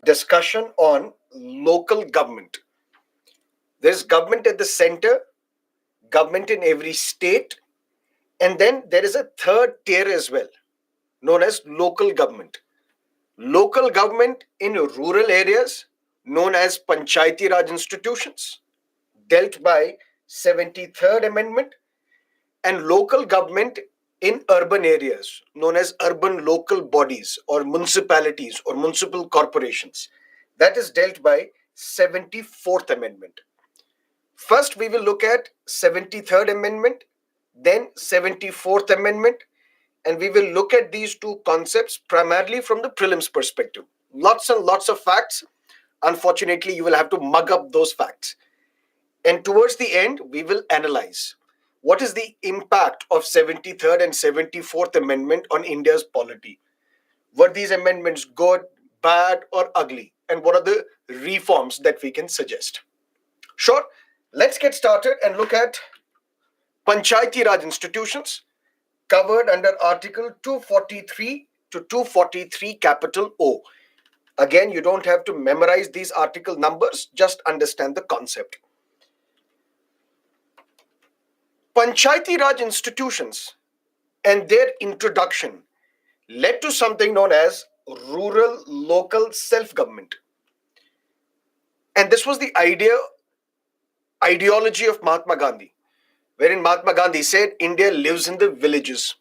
discussion on local government. There's government at the center, government in every state, and then there is a third tier as well, known as local government. Local government in rural areas, known as Panchayati Raj institutions, dealt by 73rd Amendment, and local government in urban areas, known as urban local bodies or municipalities or municipal corporations, that is dealt by 74th Amendment. First, we will look at 73rd Amendment, then 74th Amendment, and we will look at these two concepts primarily from the prelims perspective. Lots and lots of facts. Unfortunately, you will have to mug up those facts. And towards the end, we will analyze what is the impact of 73rd and 74th Amendment on India's polity. Were these amendments good, bad, or ugly? And what are the reforms that we can suggest? Sure, let's get started and look at Panchayati Raj institutions covered under Article 243 to 243 capital O. Again, you don't have to memorize these article numbers, just understand the concept. Panchayati Raj institutions and their introduction led to something known as rural local self-government. And this was the ideology of Mahatma Gandhi, wherein Mahatma Gandhi said India lives in the villages.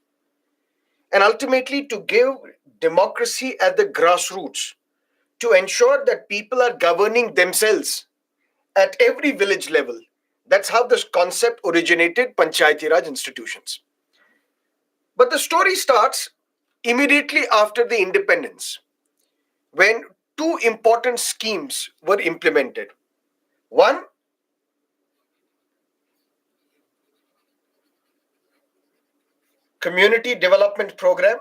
And ultimately, to give democracy at the grassroots, to ensure that people are governing themselves at every village level. That's how this concept originated, Panchayati Raj institutions. But the story starts immediately after the independence, when two important schemes were implemented. One, community development program,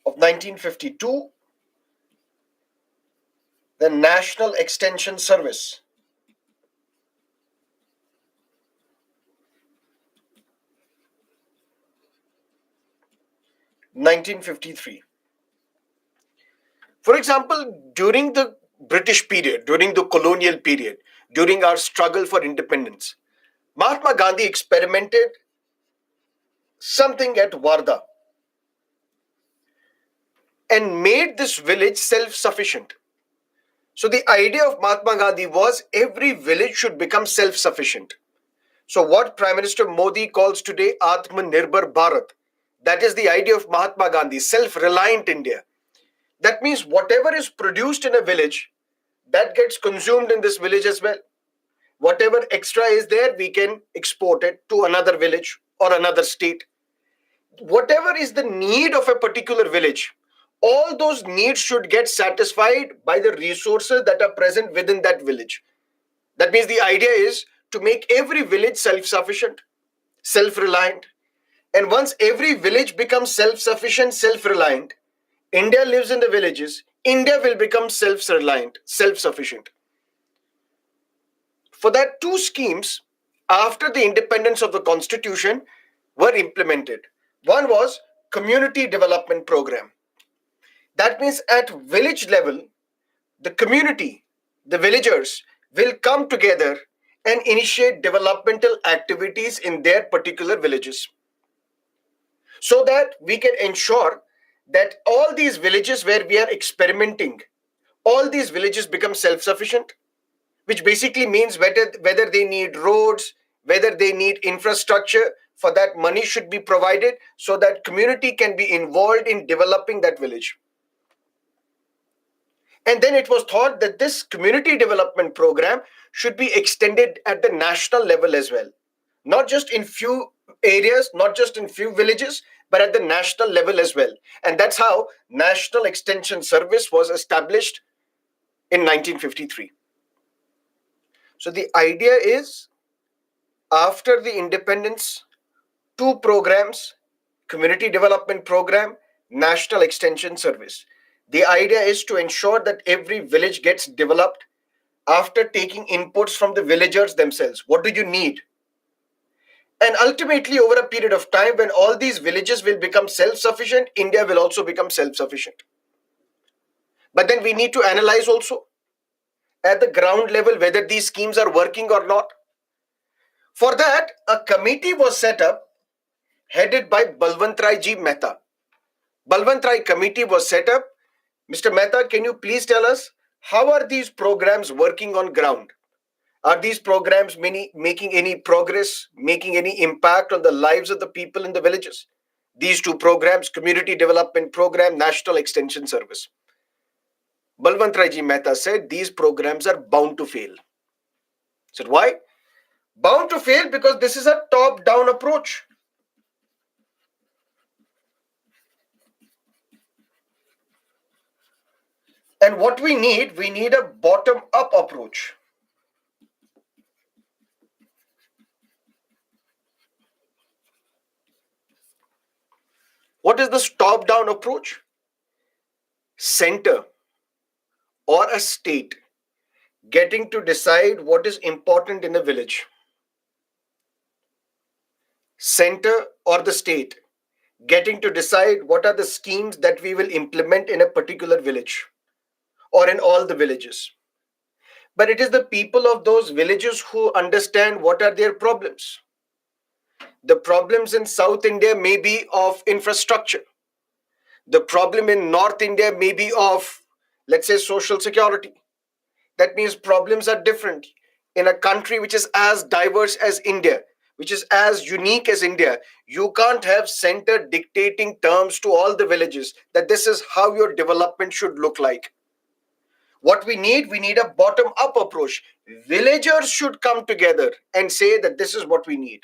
of 1952, the National Extension Service. (1953). For example, during the British period, during the colonial period, during our struggle for independence, Mahatma Gandhi experimented something at Wardha and made this village self-sufficient. So the idea of Mahatma Gandhi was every village should become self-sufficient. So what Prime Minister Modi calls today Atmanirbhar Bharat, that is the idea of Mahatma Gandhi, self-reliant India. That means whatever is produced in a village, that gets consumed in this village as well. Whatever extra is there, we can export it to another village or another state. Whatever is the need of a particular village, all those needs should get satisfied by the resources that are present within that village. That means the idea is to make every village self-sufficient, self-reliant. And once every village becomes self-sufficient, self-reliant, India lives in the villages, India will become self-reliant, self-sufficient. For that, two schemes after the independence of the constitution were implemented. One was community development program. That means at village level, the community, the villagers will come together and initiate developmental activities in their particular villages, so that we can ensure that all these villages where we are experimenting, all these villages become self-sufficient, which basically means whether they need roads, whether they need infrastructure, for that money should be provided so that community can be involved in developing that village. And then it was thought that this community development program should be extended at the national level as well. Not just in few areas, not just in few villages, but at the national level as well. And that's how National Extension Service was established in 1953. So the idea is, after the independence, two programs, community development program, National Extension Service. The idea is to ensure that every village gets developed after taking inputs from the villagers themselves. What do you need? And ultimately, over a period of time, when all these villages will become self-sufficient, India will also become self-sufficient. But then we need to analyze also at the ground level whether these schemes are working or not. For that, a committee was set up headed by Balwantrai Ji Mehta. Balwantrai committee was set up. Mr. Mehta, can you please tell us how are these programs working on ground? Are these programs making any progress, making any impact on the lives of the people in the villages? These two programs, Community Development Program, National Extension Service. Balwantrai Ji Mehta said these programs are bound to fail. Said why? Bound to fail because this is a top-down approach. And what we need a bottom-up approach. What is this top-down approach? Center or a state getting to decide what is important in a village. Center or the state getting to decide what are the schemes that we will implement in a particular village or in all the villages. But it is the people of those villages who understand what are their problems. The problems in South India may be of infrastructure. The problem in North India may be of, let's say, social security. That means problems are different. In a country which is as diverse as India, which is as unique as India, you can't have center dictating terms to all the villages that this is how your development should look like. What we need a bottom up approach. Villagers should come together and say that this is what we need.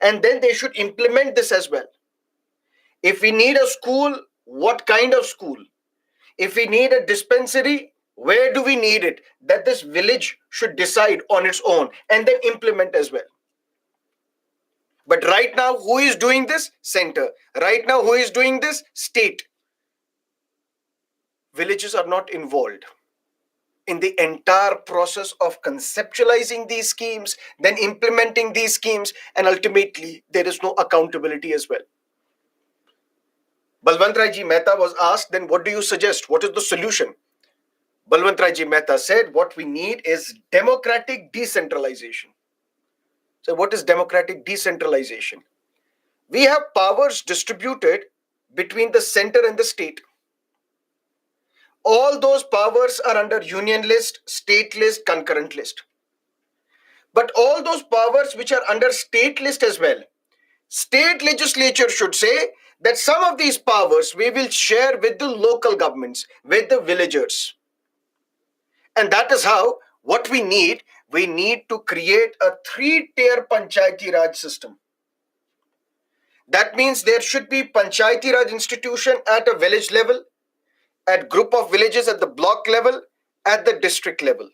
And then they should implement this as well. If we need a school, what kind of school? If we need a dispensary, where do we need it? That this village should decide on its own and then implement as well. But right now, who is doing this? Center. Right now, who is doing this? State. Villages are not involved in the entire process of conceptualizing these schemes, then implementing these schemes, and ultimately, there is no accountability as well. Balwantrai Ji Mehta was asked, then what do you suggest? What is the solution? Balwantrai Ji Mehta said, what we need is democratic decentralization. So, what is democratic decentralization? We have powers distributed between the center and the state. All those powers are under union list, state list, concurrent list. But all those powers which are under state list as well, state legislature should say that some of these powers we will share with the local governments, with the villagers. And that is how what we need to create a three-tier Panchayati Raj system. That means there should be Panchayati Raj institution at a village level, at group of villages at the block level, at the district level.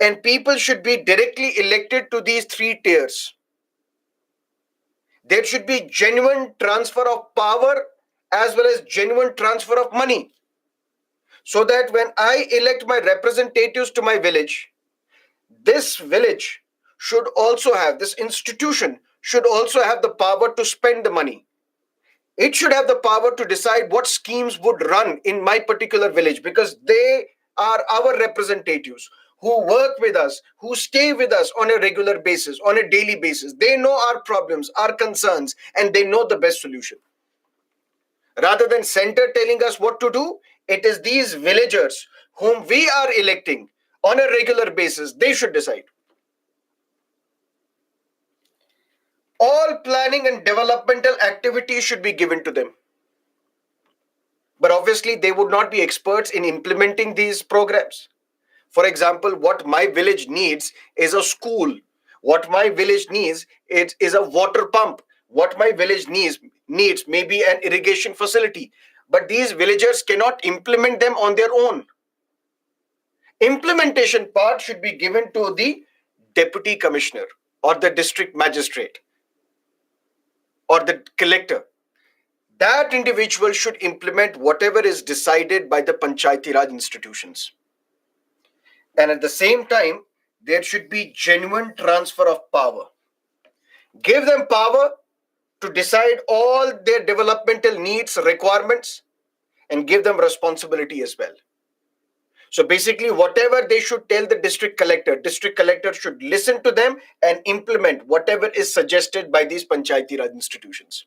And people should be directly elected to these three tiers. There should be genuine transfer of power as well as genuine transfer of money. So that when I elect my representatives to my village, this village should also have, this institution should also have the power to spend the money. It should have the power to decide what schemes would run in my particular village because they are our representatives who work with us, who stay with us on a regular basis, on a daily basis. They know our problems, our concerns, and they know the best solution. Rather than center telling us what to do, it is these villagers whom we are electing on a regular basis, they should decide. All planning and developmental activities should be given to them. But obviously, they would not be experts in implementing these programs. For example, what my village needs is a school. What my village needs is a water pump. What my village needs maybe an irrigation facility. But these villagers cannot implement them on their own. Implementation part should be given to the deputy commissioner or the district magistrate or the collector. That individual should implement whatever is decided by the Panchayati Raj institutions. And at the same time, there should be genuine transfer of power. give them power to decide all their developmental needs, requirements, and give them responsibility as well. So basically, whatever they should tell the district collector should listen to them and implement whatever is suggested by these Panchayati Raj institutions.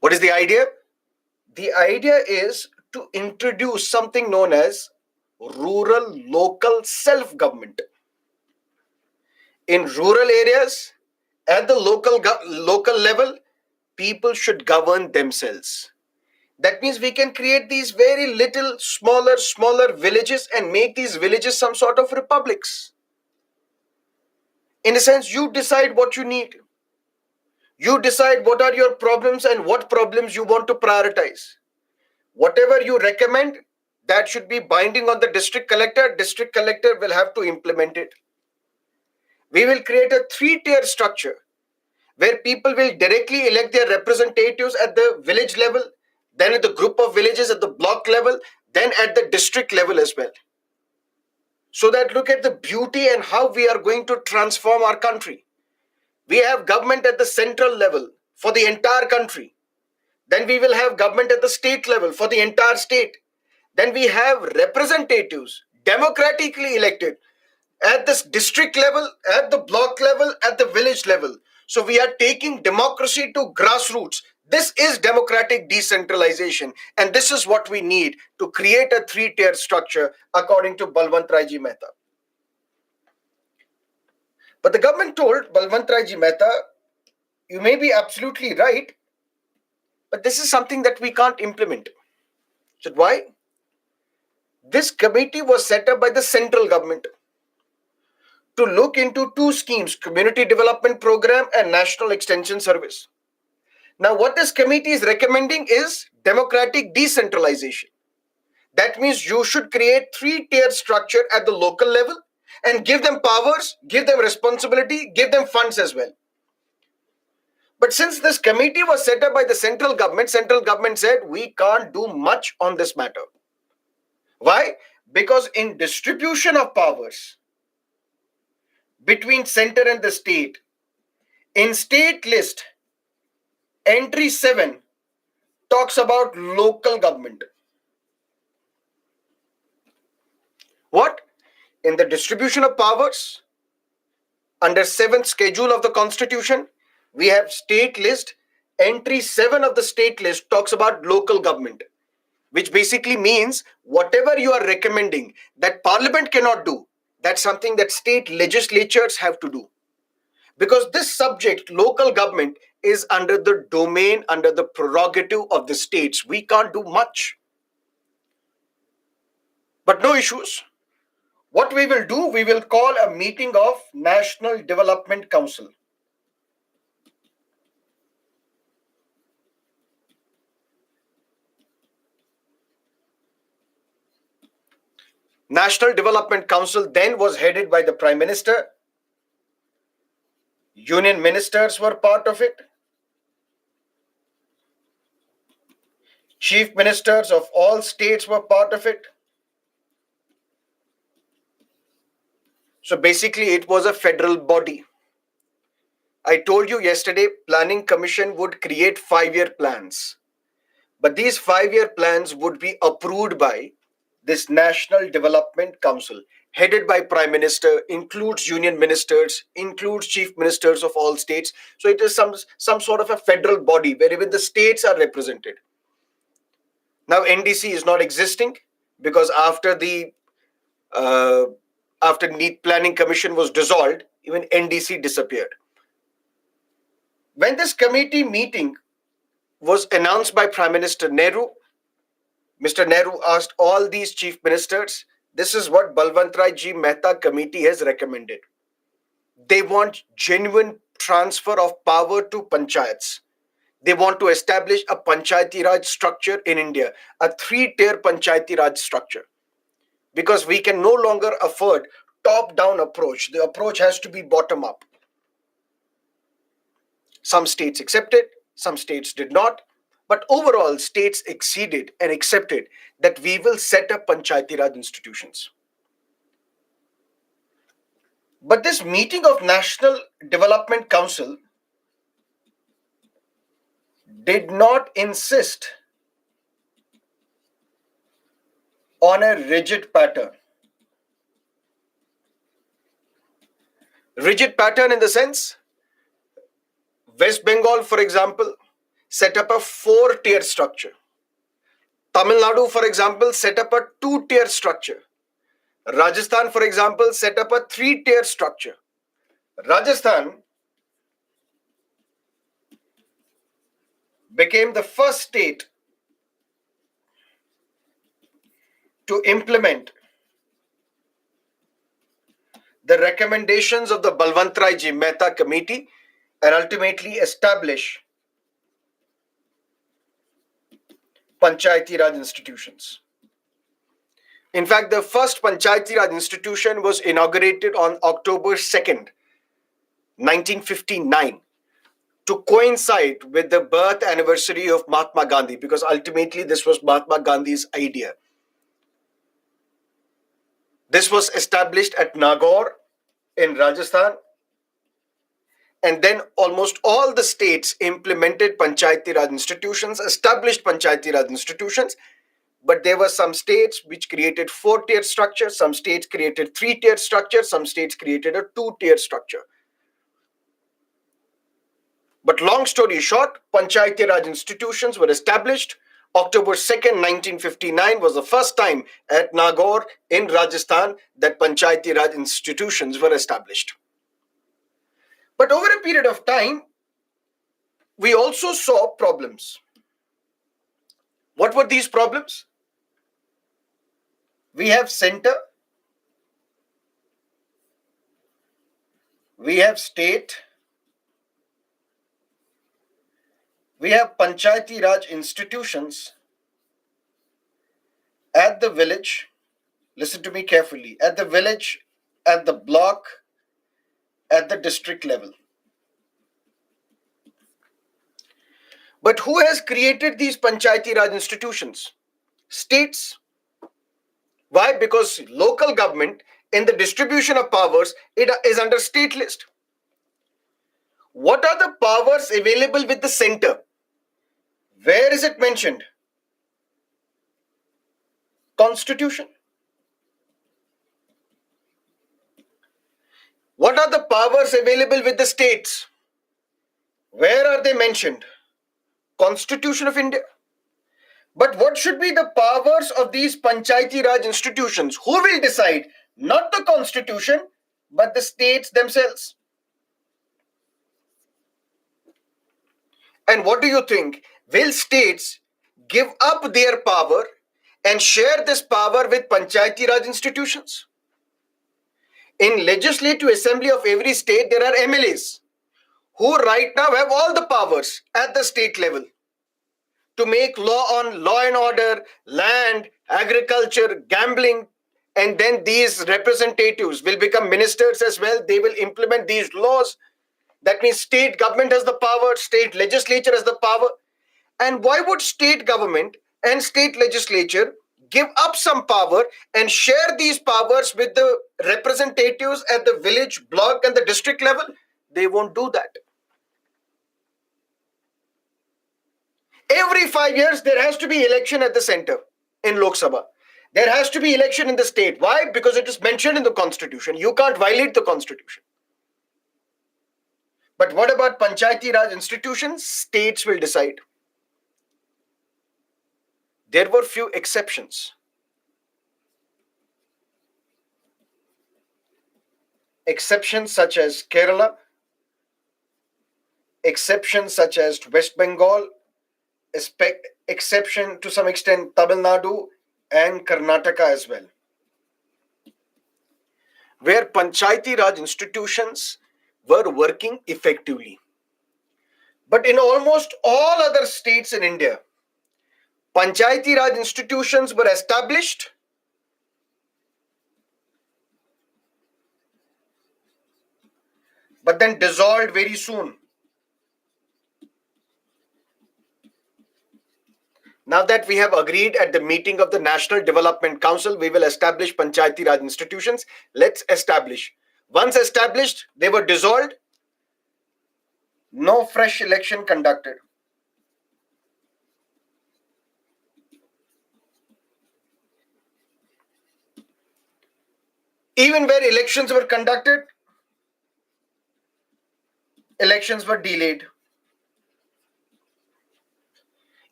What is the idea? The idea is to introduce something known as rural local self government. In rural areas, at the local level, people should govern themselves. That means we can create these very little, smaller villages and make these villages some sort of republics. In a sense, you decide what you need. You decide what are your problems and what problems you want to prioritize. Whatever you recommend, that should be binding on the district collector. District collector will have to implement it. We will create a three-tier structure where people will directly elect their representatives at the village level, then at the group of villages at the block level, then at the district level as well. So that look at the beauty and how we are going to transform our country. We have government at the central level for the entire country. Then we will have government at the state level for the entire state. Then we have representatives democratically elected at this district level, at the block level, at the village level. So we are taking democracy to grassroots. This is democratic decentralization, and this is what we need to create a three-tier structure according to Balwant Rai Ji Mehta. But the government told Balwant Rai Ji Mehta, you may be absolutely right, but this is something that we can't implement. So why? This committee was set up by the central government to look into two schemes, Community Development Program and National Extension Service. Now, what this committee is recommending is democratic decentralization. That means you should create three-tier structure at the local level and give them powers, give them responsibility, give them funds as well. But since this committee was set up by the central government said we can't do much on this matter. Why? Because in distribution of powers between center and the state, in state list, entry 7 talks about local government. What? In the distribution of powers, under 7th schedule of the constitution, we have state list. Entry 7 of the state list talks about local government, which basically means whatever you are recommending that parliament cannot do, that's something that state legislatures have to do. Because this subject, local government, is under the domain, under the prerogative of the states. We can't do much. But no issues. What we will do, we will call a meeting of National Development Council. National Development Council then was headed by the Prime Minister. Union ministers were part of it. Chief ministers of all states were part of it. So basically, it was a federal body. I told you yesterday, Planning Commission would create 5-year plans. But these 5-year plans would be approved by this National Development Council, headed by Prime Minister, includes union ministers, includes chief ministers of all states. So it is some sort of a federal body where even the states are represented. Now NDC is not existing because after Planning Commission was dissolved, even NDC disappeared. When this committee meeting was announced by Prime Minister Nehru, Mr. Nehru asked all these chief ministers, this is what Balwant Rai Ji Mehta committee has recommended. They want genuine transfer of power to panchayats. They want to establish a Panchayati Raj structure in India, a 3-tier Panchayati Raj structure. Because we can no longer afford top-down approach. The approach has to be bottom-up. Some states accepted, some states did not. But overall, states acceded and accepted that we will set up Panchayati Raj institutions. But this meeting of National Development Council did not insist on a rigid pattern. Rigid pattern in the sense, West Bengal, for example, set up a 4-tier structure. Tamil Nadu, for example, set up a 2-tier structure. Rajasthan, for example, set up a 3-tier structure. Rajasthan became the first state to implement the recommendations of the Balwantrai Ji Mehta Committee and ultimately establish Panchayati Raj institutions. In fact, the first Panchayati Raj institution was inaugurated on October 2nd, 1959, to coincide with the birth anniversary of Mahatma Gandhi, because ultimately this was Mahatma Gandhi's idea. This was established at Nagaur in Rajasthan, and then almost all the states implemented Panchayati Raj institutions, established Panchayati Raj institutions, but there were some states which created 4-tier structure, some states created 3-tier structure, some states created a 2-tier structure. But long story short, Panchayati Raj institutions were established. October 2nd, 1959 was the first time at Nagaur in Rajasthan that Panchayati Raj institutions were established. But over a period of time, we also saw problems. What were these problems? We have center, we have state, we have Panchayati Raj institutions at the village. Listen to me carefully. At the village, at the block, at the district level. But who has created these Panchayati Raj institutions? States. Why? Because local government in the distribution of powers, it is under state list. What are the powers available with the center? Where is it mentioned? Constitution. What are the powers available with the states? Where are they mentioned? Constitution of India. But what should be the powers of these Panchayati Raj institutions? Who will decide? Not the constitution, but the states themselves. And what do you think? Will states give up their power and share this power with Panchayati Raj institutions? In Legislative Assembly of every state, there are MLAs who right now have all the powers at the state level to make law on law and order, land, agriculture, gambling, and then these representatives will become ministers as well. They will implement these laws. That means state government has the power, state legislature has the power. And why would state government and state legislature give up some power and share these powers with the representatives at the village, block, and the district level? They won't do that. Every 5 years, there has to be election at the center in Lok Sabha. There has to be election in the state. Why? Because it is mentioned in the constitution. You can't violate the constitution. But what about Panchayati Raj institutions? States will decide. There were few exceptions. Exceptions such as Kerala, exceptions such as West Bengal, exception to some extent Tamil Nadu and Karnataka as well, where Panchayati Raj institutions were working effectively. But in almost all other states in India, Panchayati Raj institutions were established but then dissolved very soon. Now that we have agreed at the meeting of the National Development Council, we will establish Panchayati Raj institutions. Let's establish. Once established, they were dissolved. No fresh election conducted. Even where elections were conducted, elections were delayed.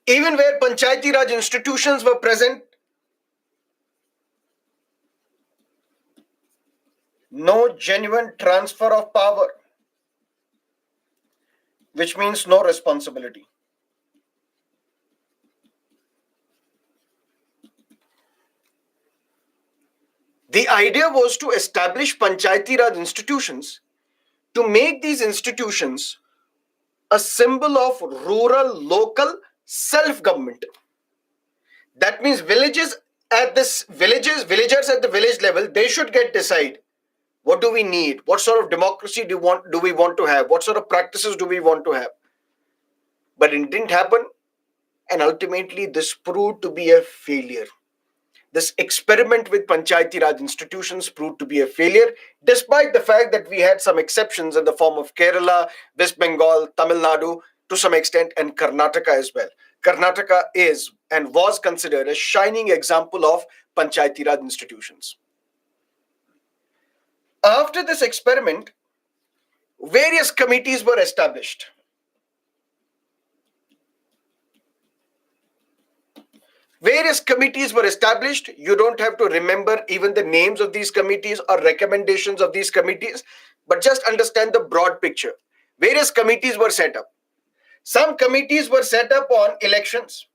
Even where Panchayati Raj institutions were present, no genuine transfer of power, which means no responsibility. The idea was to establish Panchayati Raj institutions to make these institutions a symbol of rural, local self-government. That means villagers at the village level, they should get decide what do we need, what sort of democracy do we want to have, what sort of practices do we want to have. But it didn't happen, and ultimately this proved to be a failure. This experiment with Panchayati Raj institutions proved to be a failure, despite the fact that we had some exceptions in the form of Kerala, West Bengal, Tamil Nadu, to some extent, and Karnataka as well. Karnataka is and was considered a shining example of Panchayati Raj institutions. After this experiment, various committees were established. Various committees were established. You don't have to remember even the names of these committees or recommendations of these committees, but just understand the broad picture. Various committees were set up. Some committees were set up on elections,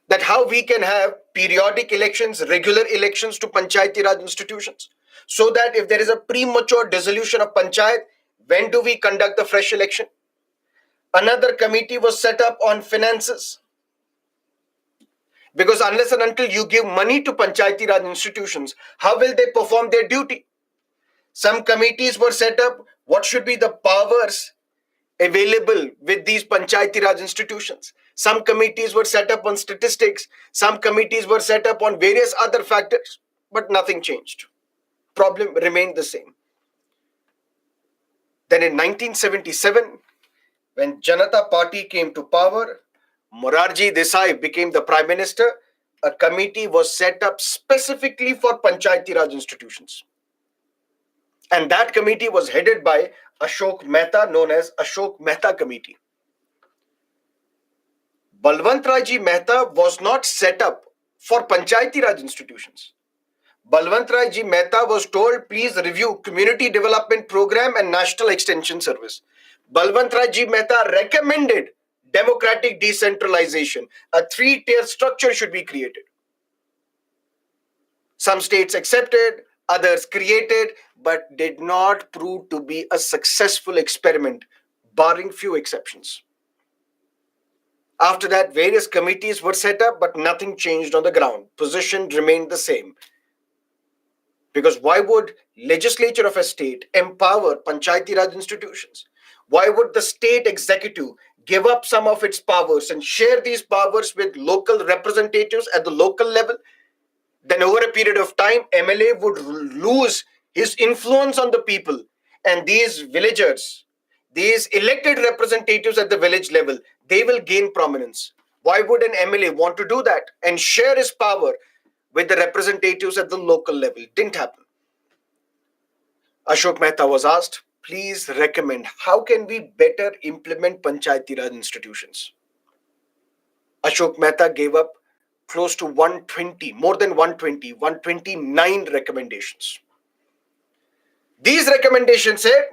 that how we can have periodic elections, regular elections to Panchayati Raj institutions, so that if there is a premature dissolution of Panchayat, when do we conduct the fresh election? Another committee was set up on finances, because unless and until you give money to Panchayati Raj institutions, how will they perform their duty? Some committees were set up. What should be the powers available with these Panchayati Raj institutions? Some committees were set up on statistics. Some committees were set up on various other factors, but nothing changed. Problem remained the same. Then in 1977, when Janata Party came to power, Morarji Desai became the Prime Minister. A committee was set up specifically for Panchayati Raj institutions. And that committee was headed by Ashok Mehta, known as Ashok Mehta Committee. Balwant Raji Mehta was not set up for Panchayati Raj institutions. Balwant Raji Mehta was told, please review Community Development Program and National Extension Service. Balwant Raji Mehta recommended democratic decentralization. A three-tier structure should be created. Some states accepted, others created, but did not prove to be a successful experiment, barring few exceptions. After that, various committees were set up, but nothing changed on the ground. Position remained the same. Because why would legislature of a state empower Panchayati Raj institutions? Why would the state executive give up some of its powers and share these powers with local representatives at the local level? Then over a period of time, MLA would lose his influence on the people, and these villagers, these elected representatives at the village level, they will gain prominence. Why would an MLA want to do that and share his power with the representatives at the local level? Didn't happen. Ashok Mehta was asked, please recommend how can we better implement Panchayati Raj institutions. Ashok Mehta gave up close to 120, more than 120, 129 recommendations. These recommendations said,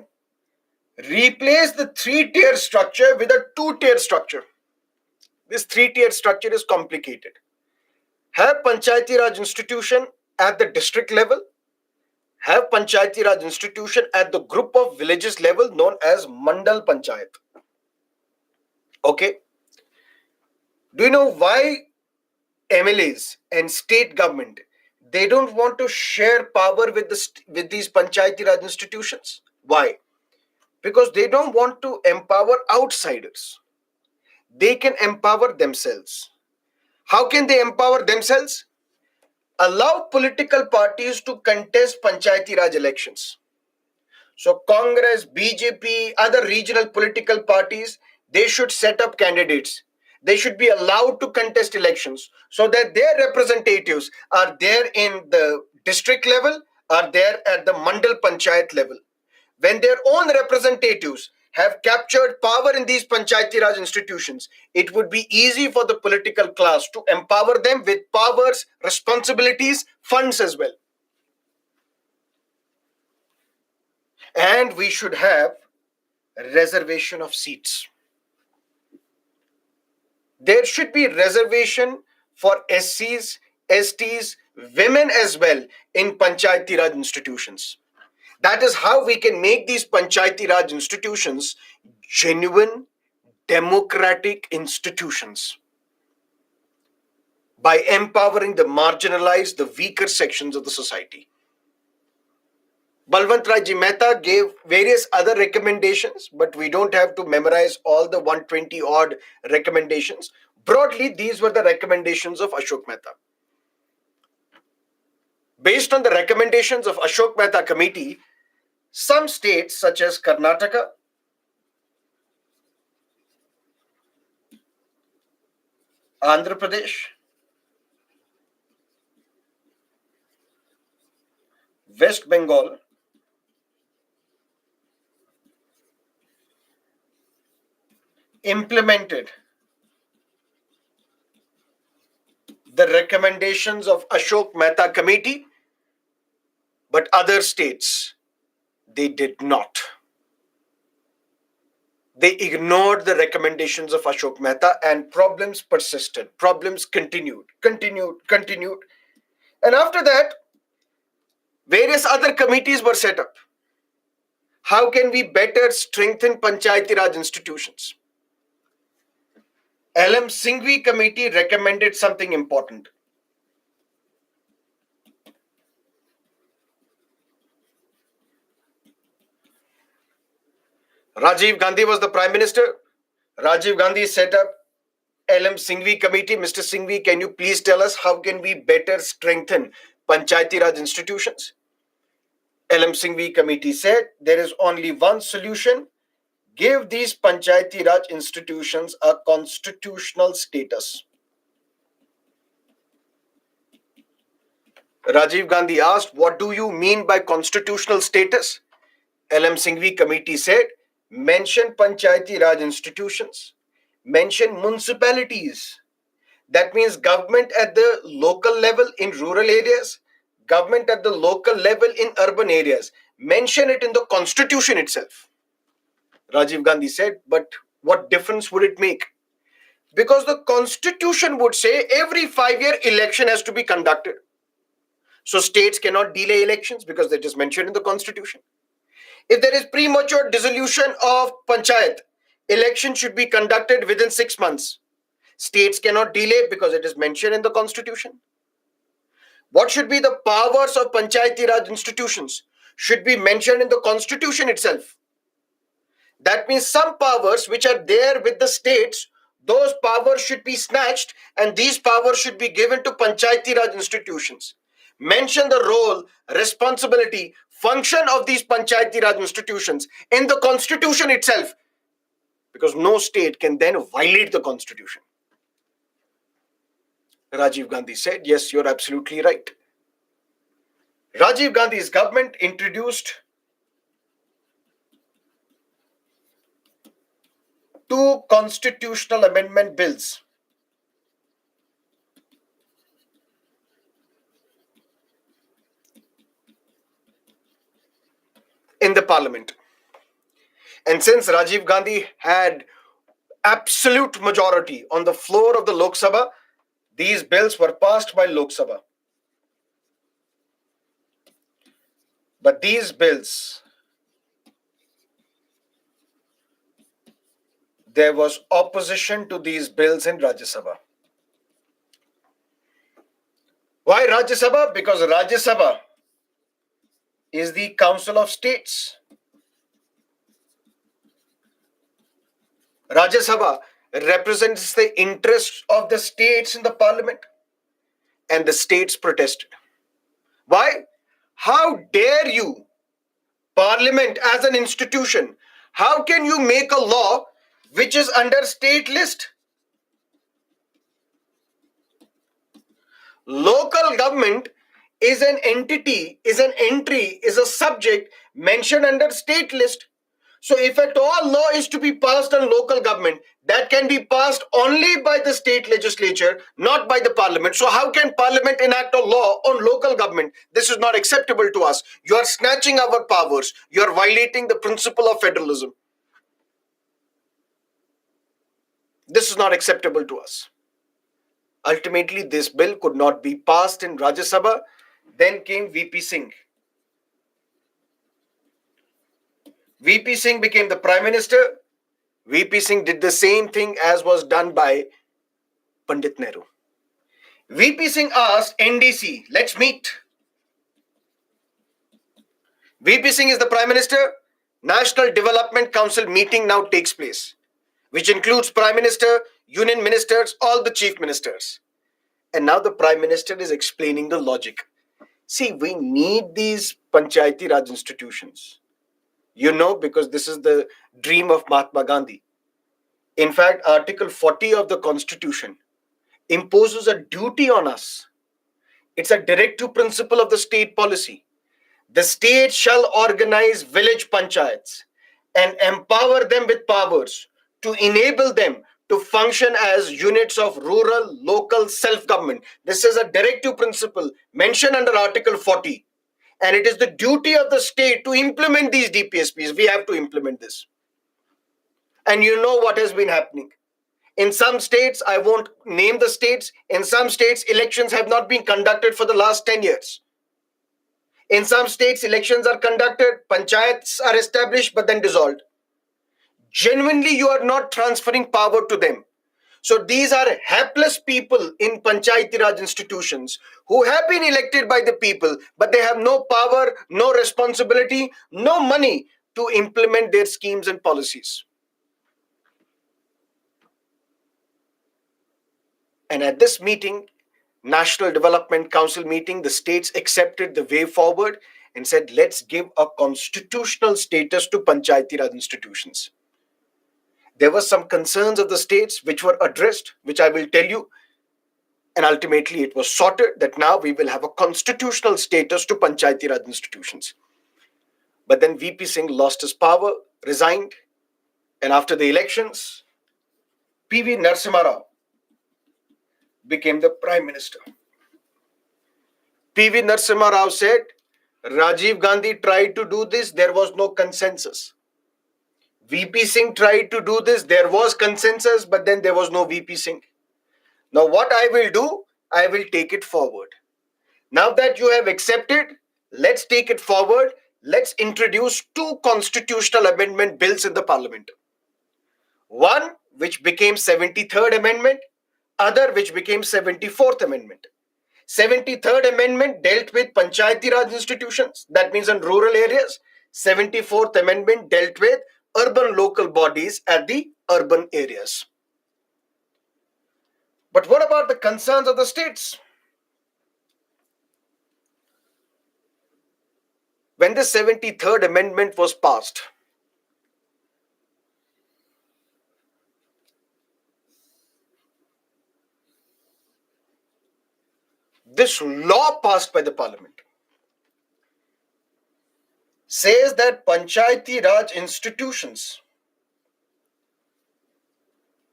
replace the three-tier structure with a two-tier structure. This three-tier structure is complicated. Have Panchayati Raj institution at the district level, have Panchayati Raj institution at the group of villages level known as Mandal Panchayat. Okay. Do you know why MLAs and state government, they don't want to share power with these Panchayati Raj institutions? Why? Because they don't want to empower outsiders. They can empower themselves. How can they empower themselves? Allow political parties to contest Panchayati Raj elections. So Congress, BJP, other regional political parties, they should set up candidates. They should be allowed to contest elections so that their representatives are there in the district level, are there at the Mandal Panchayat level. When their own representatives have captured power in these Panchayati Raj institutions, it would be easy for the political class to empower them with powers, responsibilities, funds as well. And we should have reservation of seats. There should be reservation for SCs, STs, women as well in Panchayati Raj institutions. That is how we can make these Panchayati Raj institutions genuine democratic institutions, by empowering the marginalized, the weaker sections of the society. Balwant Rai Ji Mehta gave various other recommendations, but we don't have to memorize all the 120 odd recommendations. Broadly, these were the recommendations of Ashok Mehta. Based on the recommendations of Ashok Mehta committee, some states such as Karnataka, Andhra Pradesh, West Bengal, implemented the recommendations of Ashok Mehta committee, but other states, they did not. They ignored the recommendations of Ashok Mehta and problems persisted. Problems continued. And after that, various other committees were set up. How can we better strengthen Panchayati Raj institutions? LM Singhvi committee recommended something important. Rajiv Gandhi was the Prime Minister. Rajiv Gandhi set up LM Singhvi committee. Mr. Singhvi, can you please tell us how can we better strengthen Panchayati Raj institutions? LM Singhvi committee said there is only one solution: give these Panchayati Raj institutions a constitutional status. Rajiv Gandhi asked, what do you mean by constitutional status? LM Singhvi committee said, mention Panchayati Raj institutions, mention municipalities. That means government at the local level in rural areas, government at the local level in urban areas. Mention it in the constitution itself. Rajiv Gandhi said, but what difference would it make? Because the constitution would say every 5-year election has to be conducted. So states cannot delay elections because that is mentioned in the constitution. If there is premature dissolution of panchayat, election should be conducted within 6 months. States cannot delay because it is mentioned in the constitution. What should be the powers of Panchayati Raj institutions? Should be mentioned in the constitution itself. That means some powers which are there with the states, those powers should be snatched and these powers should be given to Panchayati Raj institutions. Mention the role, responsibility, function of these Panchayati Raj institutions in the constitution itself, because no state can then violate the constitution. Rajiv Gandhi said, yes, you're absolutely right. Rajiv Gandhi's government introduced two constitutional amendment bills. In the parliament. And since Rajiv Gandhi had absolute majority on the floor of the Lok Sabha, these bills were passed by Lok Sabha. But these bills, there was opposition to these bills in Rajya Sabha. Why Rajya Sabha? Because Rajya Sabha is the Council of States. Rajya Sabha represents the interests of the states in the parliament. and the states protested. Why? How dare you, Parliament as an institution? How can you make a law which is under state list? Local government is an entity, is an entry, is a subject mentioned under state list. So if at all law is to be passed on local government, that can be passed only by the state legislature, not by the parliament. So how can parliament enact a law on local government? This is not acceptable to us. You are snatching our powers. You are violating the principle of federalism. This is not acceptable to us. Ultimately, this bill could not be passed in Rajya Sabha. Then came VP Singh. VP Singh became the Prime Minister. VP Singh did the same thing as was done by Pandit Nehru. VP Singh asked NDC, let's meet. VP Singh is the Prime Minister. National Development Council meeting now takes place, which includes Prime Minister, Union Ministers, all the Chief Ministers. And now the Prime Minister is explaining the logic. See, we need these Panchayati Raj institutions. You know, because this is the dream of Mahatma Gandhi. In fact, Article 40 of the Constitution imposes a duty on us. It's a directive principle of the state policy. The state shall organize village panchayats and empower them with powers to enable them to function as units of rural local self-government. This is a directive principle mentioned under Article 40. And it is the duty of the state to implement these DPSPs. We have to implement this. And you know what has been happening. In some states, I won't name the states, in some states, elections have not been conducted for the last 10 years. In some states, elections are conducted, panchayats are established, but then dissolved. Genuinely, you are not transferring power to them. So these are hapless people in Panchayati Raj institutions who have been elected by the people, but they have no power, no responsibility, no money to implement their schemes and policies. And at this meeting, National Development Council meeting, the states accepted the way forward and said, let's give a constitutional status to Panchayati Raj institutions. There were some concerns of the states which were addressed, which I will tell you. And ultimately, it was sorted that now we will have a constitutional status to Panchayati Raj institutions. But then VP Singh lost his power, resigned. And after the elections, PV Narasimha Rao became the Prime Minister. PV Narasimha Rao said, Rajiv Gandhi tried to do this, there was no consensus. VP Singh tried to do this, there was consensus, but then there was no VP Singh. Now what I will do, I will take it forward. Now that you have accepted, let's take it forward. Let's introduce two constitutional amendment bills in the parliament. One which became 73rd Amendment, other which became 74th Amendment. 73rd Amendment dealt with Panchayati Raj institutions, that means in rural areas. 74th Amendment dealt with urban local bodies at the urban areas. But what about the concerns of the states? When the 73rd Amendment was passed, this law passed by the parliament says that Panchayati Raj institutions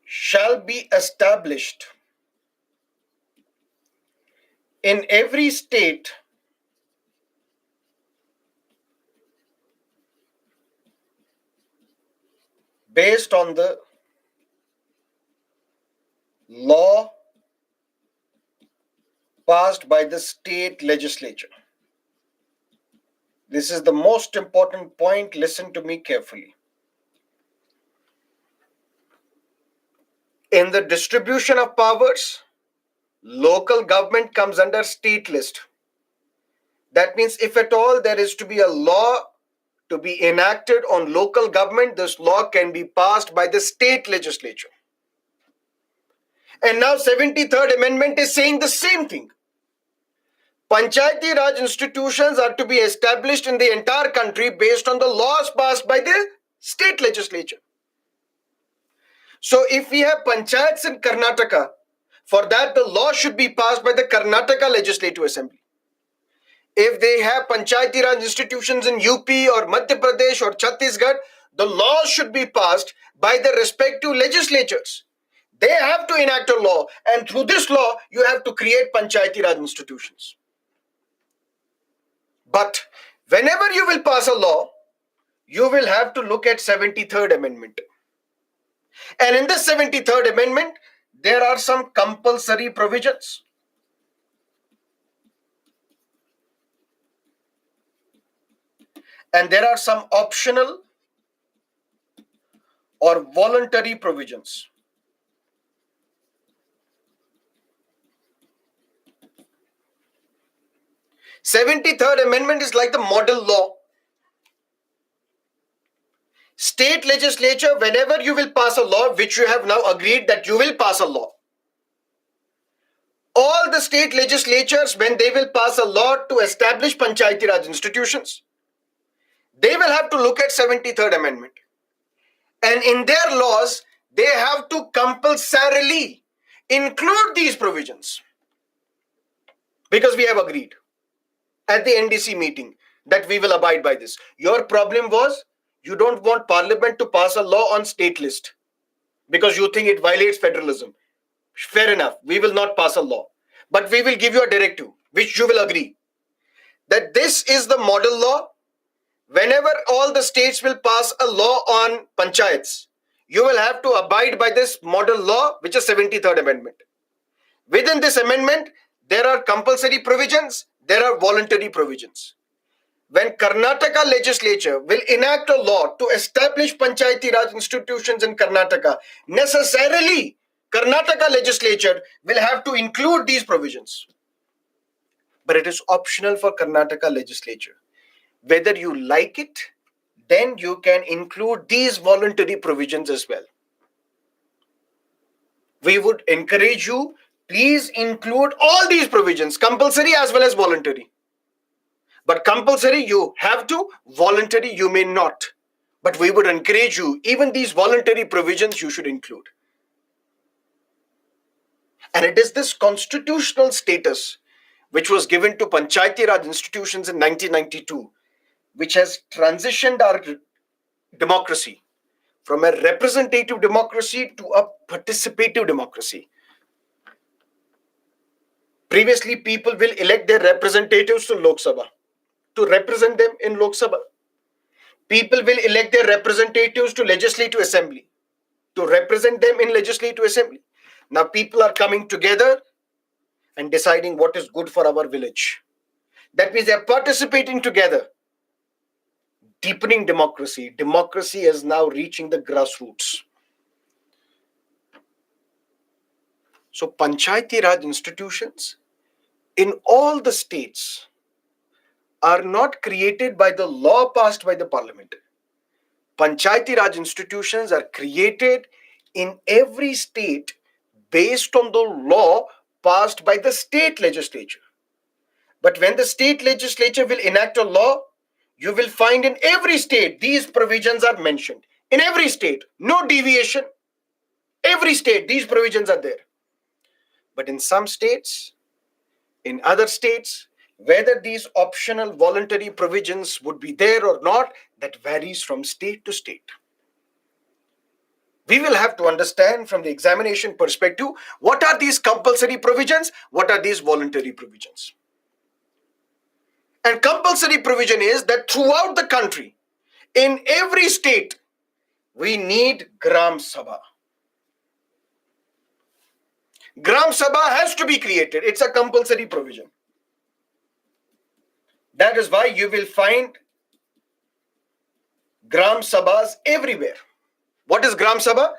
shall be established in every state based on the law passed by the state legislature. This is the most important point. Listen to me carefully. In the distribution of powers, local government comes under state list. That means if at all there is to be a law to be enacted on local government, this law can be passed by the state legislature. And now 73rd Amendment is saying the same thing. Panchayati Raj institutions are to be established in the entire country based on the laws passed by the state legislature. So if we have panchayats in Karnataka, for that the law should be passed by the Karnataka Legislative Assembly. If they have Panchayati Raj institutions in UP or Madhya Pradesh or Chhattisgarh, the laws should be passed by the respective legislatures. They have to enact a law, and through this law, you have to create Panchayati Raj institutions. But whenever you will pass a law, you will have to look at 73rd Amendment. And in the 73rd Amendment, there are some compulsory provisions. And there are some optional or voluntary provisions. Seventy-third Amendment is like the model law. State legislature, whenever you will pass a law, which you have now agreed that you will pass a law, all the state legislatures, when they will pass a law to establish Panchayati Raj institutions, they will have to look at 73rd Amendment. And in their laws, they have to compulsorily include these provisions. Because we have agreed at the NDC meeting that we will abide by this. Your problem was you don't want Parliament to pass a law on state list because you think it violates federalism. Fair enough, we will not pass a law. But we will give you a directive, which you will agree, that this is the model law. Whenever all the states will pass a law on panchayats, you will have to abide by this model law, which is 73rd Amendment. Within this amendment, there are compulsory provisions, there are voluntary provisions. When Karnataka legislature will enact a law to establish Panchayati Raj institutions in Karnataka, necessarily Karnataka legislature will have to include these provisions. But it is optional for Karnataka legislature. Whether you like it, then you can include these voluntary provisions as well. We would encourage you, please include all these provisions, compulsory as well as voluntary. But compulsory you have to, voluntary you may not. But we would encourage you, even these voluntary provisions you should include. And it is this constitutional status which was given to Panchayati Raj institutions in 1992, which has transitioned our democracy from a representative democracy to a participative democracy. Previously, people will elect their representatives to Lok Sabha to represent them in Lok Sabha. People will elect their representatives to Legislative Assembly to represent them in Legislative Assembly. Now people are coming together and deciding what is good for our village. That means they are participating together. Deepening democracy. Democracy is now reaching the grassroots. So Panchayati Raj institutions in all the states are not created by the law passed by the parliament. Panchayati Raj institutions are created in every state based on the law passed by the state legislature. But when the state legislature will enact a law, you will find in every state these provisions are mentioned. In every state, no deviation. Every state, these provisions are there. But in some states, in other states, whether these optional voluntary provisions would be there or not, that varies from state to state. We will have to understand from the examination perspective, what are these compulsory provisions, what are these voluntary provisions. And compulsory provision is that throughout the country, in every state, we need Gram Sabha. Gram Sabha has to be created. It's a compulsory provision. That is why you will find Gram Sabhas everywhere. What is Gram Sabha?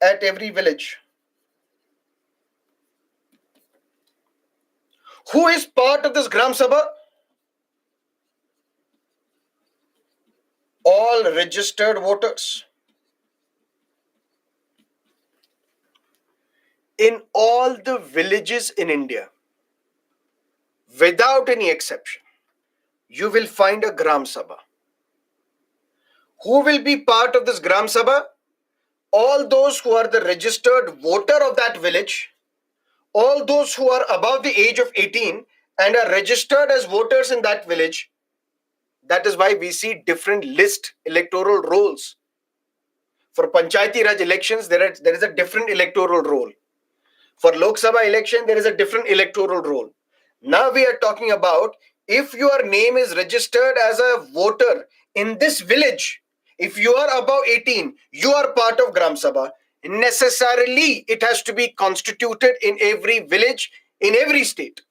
At every village. Who is part of this Gram Sabha? All registered voters. In all the villages in India, without any exception, you will find a Gram Sabha. Who will be part of this Gram Sabha? All those who are the registered voter of that village, all those who are above the age of 18 and are registered as voters in that village. That is why we see different list electoral rolls. For Panchayati Raj elections, there is a different electoral role. For Lok Sabha election, there is a different electoral role. Now we are talking about if your name is registered as a voter in this village, if you are above 18, you are part of Gram Sabha. Necessarily, it has to be constituted in every village, in every state.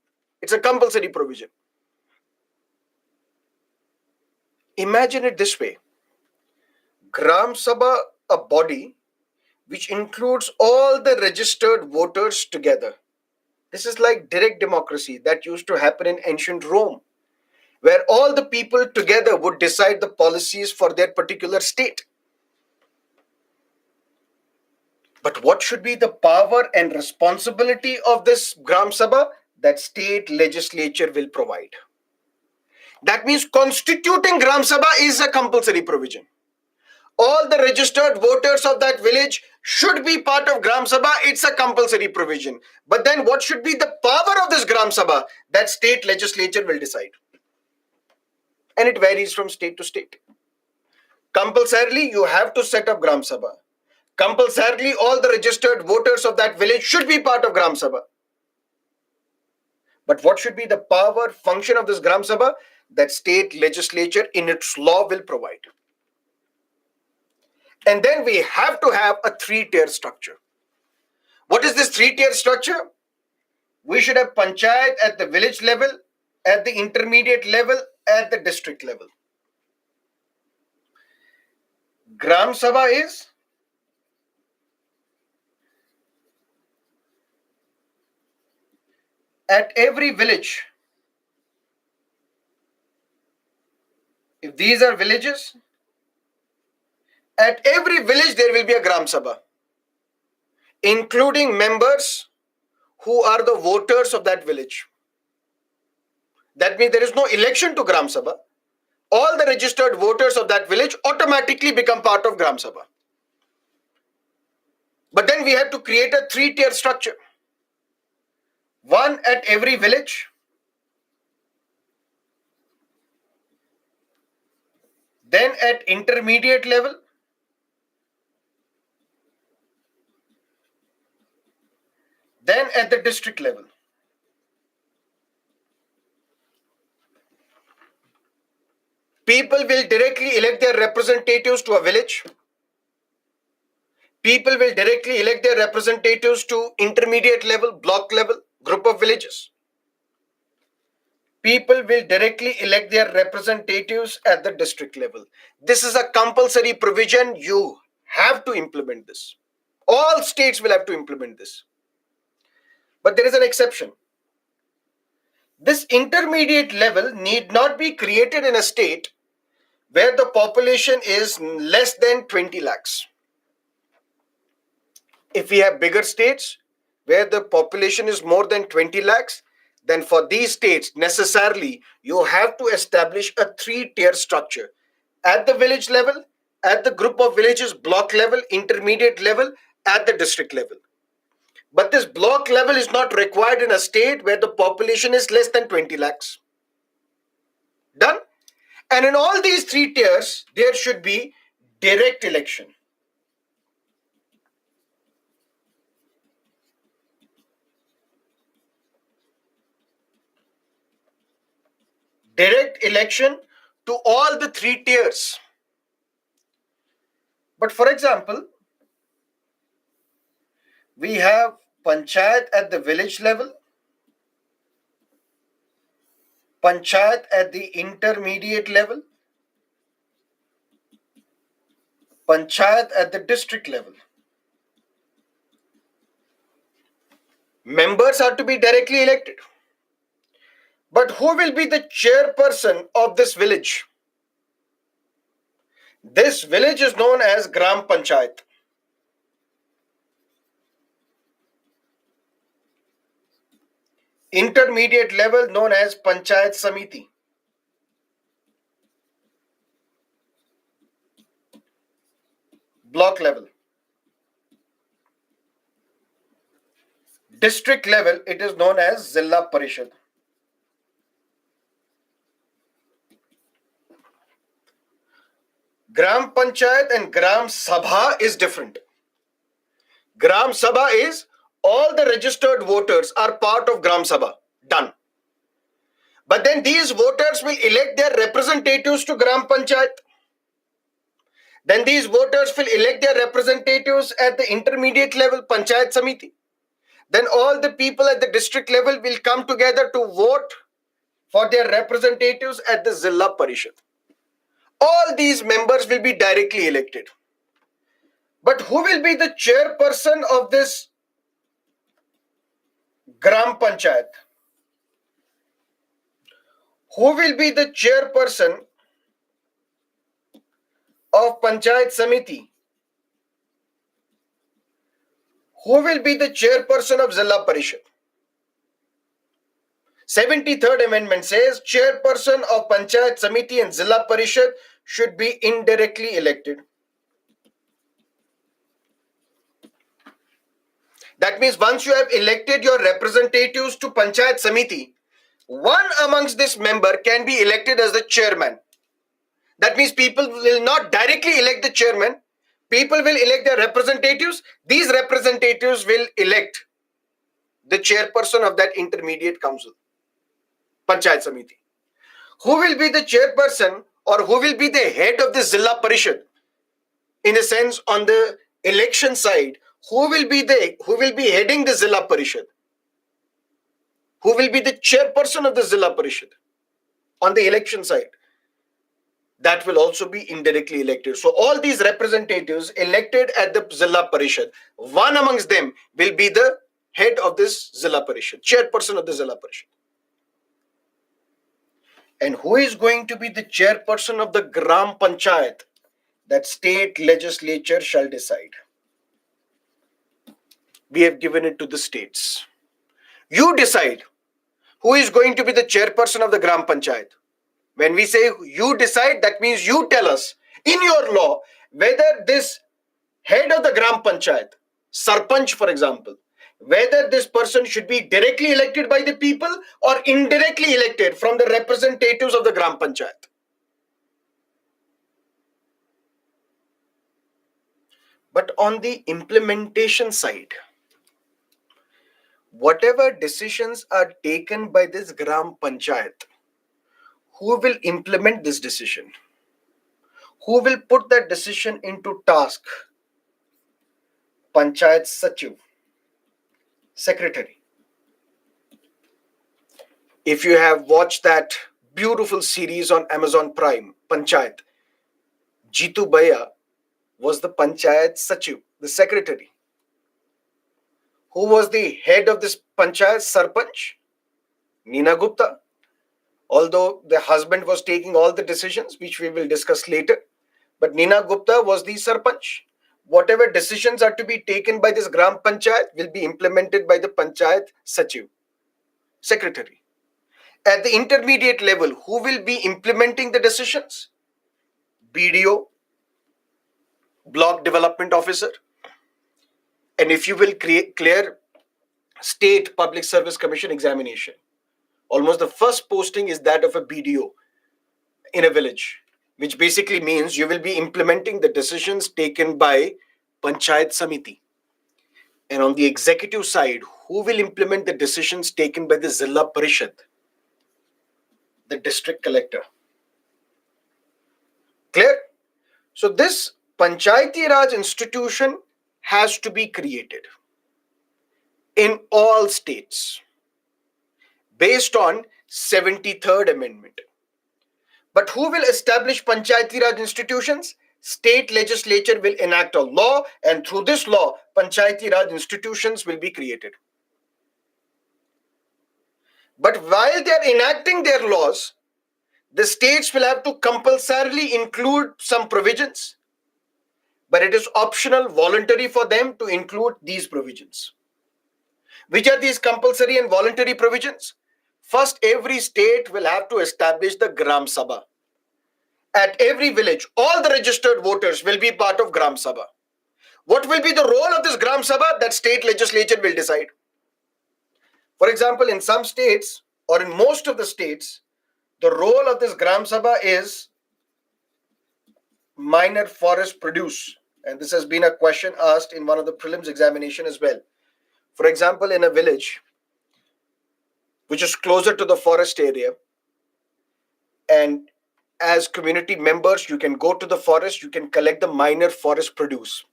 It's a compulsory provision. Imagine it this way: Gram Sabha, a body which includes all the registered voters together. This is like direct democracy that used to happen in ancient Rome, where all the people together would decide the policies for their particular state. But what should be the power and responsibility of this Gram Sabha? That state legislature will provide. That means constituting Gram Sabha is a compulsory provision. All the registered voters of that village should be part of Gram Sabha. It's a compulsory provision. But then what should be the power of this Gram Sabha? That state legislature will decide. And it varies from state to state. Compulsorily, you have to set up Gram Sabha. Compulsorily, all the registered voters of that village should be part of Gram Sabha. But what should be the power function of this Gram Sabha? That state legislature in its law will provide. And then we have to have a three-tier structure. What is this three-tier structure? We should have panchayat at the village level, at the intermediate level, at the district level. Gram Sabha is at every village. If these are villages, at every village there will be a Gram Sabha, including members who are the voters of that village. That means there is no election to Gram Sabha. All the registered voters of that village automatically become part of Gram Sabha. But then we have to create a three-tier structure. One at every village, then at intermediate level, then at the district level. People will directly elect their representatives to a village. People will directly elect their representatives to intermediate level, block level, group of villages. People will directly elect their representatives at the district level. This is a compulsory provision. You have to implement this. All states will have to implement this. But there is an exception. This intermediate level need not be created in a state where the population is less than 20 lakhs. If we have bigger states where the population is more than 20 lakhs, then for these states, necessarily, you have to establish a three-tier structure. At the village level, at the group of villages, block level, intermediate level, at the district level. But this block level is not required in a state where the population is less than 20 lakhs. Done? And in all these three tiers, there should be direct election. Direct election to all the three tiers. But for example, we have panchayat at the village level, panchayat at the intermediate level, panchayat at the district level. Members are to be directly elected. But who will be the chairperson of this village? This village is known as Gram Panchayat. Intermediate level known as Panchayat Samiti. Block level. District level, it is known as Zilla Parishad. Gram Panchayat and Gram Sabha is different. Gram Sabha is all the registered voters are part of Gram Sabha. Done. But then these voters will elect their representatives to Gram Panchayat. Then these voters will elect their representatives at the intermediate level, Panchayat Samiti. Then all the people at the district level will come together to vote for their representatives at the Zilla Parishad. All these members will be directly elected. But who will be the chairperson of this Gram Panchayat? Who will be the chairperson of Panchayat Samiti? Who will be the chairperson of Zilla Parishad? 73rd Amendment says chairperson of Panchayat Samiti and Zilla Parishad should be indirectly elected. That means once you have elected your representatives to Panchayat Samiti, one amongst this member can be elected as the chairman. That means people will not directly elect the chairman. People will elect their representatives. These representatives will elect the chairperson of that intermediate council, Panchayat Samiti. Who will be the chairperson or who will be the head of the Zilla Parishad? In a sense, on the election side, who will be heading the Zilla Parishad? Who will be the chairperson of the Zilla Parishad on the election side? That will also be indirectly elected. So all these representatives elected at the Zilla Parishad, one amongst them will be the head of this Zilla Parishad, chairperson of the Zilla Parishad. And who is going to be the chairperson of the Gram Panchayat? That state legislature shall decide. We have given it to the states. You decide who is going to be the chairperson of the Gram Panchayat. When we say you decide, that means you tell us in your law whether this head of the Gram Panchayat, Sarpanch for example, whether this person should be directly elected by the people or indirectly elected from the representatives of the Gram Panchayat. But on the implementation side, whatever decisions are taken by this Gram Panchayat, who will implement this decision? Who will put that decision into task? Panchayat Sachiv, secretary. If you have watched that beautiful series on Amazon Prime, Panchayat, Jitu Bhaiya was the Panchayat Sachiv, the secretary. Who was the head of this Panchayat? Sarpanch, Neena Gupta. Although the husband was taking all the decisions, which we will discuss later, but Neena Gupta was the Sarpanch. Whatever decisions are to be taken by this Gram Panchayat will be implemented by the Panchayat Sachiv, secretary. At the intermediate level, who will be implementing the decisions? BDO, Block Development Officer. And if you will clear State Public Service Commission examination, almost the first posting is that of a BDO in a village, which basically means you will be implementing the decisions taken by Panchayat Samiti. And on the executive side, who will implement the decisions taken by the Zilla Parishad? The district collector. Clear? So this Panchayati Raj institution has to be created in all states based on 73rd Amendment. But who will establish Panchayati Raj institutions? State legislature will enact a law, and through this law, Panchayati Raj institutions will be created. But while they are enacting their laws, the states will have to compulsorily include some provisions, but it is optional, voluntary for them to include these provisions. Which are these compulsory and voluntary provisions? First, every state will have to establish the Gram Sabha. At every village, all the registered voters will be part of Gram Sabha. What will be the role of this Gram Sabha? That state legislature will decide. For example, in some states or in most of the states, the role of this Gram Sabha is minor forest produce. And this has been a question asked in one of the prelims examination as well. For example, in a village which is closer to the forest area, and as community members, you can go to the forest, you can collect the minor forest produce.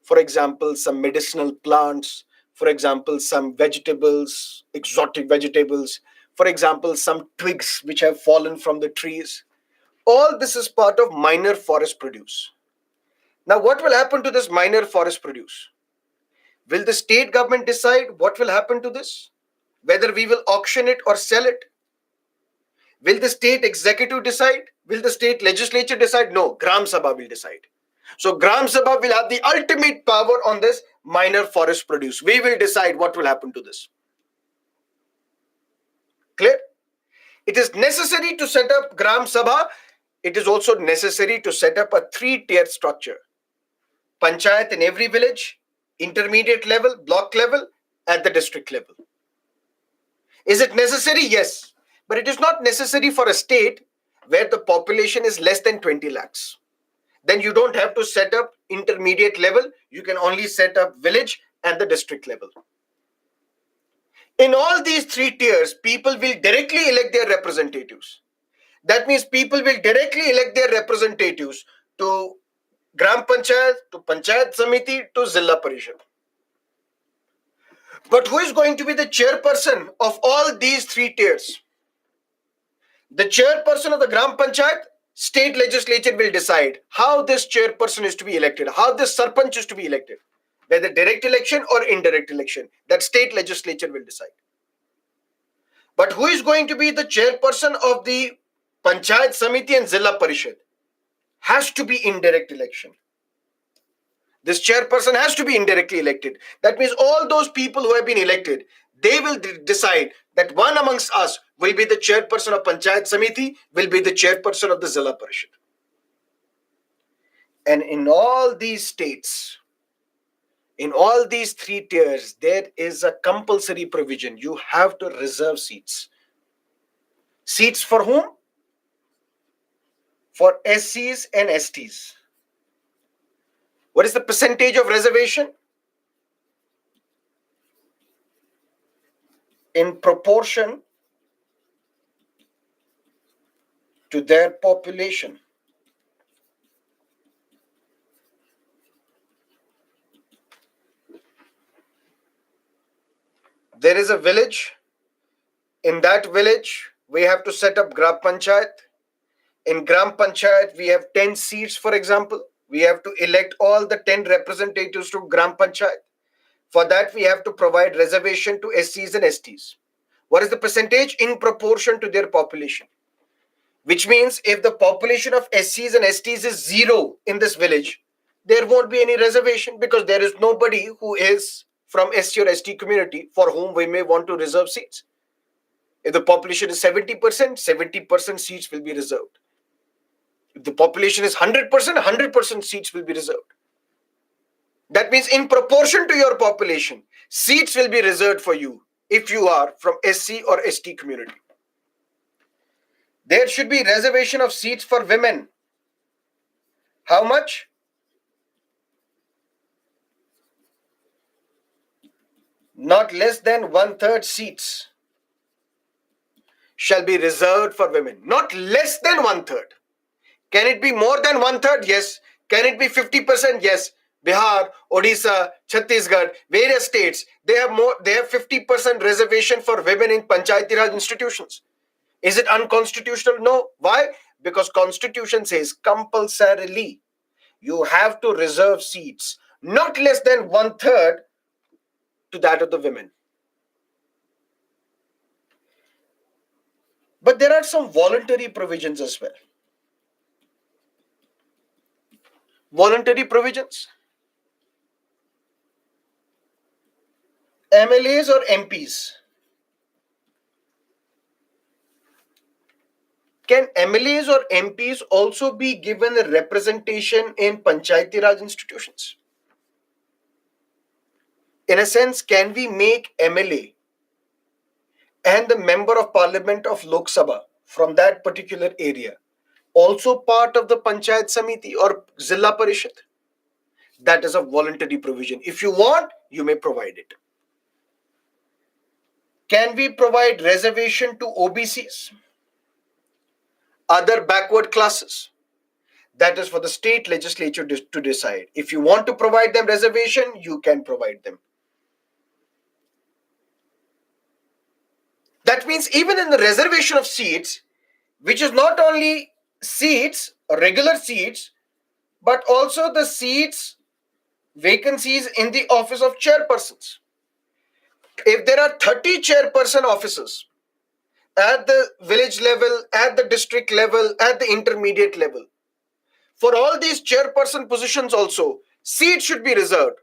For example, some medicinal plants, for example, some vegetables, exotic vegetables, for example, some twigs which have fallen from the trees. All this is part of minor forest produce. Now, what will happen to this minor forest produce? Will the state government decide what will happen to this? Whether we will auction it or sell it? Will the state executive decide? Will the state legislature decide? No, Gram Sabha will decide. So Gram Sabha will have the ultimate power on this minor forest produce. We will decide what will happen to this. Clear? It is necessary to set up Gram Sabha. It is also necessary to set up a 3-tier structure. Panchayat in every village, intermediate level, block level, at the district level. Is it necessary? Yes. But it is not necessary for a state where the population is less than 20 lakhs. Then you don't have to set up intermediate level. You can only set up village and the district level. In all these 3 tiers, people will directly elect their representatives. That means people will directly elect their representatives to Gram Panchayat, to Panchayat Samiti, to Zilla Parishad. But who is going to be the chairperson of all these 3 tiers? The chairperson of the Gram Panchayat, state legislature will decide how this chairperson is to be elected, how this sarpanch is to be elected, whether direct election or indirect election. That state legislature will decide. But who is going to be the chairperson of the Panchayat Samiti and Zilla Parishad? Has to be indirect election. This chairperson has to be indirectly elected. That means all those people who have been elected, they will decide that one amongst us will be the chairperson of Panchayat Samiti, will be the chairperson of the Zilla Parishad. And in all these states, in all these 3 tiers, there is a compulsory provision. You have to reserve seats. Seats for whom? For SCs and STs. What is the percentage of reservation? In proportion to their population. There is a village. In that village, we have to set up Gram Panchayat. In Gram Panchayat, we have 10 seats, for example. We have to elect all the 10 representatives to Gram Panchayat. For that, we have to provide reservation to SCs and STs. What is the percentage? In proportion to their population. Which means if the population of SCs and STs is 0 in this village, there won't be any reservation because there is nobody who is from SC or ST community for whom we may want to reserve seats. If the population is 70%, 70% seats will be reserved. If the population is 100%, 100% seats will be reserved. That means in proportion to your population, seats will be reserved for you if you are from SC or ST community. There should be reservation of seats for women. How much? Not less than 1/3 seats shall be reserved for women. Not less than 1/3. Can it be more than 1/3? Yes. Can it be 50%? Yes. Bihar, Odisha, Chhattisgarh, various states, they have 50% reservation for women in Panchayati Raj institutions. Is it unconstitutional? No. Why? Because Constitution says compulsorily you have to reserve seats not less than 1/3 to that of the women. But there are some voluntary provisions as well. Voluntary provisions. MLAs or MPs? Can MLAs or MPs also be given a representation in Panchayati Raj institutions? In a sense, can we make MLA and the member of parliament of Lok Sabha from that particular area also part of the Panchayat Samiti or Zilla Parishad? That is a voluntary provision. If you want, you may provide it. Can we provide reservation to OBCs, other backward classes? That is for the state legislature to decide. If you want to provide them reservation, you can provide them. That means even in the reservation of seats, which is not only seats, regular seats, but also the seats, vacancies in the office of chairpersons. If there are 30 chairperson offices at the village level, at the district level, at the intermediate level, for all these chairperson positions also, seats should be reserved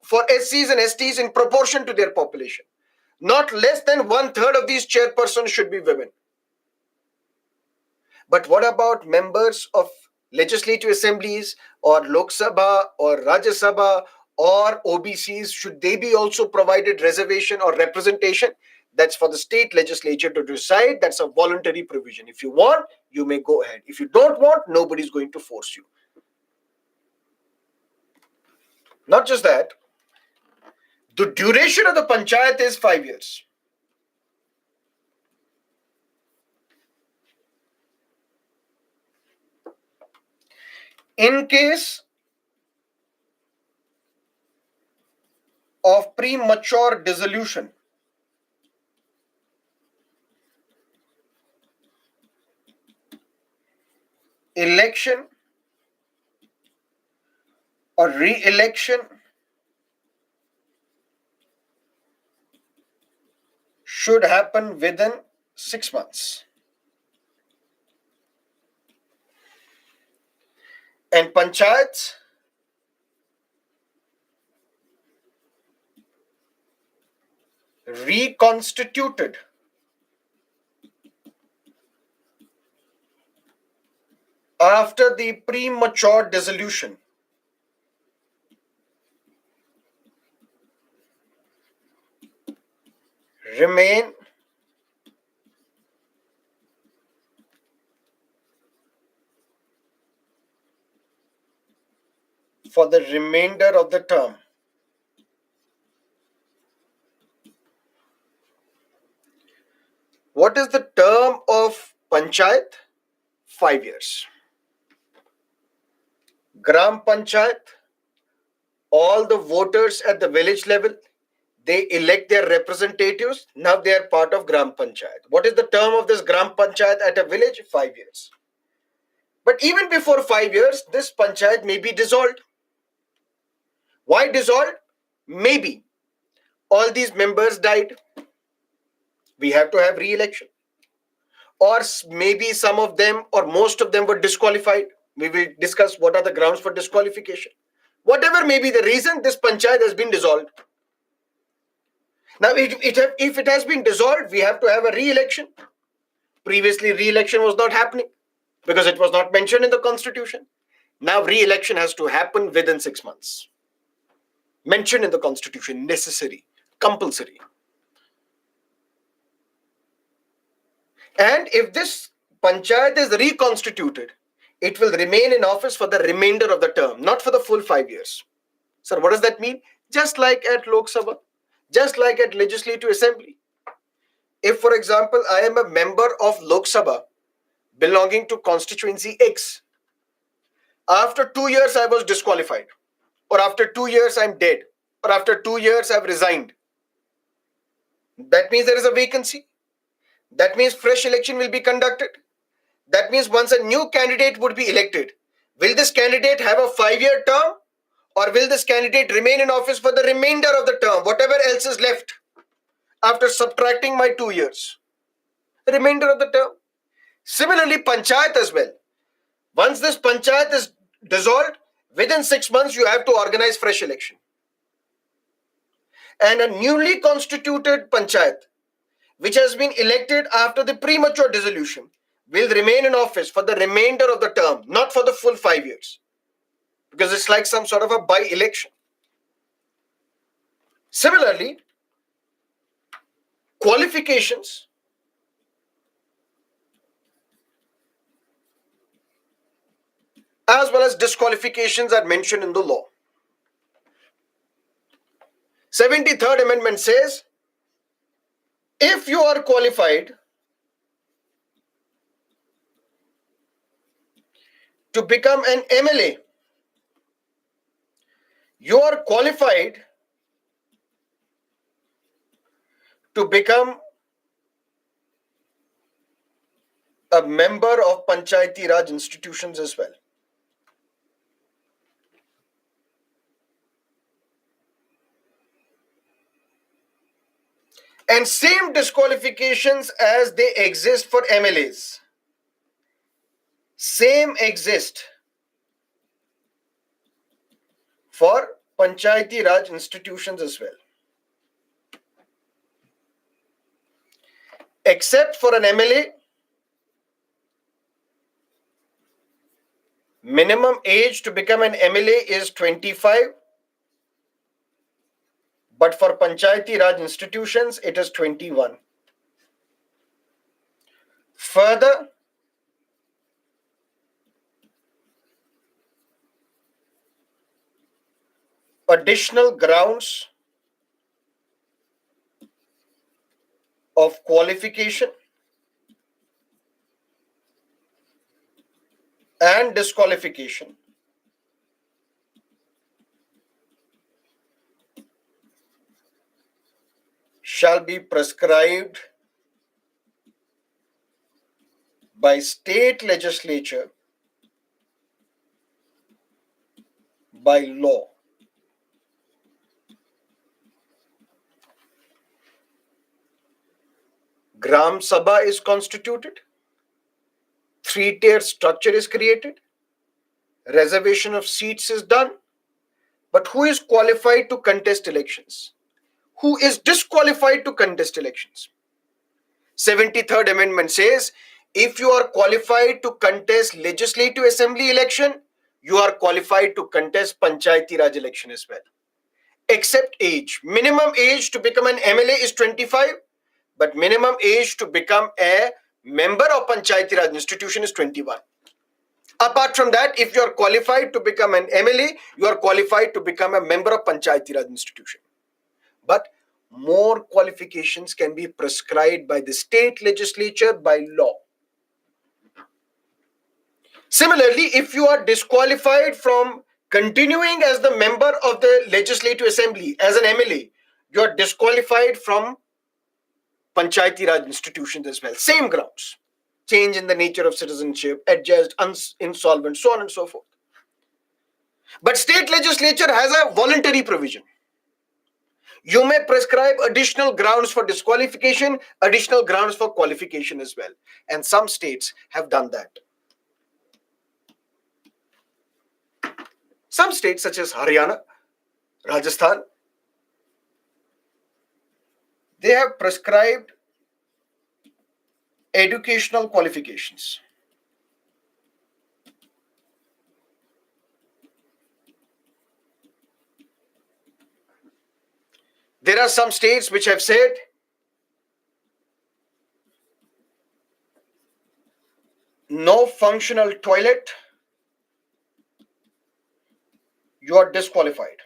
for SCs and STs in proportion to their population. Not less than 1/3 of these chairpersons should be women. But what about members of legislative assemblies or Lok Sabha or Rajya Sabha or OBCs? Should they be also provided reservation or representation? That's for the state legislature to decide. That's a voluntary provision. If you want, you may go ahead. If you don't want, nobody's going to force you. Not just that, the duration of the panchayat is 5 years. In case of premature dissolution, election or re-election should happen within 6 months. And panchayats reconstituted after the premature dissolution remain for the remainder of the term. What is the term of panchayat? 5 years. Gram panchayat, all the voters at the village level, they elect their representatives. Now they are part of gram panchayat. What is the term of this gram panchayat at a village? 5 years. But even before 5 years, this panchayat may be dissolved. Why dissolved? Maybe all these members died. We have to have re-election. Or maybe some of them or most of them were disqualified. We will discuss what are the grounds for disqualification. Whatever may be the reason, this panchayat has been dissolved. Now, if it has been dissolved, we have to have a re-election. Previously, re-election was not happening because it was not mentioned in the constitution. Now, re-election has to happen within 6 months. Mentioned in the constitution, necessary, compulsory. And if this panchayat is reconstituted, it will remain in office for the remainder of the term, not for the full 5 years. Sir, what does that mean? Just like at Lok Sabha, just like at Legislative Assembly. If, for example, I am a member of Lok Sabha belonging to constituency X, after 2 years I was disqualified, or after 2 years I'm dead, or after 2 years I've resigned, that means there is a vacancy. That means fresh election will be conducted. That means once a new candidate would be elected, will this candidate have a 5-year term, or will this candidate remain in office for the remainder of the term, whatever else is left after subtracting my 2 years? The remainder of the term. Similarly, panchayat as well. Once this panchayat is dissolved, within 6 months you have to organize fresh election. and a newly constituted panchayat, which has been elected after the premature dissolution, will remain in office for the remainder of the term, not for the full 5 years, because it's like some sort of a by-election. Similarly, qualifications as well as disqualifications are mentioned in the law. 73rd Amendment says, if you are qualified to become an MLA, you are qualified to become a member of Panchayati Raj institutions as well. And same disqualifications as they exist for MLAs, same exist for Panchayati Raj institutions as well. Except for an MLA, minimum age to become an MLA is 25, but for Panchayati Raj institutions, it is 21. Further, additional grounds of qualification and disqualification shall be prescribed by state legislature by law. Gram Sabha is constituted, three-tier structure is created, reservation of seats is done, but who is qualified to contest elections? Who is disqualified to contest elections? 73rd Amendment says, if you are qualified to contest legislative assembly election, you are qualified to contest Panchayati Raj election as well. Except age. Minimum age to become an MLA is 25, but minimum age to become a member of Panchayati Raj institution is 21. Apart from that, if you are qualified to become an MLA, you are qualified to become a member of Panchayati Raj institution. But more qualifications can be prescribed by the state legislature by law. Similarly, if you are disqualified from continuing as the member of the Legislative Assembly as an MLA, you are disqualified from Panchayati Raj institutions as well. Same grounds. Change in the nature of citizenship, adjust, insolvent, so on and so forth. But state legislature has a voluntary provision. You may prescribe additional grounds for disqualification, additional grounds for qualification as well. And some states have done that. Some states such as Haryana, Rajasthan, they have prescribed educational qualifications. There are some states which have said no functional toilet, you are disqualified.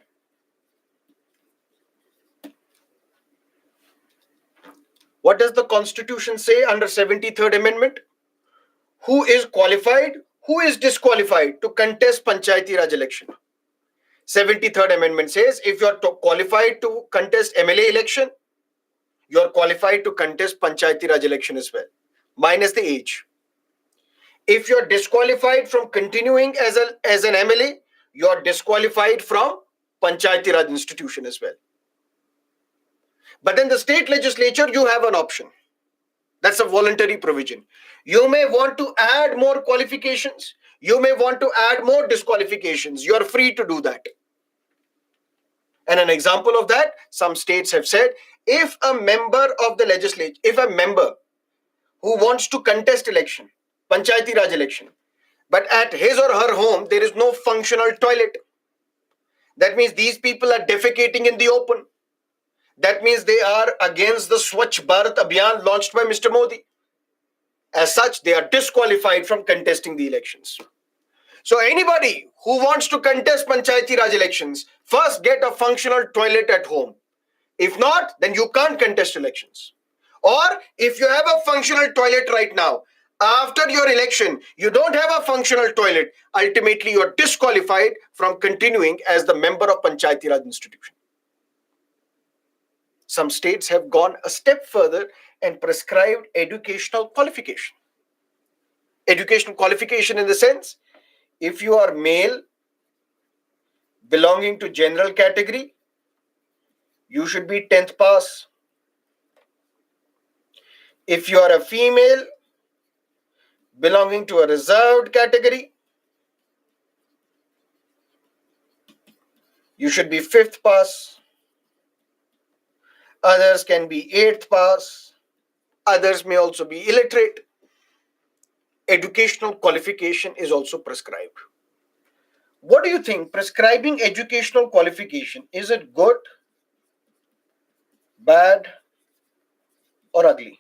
What does the Constitution say under 73rd Amendment? Who is qualified, who is disqualified to contest Panchayati Raj election? 73rd Amendment says if you are qualified to contest MLA election, you are qualified to contest Panchayati Raj election as well, minus the age. If you are disqualified from continuing as an MLA, you are disqualified from Panchayati Raj institution as well. But then the state legislature, you have an option. That's a voluntary provision. You may want to add more qualifications. You may want to add more disqualifications. You are free to do that. And an example of that, some states have said, if a member of the legislature, if a member who wants to contest election, Panchayati Raj election, but at his or her home there is no functional toilet, that means these people are defecating in the open. That means they are against the Swachh Bharat Abhiyan launched by Mr. Modi. As such, they are disqualified from contesting the elections. So anybody who wants to contest Panchayati Raj elections, first get a functional toilet at home. If not, then you can't contest elections. Or if you have a functional toilet right now, after your election, you don't have a functional toilet, ultimately you are disqualified from continuing as the member of Panchayati Raj institution. Some states have gone a step further and prescribed educational qualification. Educational qualification in the sense, if you are male belonging to general category, you should be 10th pass. If you are a female belonging to a reserved category, you should be 5th pass. Others can be 8th pass. Others may also be illiterate. Educational qualification is also prescribed. What do you think? Prescribing educational qualification, is it good, bad, or ugly?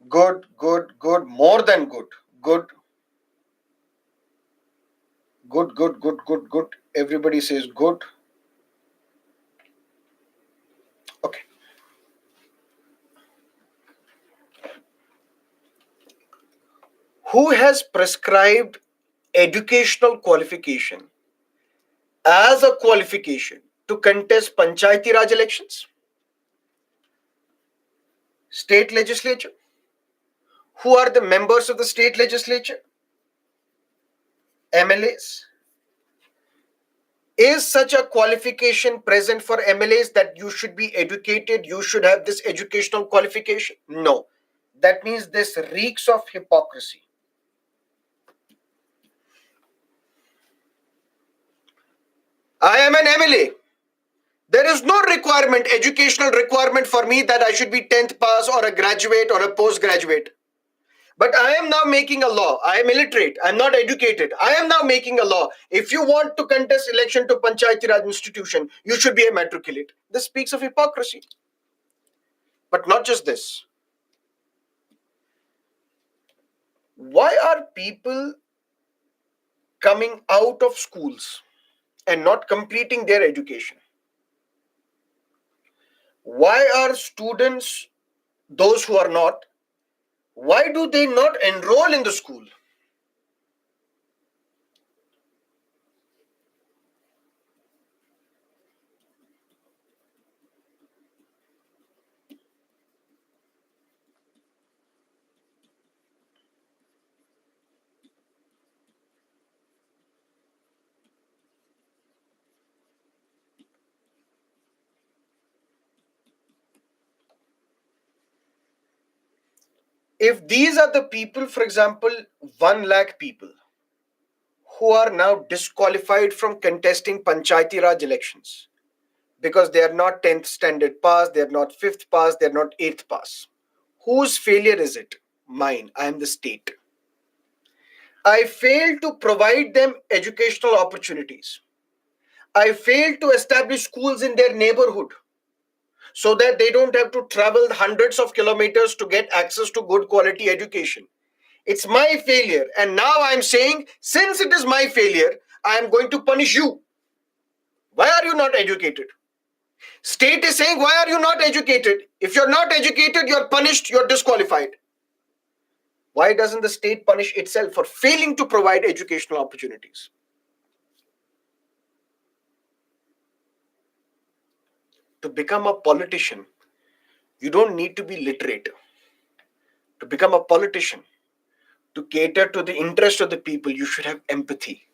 Good, good, good, more than good. Good, good, good, good, good, good. Everybody says good. Okay. Who has prescribed educational qualification as a qualification to contest Panchayati Raj elections? State legislature. Who are the members of the state legislature? MLAs. Is such a qualification present for MLAs that you should be educated, you should have this educational qualification? No. That means this reeks of hypocrisy. I am an MLA. There is no requirement, educational requirement for me that I should be 10th pass or a graduate or a postgraduate. But I am now making a law. I am illiterate. I am not educated. I am now making a law. If you want to contest election to Panchayati Raj institution, you should be a matriculate. This speaks of hypocrisy. But not just this. Why are people coming out of schools and not completing their education? Why are students, those who are not, why do they not enroll in the school? If these are the people, for example, 1 lakh people who are now disqualified from contesting Panchayati Raj elections because they are not 10th standard pass, they are not 5th pass, they are not 8th pass. Whose failure is it? Mine. I am the state. I failed to provide them educational opportunities. I failed to establish schools in their neighborhood so that they don't have to travel hundreds of kilometers to get access to good quality education. It's my failure. And now I'm saying, since it is my failure, I am going to punish you. Why are you not educated? State is saying, why are you not educated? If you're not educated, you're punished, you're disqualified. Why doesn't the state punish itself for failing to provide educational opportunities? To become a politician, you don't need to be literate. To become a politician, to cater to the interest of the people, you should have empathy.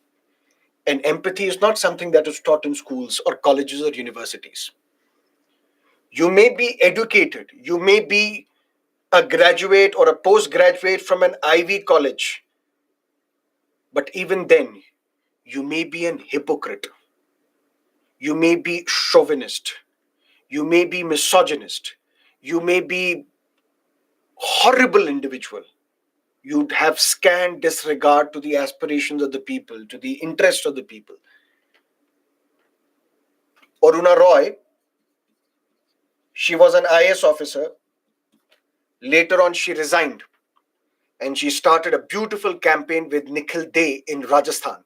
And empathy is not something that is taught in schools or colleges or universities. You may be educated, you may be a graduate or a postgraduate from an Ivy college. But even then, you may be an hypocrite. You may be chauvinist. You may be misogynist. You may be horrible individual. You'd have scant disregard to the aspirations of the people, to the interest of the people. Aruna Roy, she was an IS officer. Later on, she resigned and she started a beautiful campaign with Nikhil Dey in Rajasthan.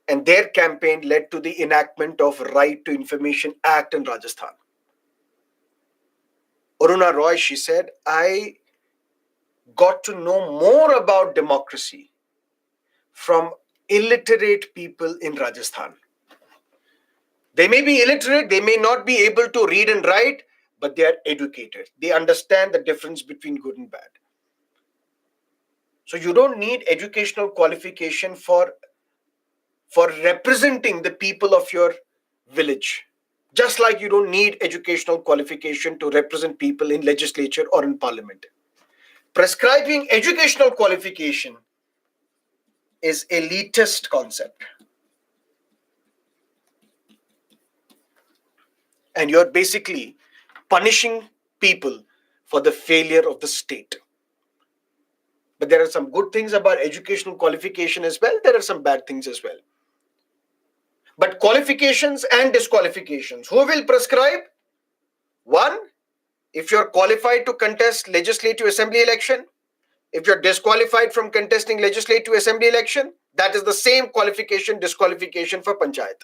And their campaign led to the enactment of Right to Information Act in Rajasthan. Aruna Roy, she said, I got to know more about democracy from illiterate people in Rajasthan. They may be illiterate, they may not be able to read and write, but they are educated. They understand the difference between good and bad. So you don't need educational qualification for representing the people of your village. Just like you don't need educational qualification to represent people in legislature or in parliament. Prescribing educational qualification is elitist concept. And you're basically punishing people for the failure of the state. But there are some good things about educational qualification as well. There are some bad things as well. But qualifications and disqualifications, who will prescribe? One, if you're qualified to contest legislative assembly election, if you're disqualified from contesting legislative assembly election, that is the same qualification, disqualification for panchayat.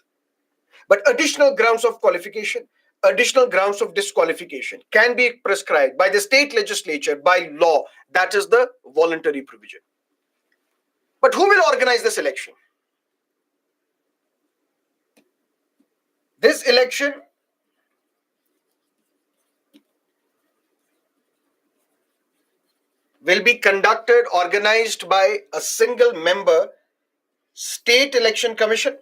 But additional grounds of qualification, additional grounds of disqualification can be prescribed by the state legislature by law. That is the voluntary provision. But who will organize this election? This election will be conducted, organized by a single member state election commission,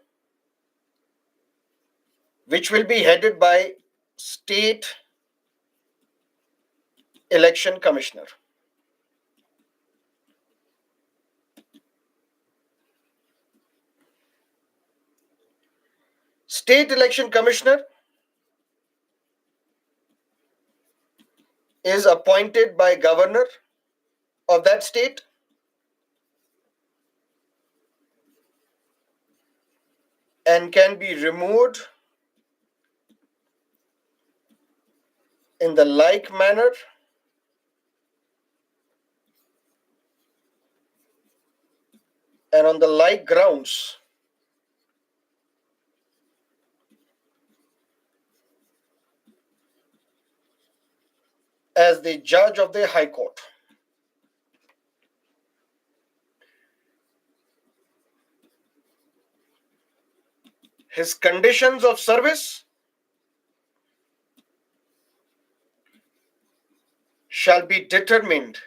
which will be headed by state election commissioner. State election commissioner is appointed by governor of that state and can be removed in the like manner and on the like grounds as the judge of the High Court. His conditions of service shall be determined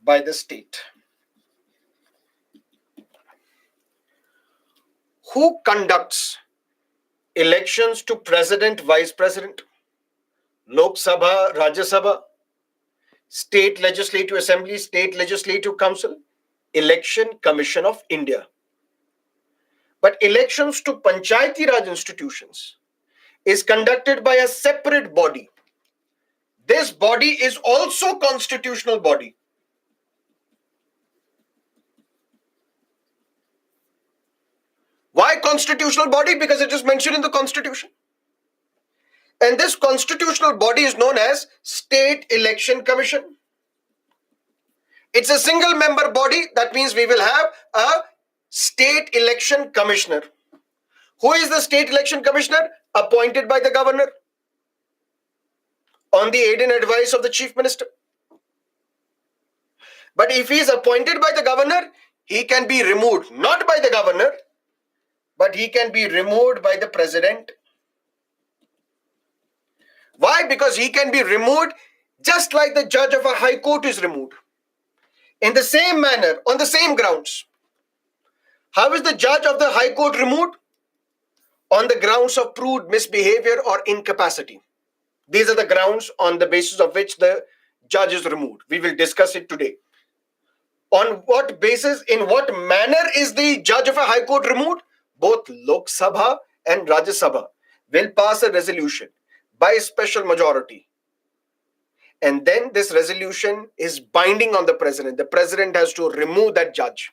by the state. Who conducts elections to president, vice president, Lok Sabha, Rajya Sabha, state legislative assembly, state legislative council? Election Commission of India. But elections to Panchayati Raj institutions is conducted by a separate body. This body is also constitutional body. Why constitutional body? Because it is mentioned in the constitution. And this constitutional body is known as State Election Commission. It's a single member body. That means we will have a state election commissioner. Who is the state election commissioner? Appointed by the governor on the aid and advice of the chief minister. But if he is appointed by the governor, he can be removed, not by the governor, but he can be removed by the president. Why? Because he can be removed just like the judge of a high court is removed. In the same manner, on the same grounds. How is the judge of the high court removed? On the grounds of proved misbehavior or incapacity. These are the grounds on the basis of which the judge is removed. We will discuss it today. On what basis, in what manner is the judge of a high court removed? Both Lok Sabha and Rajya Sabha will pass a resolution by special majority. And then this resolution is binding on the president. The president has to remove that judge.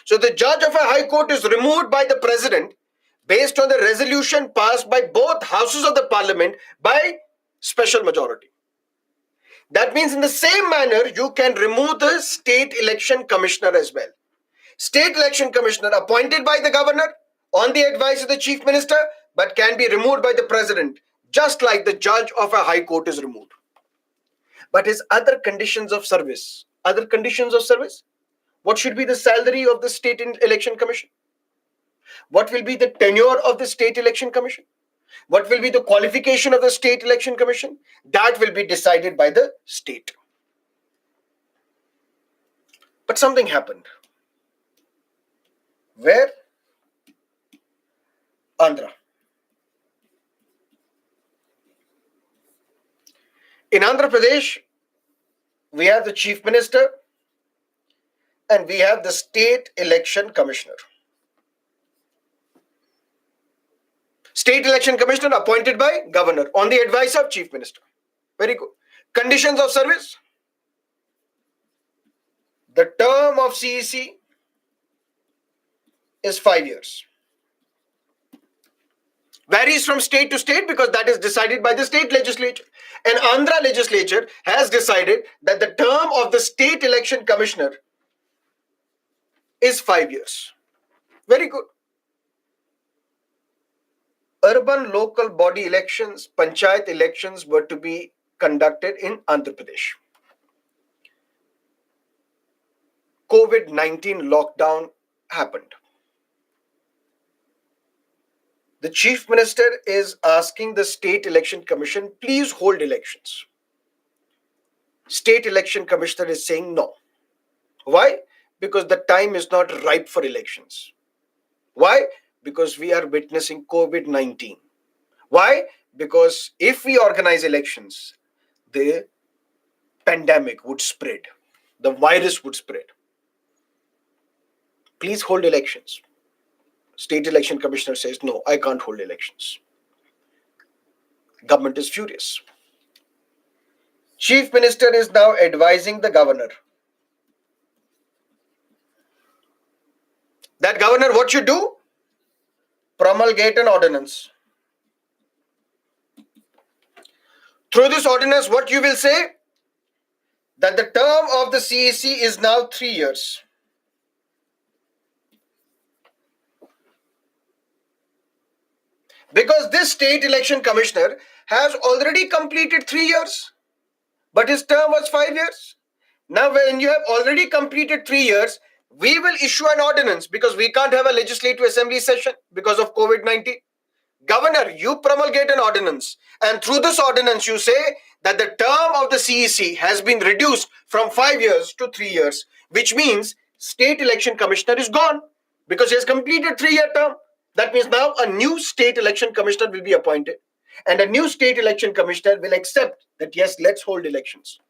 So the judge of a high court is removed by the president based on the resolution passed by both houses of the parliament by special majority. That means in the same manner, you can remove the state election commissioner as well. State election commissioner appointed by the governor on the advice of the chief minister, but can be removed by the president, just like the judge of a high court is removed. But his other conditions of service, what should be the salary of the state election commission? What will be the tenure of the state election commission? What will be the qualification of the state election commission? That will be decided by the state. But something happened. Where? Andhra. In Andhra Pradesh, we have the chief minister and we have the state election commissioner. State election commissioner appointed by governor on the advice of chief minister. Very good. Conditions of service. The term of CEC is 5 years. Varies from state to state because that is decided by the state legislature. And Andhra legislature has decided that the term of the state election commissioner is 5 years. Very good. Urban local body elections, panchayat elections were to be conducted in Andhra Pradesh. COVID-19 lockdown happened. The chief minister is asking the state election commission, please hold elections. State election commissioner is saying no. Why? Because the time is not ripe for elections. Why? Because we are witnessing COVID-19. Why? Because if we organize elections, the pandemic would spread. The virus would spread. Please hold elections. State election commissioner says, no, I can't hold elections. Government is furious. Chief minister is now advising the governor. That governor, what should do? Promulgate an ordinance. Through this ordinance, what you will say? That the term of the CEC is now 3 years. Because this state election commissioner has already completed 3 years, but his term was 5 years. Now, when you have already completed 3 years, we will issue an ordinance because we can't have a legislative assembly session because of COVID-19. Governor, you promulgate an ordinance, and through this ordinance, you say that the term of the CEC has been reduced from 5 years to 3 years, which means state election commissioner is gone because he has completed 3-year term. That means now a new state election commissioner will be appointed, and a new state election commissioner will accept that yes, let's hold elections.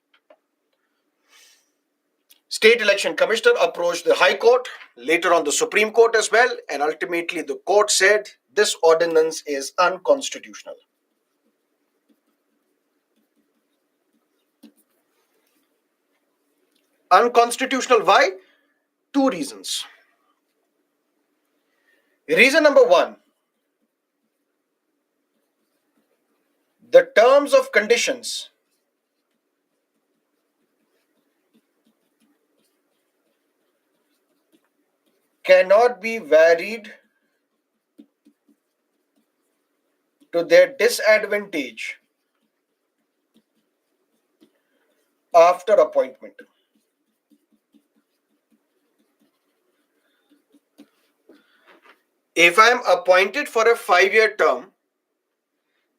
State election commissioner approached the High Court, later on the Supreme Court as well, and ultimately the court said this ordinance is unconstitutional. Unconstitutional, why? 2 reasons. Reason number 1, the terms of conditions cannot be varied to their disadvantage after appointment. If I am appointed for a 5-year term,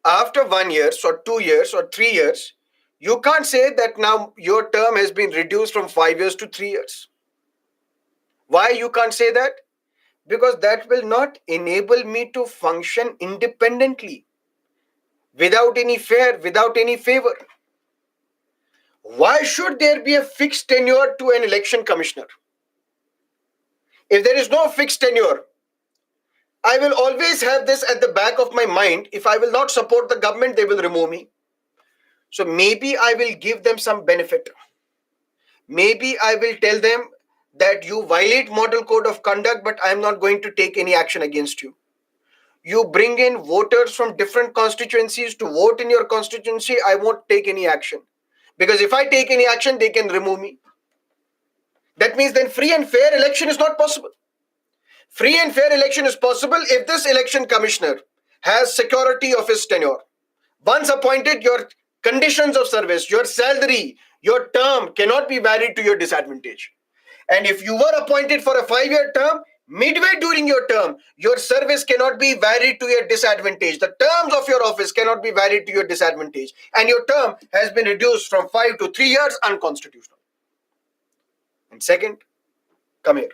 after 1 year or 2 years or 3 years, you can't say that now your term has been reduced from 5 years to 3 years. Why you can't say that? Because that will not enable me to function independently. without any fair, without any favor. Why should there be a fixed tenure to an election commissioner? If there is no fixed tenure, I will always have this at the back of my mind. If I will not support the government, they will remove me. So maybe I will give them some benefit. Maybe I will tell them that you violate model code of conduct, but I am not going to take any action against you. You bring in voters from different constituencies to vote in your constituency, I won't take any action. Because if I take any action, they can remove me. That means then free and fair election is not possible. Free and fair election is possible if this election commissioner has security of his tenure. Once appointed, your conditions of service, your salary, your term cannot be varied to your disadvantage. And if you were appointed for a 5-year term, midway during your term, your service cannot be varied to your disadvantage. The terms of your office cannot be varied to your disadvantage. And your term has been reduced from 5 to 3 years, unconstitutional. And second, come here.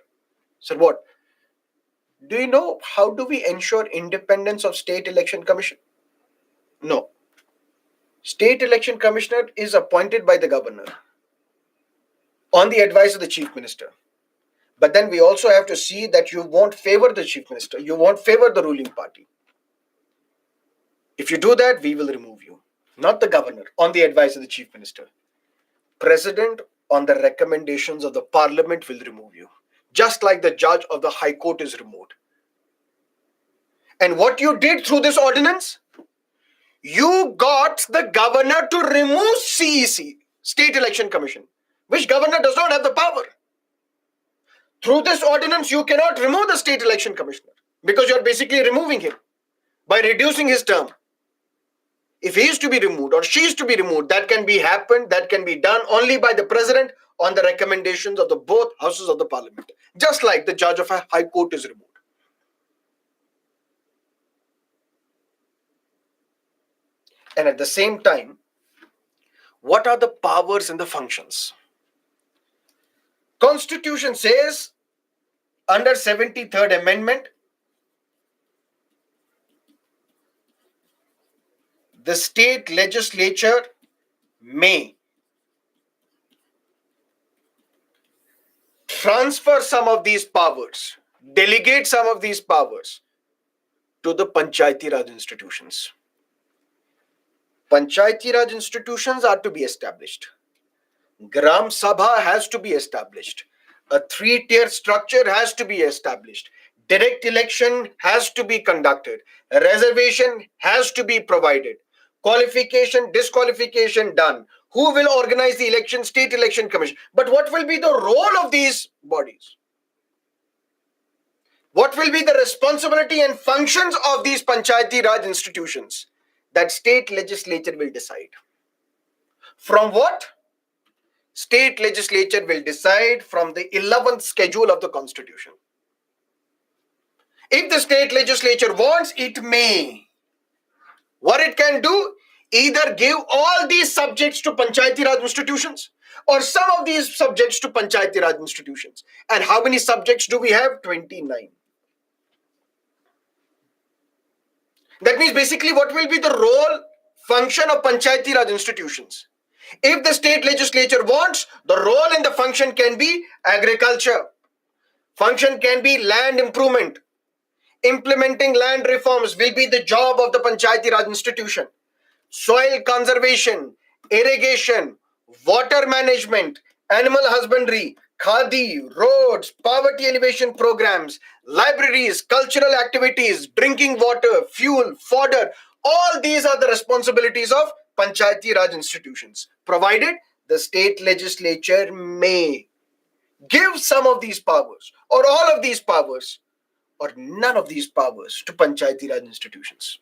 So what? Do you know how do we ensure independence of State Election Commission? No. State Election Commissioner is appointed by the governor on the advice of the Chief Minister. But then we also have to see that you won't favor the Chief Minister. You won't favor the ruling party. If you do that, we will remove you. Not the governor, on the advice of the Chief Minister. President, on the recommendations of the Parliament, will remove you. Just like the judge of the High Court is removed. And what you did through this ordinance, you got the governor to remove CEC, State Election Commission, which governor does not have the power. Through this ordinance, you cannot remove the State Election Commissioner because you're basically removing him by reducing his term. If he is to be removed or she is to be removed, that can be done only by the president on the recommendations of the both houses of the parliament, just like the judge of a high court is removed. And at the same time, what are the powers and the functions? Constitution says under 73rd Amendment, the state legislature may transfer some of these powers, delegate some of these powers to the Panchayati Raj institutions. Panchayati Raj institutions are to be established. Gram Sabha has to be established. A 3-tier structure has to be established. Direct election has to be conducted. A reservation has to be provided. Qualification, disqualification done. Who will organize the election? State Election Commission. But what will be the role of these bodies? What will be the responsibility and functions of these Panchayati Raj institutions? That state legislature will decide. From what? State legislature will decide from the 11th schedule of the Constitution. If the state legislature wants, it may. What it can do, either give all these subjects to Panchayati Raj institutions or some of these subjects to Panchayati Raj institutions. And how many subjects do we have? 29. That means basically what will be the role, function of Panchayati Raj institutions? If the state legislature wants, the role and the function can be agriculture. Function can be land improvement. Implementing land reforms will be the job of the Panchayati Raj institution. Soil conservation, irrigation, water management, animal husbandry, khadi, roads, poverty elevation programs, libraries, cultural activities, drinking water, fuel, fodder. All these are the responsibilities of Panchayati Raj institutions, provided the state legislature may give some of these powers or all of these powers or none of these powers to Panchayati Raj institutions.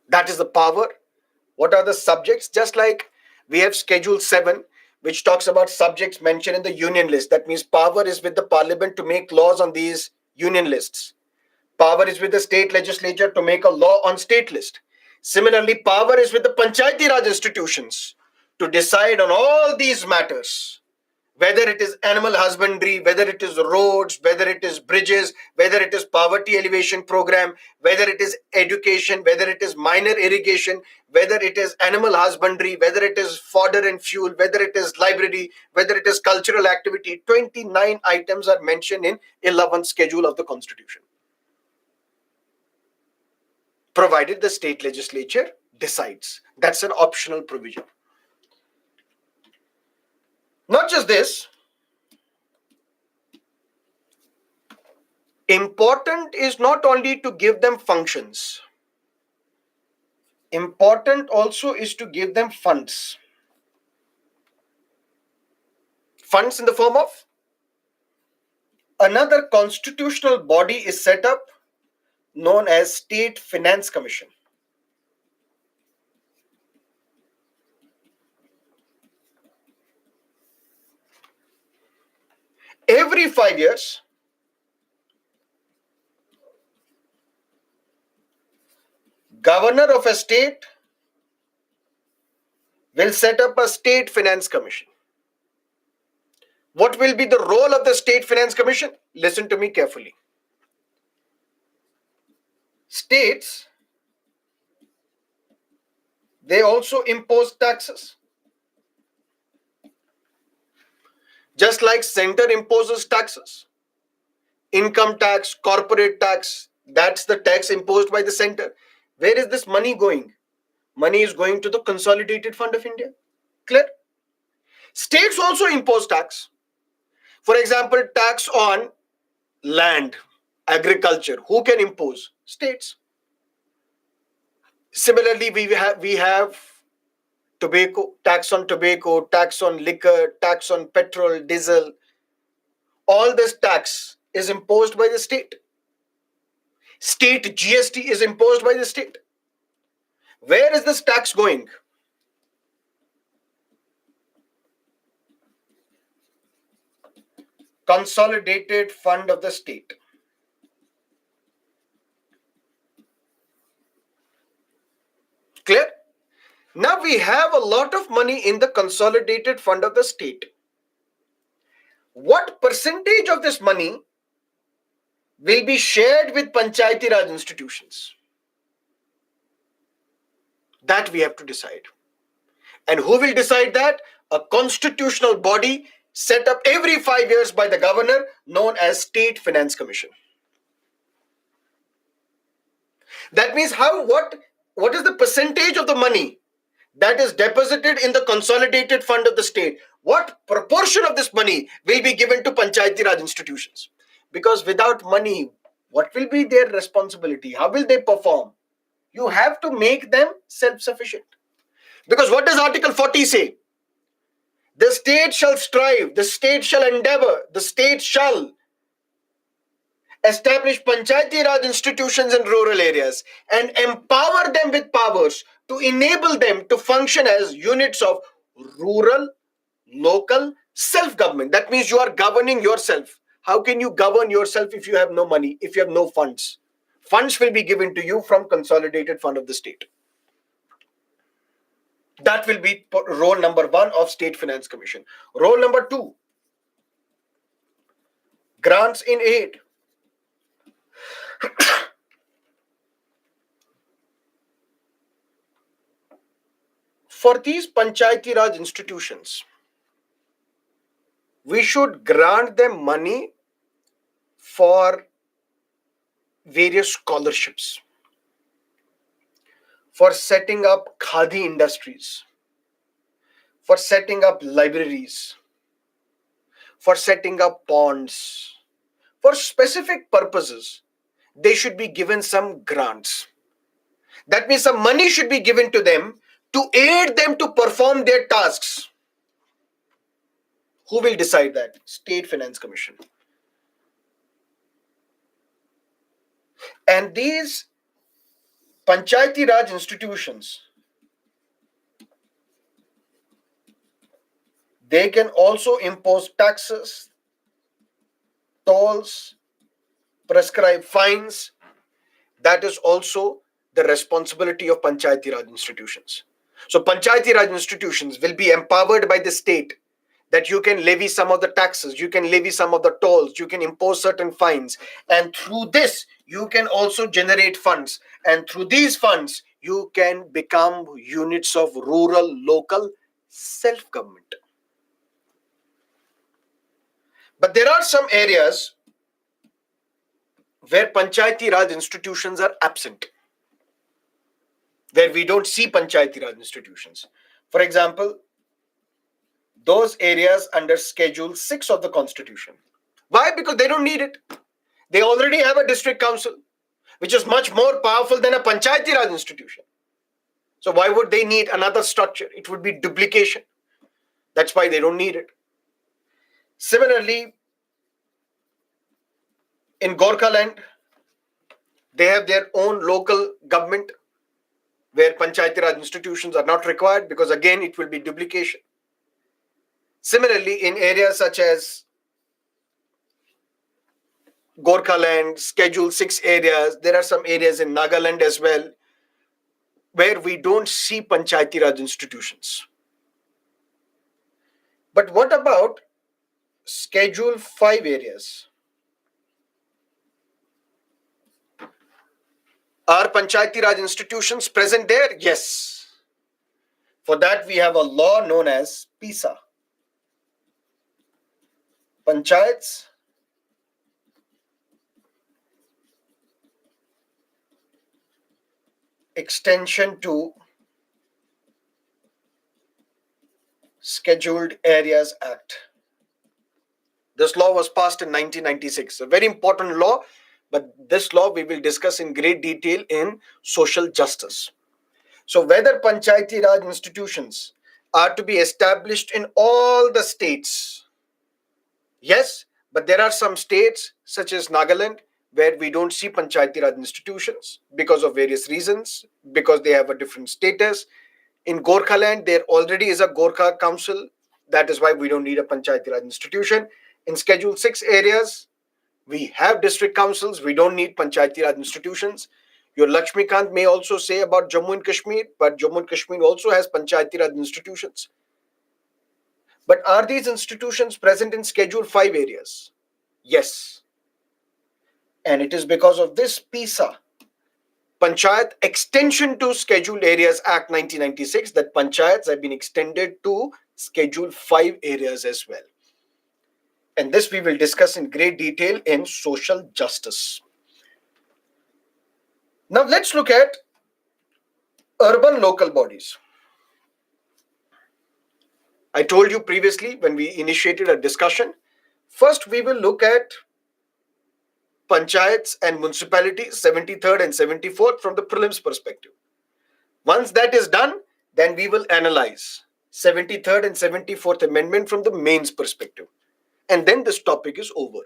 That is the power. What are the subjects? Just like we have Schedule 7, which talks about subjects mentioned in the union list. That means power is with the parliament to make laws on these union lists. Power is with the state legislature to make a law on state list. Similarly, power is with the Panchayati Raj institutions to decide on all these matters. whether it is animal husbandry, whether it is roads, whether it is bridges, whether it is poverty elevation program, whether it is education, whether it is minor irrigation, whether it is animal husbandry, whether it is fodder and fuel, whether it is library, whether it is cultural activity. 29 items are mentioned in 11th schedule of the constitution, provided the state legislature decides. That's an optional provision. Not just this, important is not only to give them functions, important also is to give them funds. Funds in the form of another constitutional body is set up known as State Finance Commission. Every 5 years, governor of a state will set up a State Finance Commission. What will be the role of the State Finance Commission? Listen to me carefully. States, they also impose taxes. Just like center imposes taxes. Income tax, corporate tax, that's the tax imposed by the center. Where is this money going? Money is going to the Consolidated Fund of India. Clear? States also impose tax. For example, tax on land, agriculture. Who can impose? States. Similarly, we have tobacco, tax on tobacco, tax on liquor, tax on petrol, diesel. All this tax is imposed by the state. State GST is imposed by the state. Where is this tax going? Consolidated Fund of the state. Clear? Now we have a lot of money in the Consolidated Fund of the state. What percentage of this money will be shared with Panchayati Raj institutions? That we have to decide. And who will decide that? A constitutional body set up every 5 years by the governor, known as State Finance Commission. That means what is the percentage of the money that is deposited in the Consolidated Fund of the state? What proportion of this money will be given to Panchayati Raj institutions? Because without money, what will be their responsibility? How will they perform? You have to make them self-sufficient. Because what does Article 40 say? The state shall strive, the state shall endeavor, the state shall establish Panchayati Raj institutions in rural areas and empower them with powers to enable them to function as units of rural, local self-government. That means you are governing yourself. How can you govern yourself if you have no money, if you have no funds? Funds will be given to you from Consolidated Fund of the state. That will be role number 1 of State Finance Commission. Role number 2, grants in aid. For these Panchayati Raj institutions, we should grant them money for various scholarships, for setting up khadi industries, for setting up libraries, for setting up ponds, for specific purposes. They should be given some grants. That means some money should be given to them to aid them to perform their tasks. Who will decide that? State Finance Commission. And these Panchayati Raj institutions, they can also impose taxes, tolls, prescribe fines. That is also the responsibility of Panchayati Raj institutions. So Panchayati Raj institutions will be empowered by the state. that you can levy some of the taxes, you can levy some of the tolls, you can impose certain fines, and through this you can also generate funds, and through these funds you can become units of rural local self government. But there are some areas where panchayati raj institutions are absent, where we don't see panchayati raj institutions. For example, those areas under Schedule 6 of the Constitution. Why? Because they don't need it. They already have a district council, which is much more powerful than a panchayati raj institution. So why would they need another structure? It would be duplication. That's why they don't need it. Similarly, in Gorkha land, they have their own local government where panchayati raj institutions are not required, because again it will be duplication. Similarly, in areas such as Gorkha land, Schedule 6 areas, there are some areas in Nagaland as well where we don't see panchayati raj institutions. But what about Schedule 5 areas? Are panchayati raj institutions present there? Yes. For that we have a law known as PISA. Panchayats Extension to Scheduled Areas Act. This law was passed in 1996. A very important law, but this law we will discuss in great detail in social justice. So whether panchayati raj institutions are to be established in all the states, yes, but there are some states such as Nagaland where we don't see panchayati raj institutions because of various reasons, because they have a different status. In Gorkha land, there already is a Gorkha council. That is why we don't need a panchayati raj institution. In Schedule 6 areas, we have district councils. We don't need panchayati raj institutions. Your Lakshmikant may also say about Jammu and Kashmir, but Jammu and Kashmir also has panchayati raj institutions. But are these institutions present in Schedule 5 areas? Yes. And it is because of this PISA, Panchayat Extension to Scheduled Areas Act 1996, that panchayats have been extended to Schedule 5 areas as well. And this we will discuss in great detail in social justice. Now let's look at urban local bodies. I told you previously when we initiated a discussion, first we will look at panchayats and municipalities, 73rd and 74th, from the prelims perspective. Once that is done, then we will analyze 73rd and 74th amendment from the mains perspective. And then this topic is over.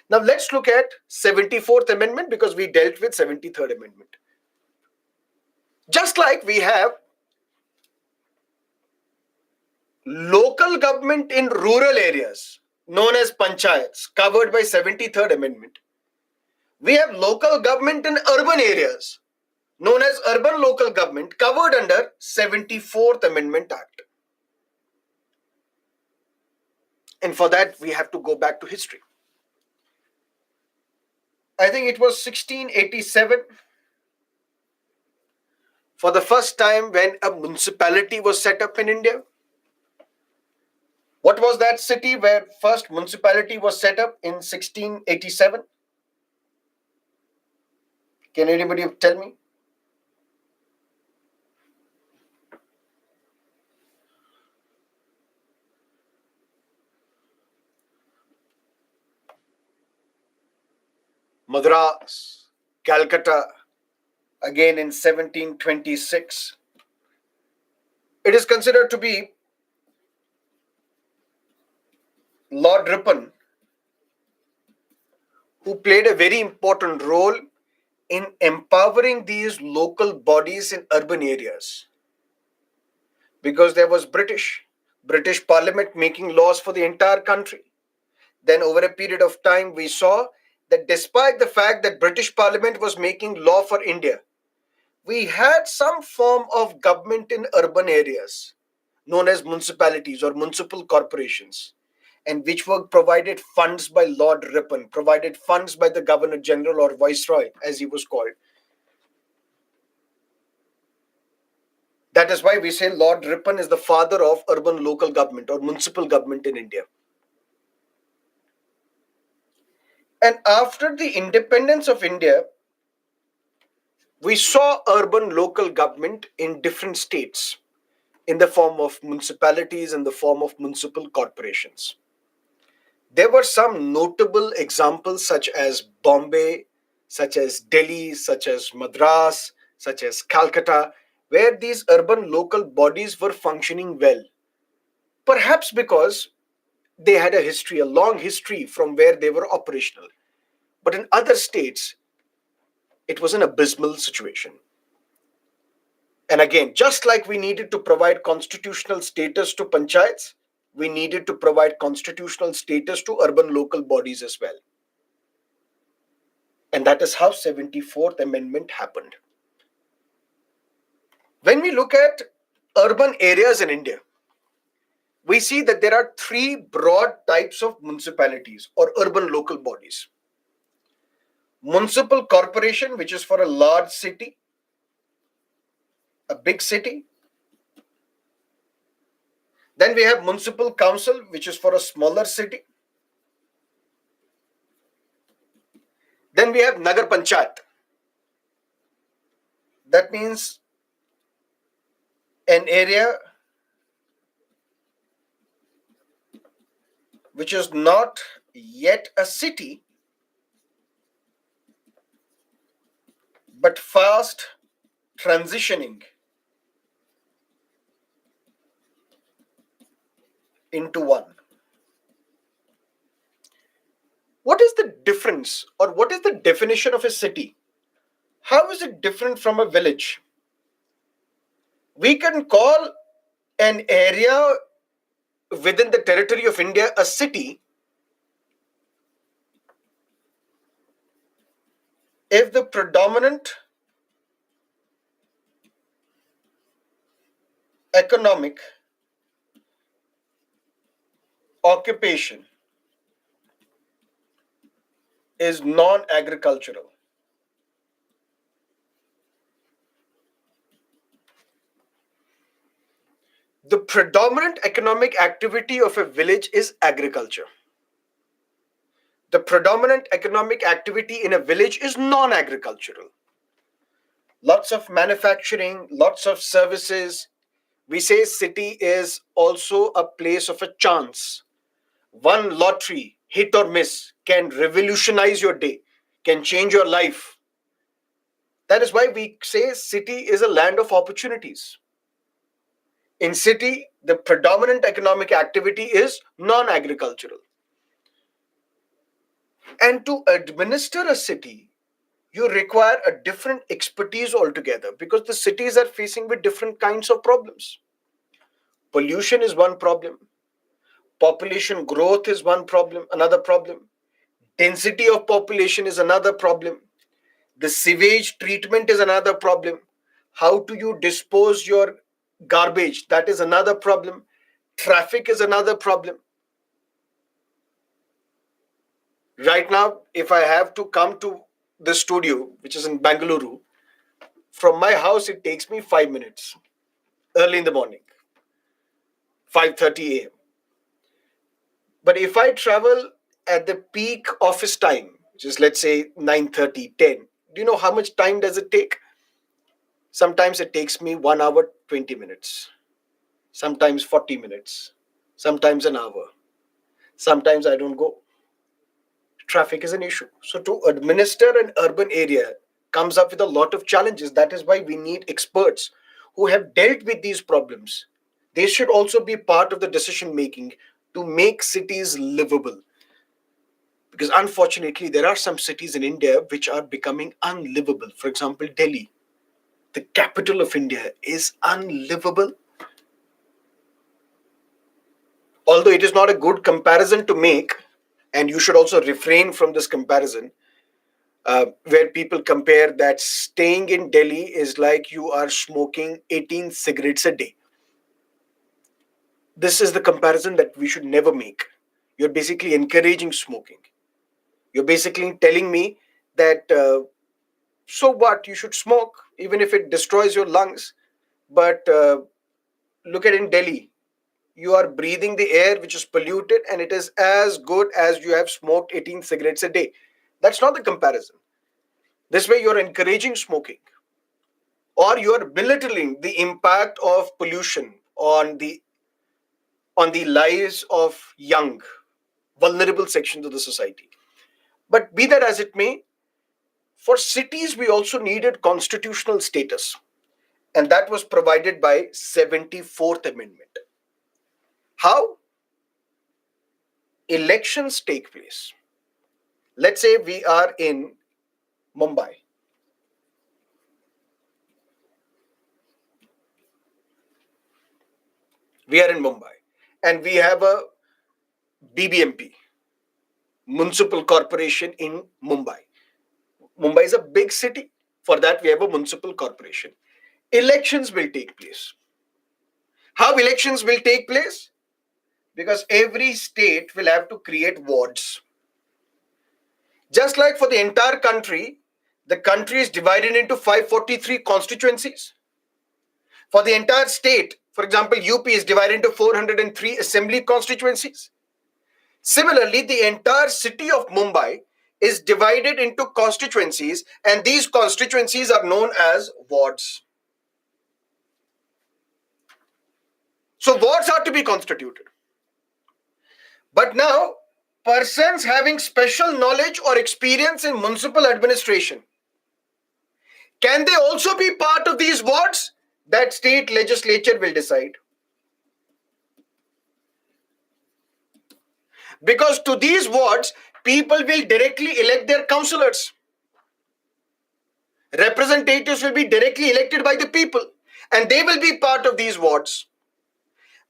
Now let's look at 74th amendment, because we dealt with 73rd amendment. Just like we have local government in rural areas known as panchayats covered by 73rd amendment, we have local government in urban areas known as urban local government covered under 74th Amendment Act. And for that we have to go back to history. I think it was 1687 for the first time when a municipality was set up in India. What was that city where first municipality was set up in 1687? Can anybody tell me? Madras, Calcutta, again in 1726. It is considered to be Lord Ripon who played a very important role in empowering these local bodies in urban areas, because there was British Parliament making laws for the entire country. Then over a period of time we saw that despite the fact that British Parliament was making law for India, we had some form of government in urban areas. known as municipalities or municipal corporations, and which were provided funds by Lord Ripon, provided funds by the Governor General or Viceroy, as he was called. That is why we say Lord Ripon is the father of urban local government or municipal government in India. And after the independence of India, we saw urban local government in different states in the form of municipalities, in the form of municipal corporations. There were some notable examples such as Bombay, such as Delhi, such as Madras, such as Calcutta, where these urban local bodies were functioning well. Perhaps because they had a history, a long history from where they were operational. But in other states, it was an abysmal situation. And again, just like we needed to provide constitutional status to panchayats, we needed to provide constitutional status to urban local bodies as well. And that is how 74th Amendment happened. When we look at urban areas in India, we see that there are three broad types of municipalities or urban local bodies. Municipal corporation, which is for a large city, a big city. Then we have municipal council, which is for a smaller city. Then we have Nagar Panchayat. That means an area which is not yet a city, but fast transitioning into one. What is the difference or what is the definition of a city? How is it different from a village? We can call an area within the territory of India a city if the predominant economic occupation is non-agricultural. The predominant economic activity of a village is agriculture. The predominant economic activity in a village is non-agricultural. Lots of manufacturing, lots of services. We say city is also a place of a chance. One lottery, hit or miss, can revolutionize your day, can change your life. That is why we say city is a land of opportunities. In city, the predominant economic activity is non-agricultural. And to administer a city, you require a different expertise altogether because the cities are facing with different kinds of problems. Pollution is one problem. Population growth is one problem, another problem. Density of population is another problem. The sewage treatment is another problem. How do you dispose your garbage? That is another problem. Traffic is another problem. Right now, if I have to come to the studio, which is in Bangalore, from my house it takes me 5 minutes early in the morning, 5:30 a.m. But if I travel at the peak office time, which is let's say 9:30, 10, do you know how much time does it take? Sometimes it takes me 1 hour 20 minutes, sometimes 40 minutes, sometimes an hour. Sometimes I don't go. Traffic is an issue. So to administer an urban area comes up with a lot of challenges. That is why we need experts who have dealt with these problems. They should also be part of the decision making to make cities livable. Because unfortunately, there are some cities in India which are becoming unlivable. For example, Delhi, the capital of India, is unlivable. Although it is not a good comparison to make, and you should also refrain from this comparison, where people compare that staying in Delhi is like you are smoking 18 cigarettes a day. This is the comparison that we should never make. You're basically encouraging smoking. You're basically telling me that so what, you should smoke even if it destroys your lungs. But look at in Delhi, you are breathing the air which is polluted, and it is as good as you have smoked 18 cigarettes a day. That's not the comparison. This way you're encouraging smoking, or you are belittling the impact of pollution on the lives of young vulnerable sections of the society. But be that as it may, for cities we also needed constitutional status, and that was provided by 74th amendment. How? Elections take place. Let's say we are in Mumbai. We are in Mumbai, and we have a BBMP, municipal corporation in Mumbai. Mumbai is a big city. For that, we have a municipal corporation. Elections will take place. How elections will take place? Because every state will have to create wards. Just like for the entire country, the country is divided into 543 constituencies. For the entire state, for example, UP is divided into 403 assembly constituencies. Similarly, the entire city of Mumbai is divided into constituencies, and these constituencies are known as wards. So, wards are to be constituted. But now, persons having special knowledge or experience in municipal administration, can they also be part of these wards? That state legislature will decide. Because to these wards, people will directly elect their councillors. Representatives will be directly elected by the people, and they will be part of these wards.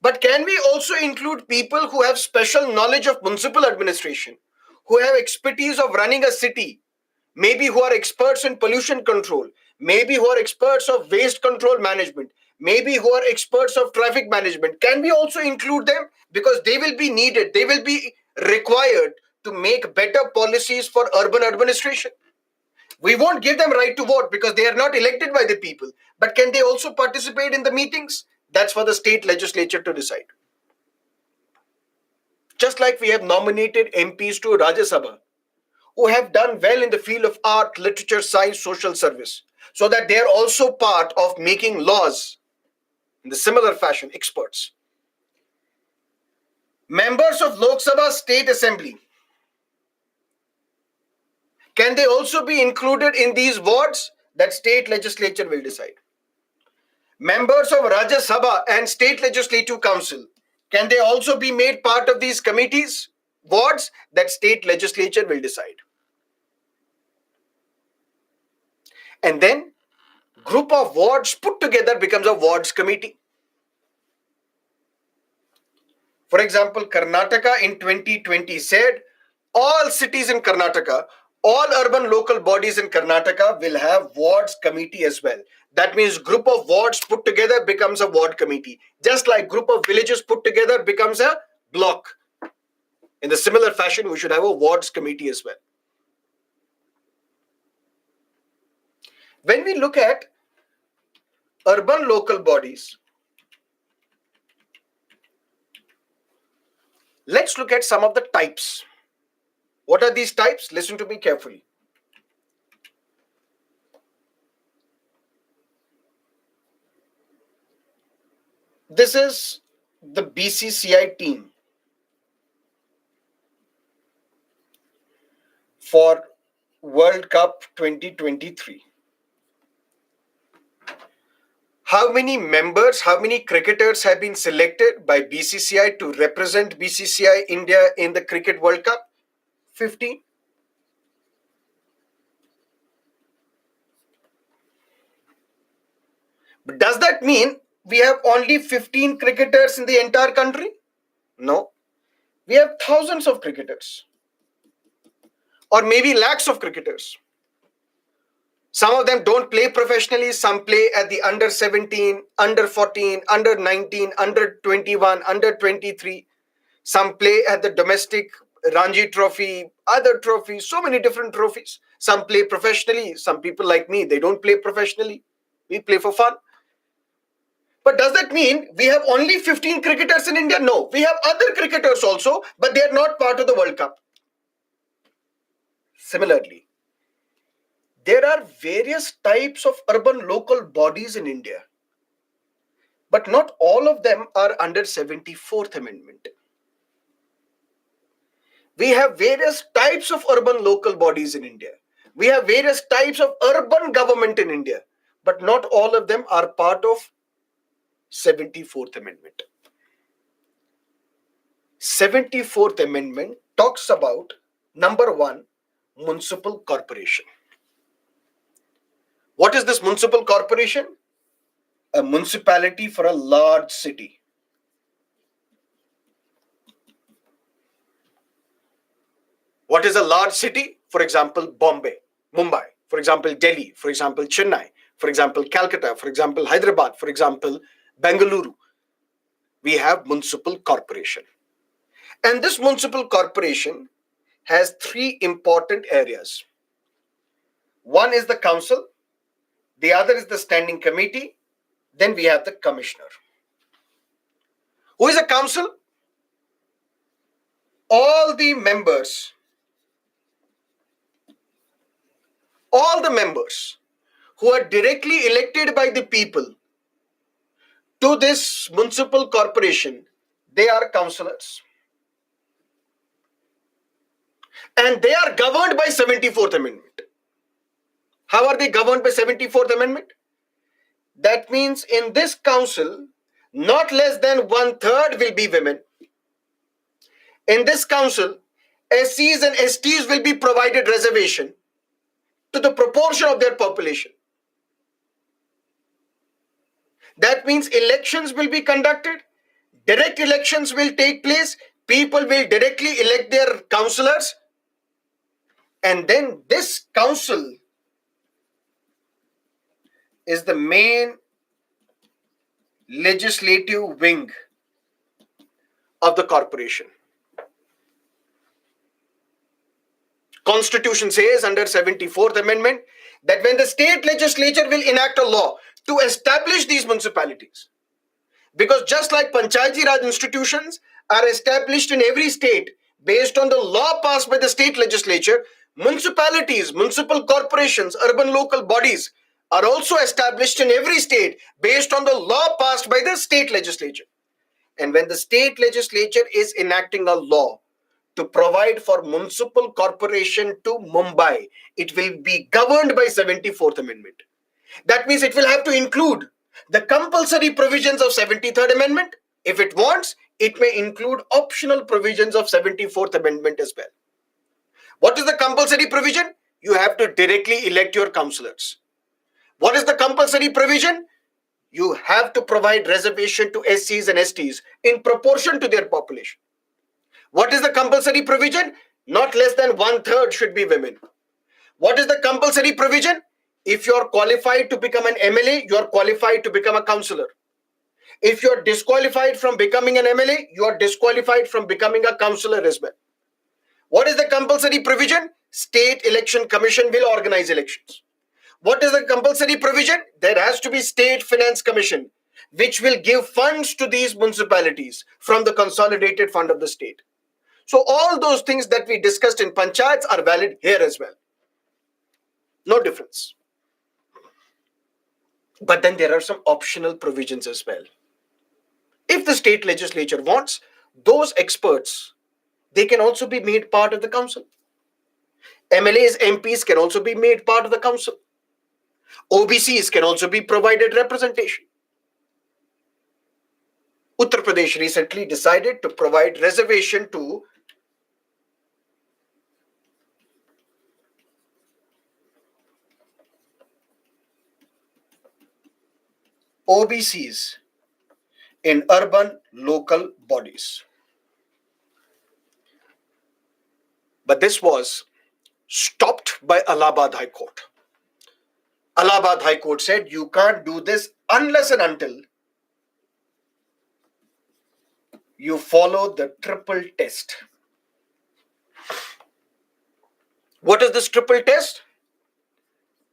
But can we also include people who have special knowledge of municipal administration, who have expertise of running a city, maybe who are experts in pollution control, maybe who are experts of waste control management, maybe who are experts of traffic management? Can we also include them? Because they will be needed, they will be required to make better policies for urban administration. We won't give them right to vote because they are not elected by the people. But can they also participate in the meetings? That's for the state legislature to decide. Just like we have nominated MPs to Rajya Sabha who have done well in the field of art, literature, science, social service, so that they are also part of making laws in the similar fashion, experts. Members of Lok Sabha State Assembly, can they also be included in these wards? That state legislature will decide. Members of Rajya Sabha and State Legislative Council, can they also be made part of these committees, wards? That state legislature will decide. And then group of wards put together becomes a wards committee. For example, Karnataka in 2020 said all cities in Karnataka, all urban local bodies in Karnataka will have wards committee as well. That means group of wards put together becomes a ward committee. Just like group of villages put together becomes a block. In the similar fashion, we should have a wards committee as well. When we look at urban local bodies, let's look at some of the types. What are these types? Listen to me carefully. This is the BCCI team for World Cup 2023. How many members, how many cricketers have been selected by BCCI to represent BCCI India in the Cricket World Cup? 15. But does that mean we have only 15 cricketers in the entire country? No. We have thousands of cricketers, or maybe lakhs of cricketers. Some of them don't play professionally. Some play at the under 17, under 14, under 19, under 21, under 23. Some play at the domestic Ranji trophy, other trophies, so many different trophies. Some play professionally. Some people like me, they don't play professionally. We play for fun. But does that mean we have only 15 cricketers in India? No, we have other cricketers also, but they are not part of the World Cup. Similarly, there are various types of urban local bodies in India, but not all of them are under 74th Amendment. We have various types of urban local bodies in India. We have various types of urban government in India, but not all of them are part of 74th Amendment. 74th Amendment talks about number 1, municipal corporation. What is this municipal corporation? A municipality for a large city. What is a large city? For example, Bombay, Mumbai, for example, Delhi, for example, Chennai, for example, Calcutta, for example, Hyderabad, for example, Bengaluru. We have municipal corporation. And this municipal corporation has 3 important areas. One is the council, the other is the standing committee, then we have the commissioner. Who is a council? All the members who are directly elected by the people to this municipal corporation, they are councillors. And they are governed by 74th Amendment. How are they governed by 74th Amendment? That means in this council, not less than 1/3 will be women. In this council, SCs and STs will be provided reservation to the proportion of their population. That means elections will be conducted, direct elections will take place, people will directly elect their councillors, and then this council is the main legislative wing of the corporation. Constitution says under 74th Amendment that when the state legislature will enact a law to establish these municipalities, because just like Panchayati Raj institutions are established in every state based on the law passed by the state legislature, municipalities, municipal corporations, urban local bodies are also established in every state based on the law passed by the state legislature. And when the state legislature is enacting a law to provide for municipal corporation to Mumbai, it will be governed by 74th Amendment. That means it will have to include the compulsory provisions of 73rd Amendment. If it wants, it may include optional provisions of 74th Amendment as well. What is the compulsory provision? You have to directly elect your councillors. What is the compulsory provision? You have to provide reservation to SCs and STs in proportion to their population. What is the compulsory provision? Not less than 1/3 should be women. What is the compulsory provision? If you are qualified to become an MLA, you are qualified to become a councillor. If you are disqualified from becoming an MLA, you are disqualified from becoming a councillor as well. What is the compulsory provision? State Election Commission will organize elections. What is the compulsory provision? There has to be State Finance Commission, which will give funds to these municipalities from the consolidated fund of the state. So all those things that we discussed in panchayats are valid here as well. No difference. But then there are some optional provisions as well. If the state legislature wants, those experts, they can also be made part of the council. MLAs, MPs can also be made part of the council. OBCs can also be provided representation. Uttar Pradesh recently decided to provide reservation to OBCs in urban local bodies. But this was stopped by Allahabad High Court. Allahabad High Court said you can't do this unless and until you follow the triple test. What is this triple test?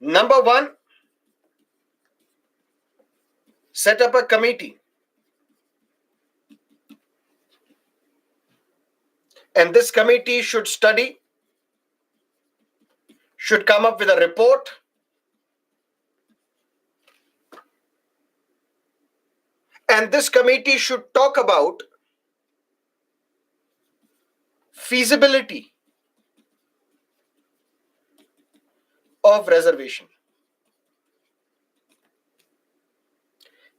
Number one, set up a committee. And this committee should study, should come up with a report, and this committee should talk about feasibility of reservation.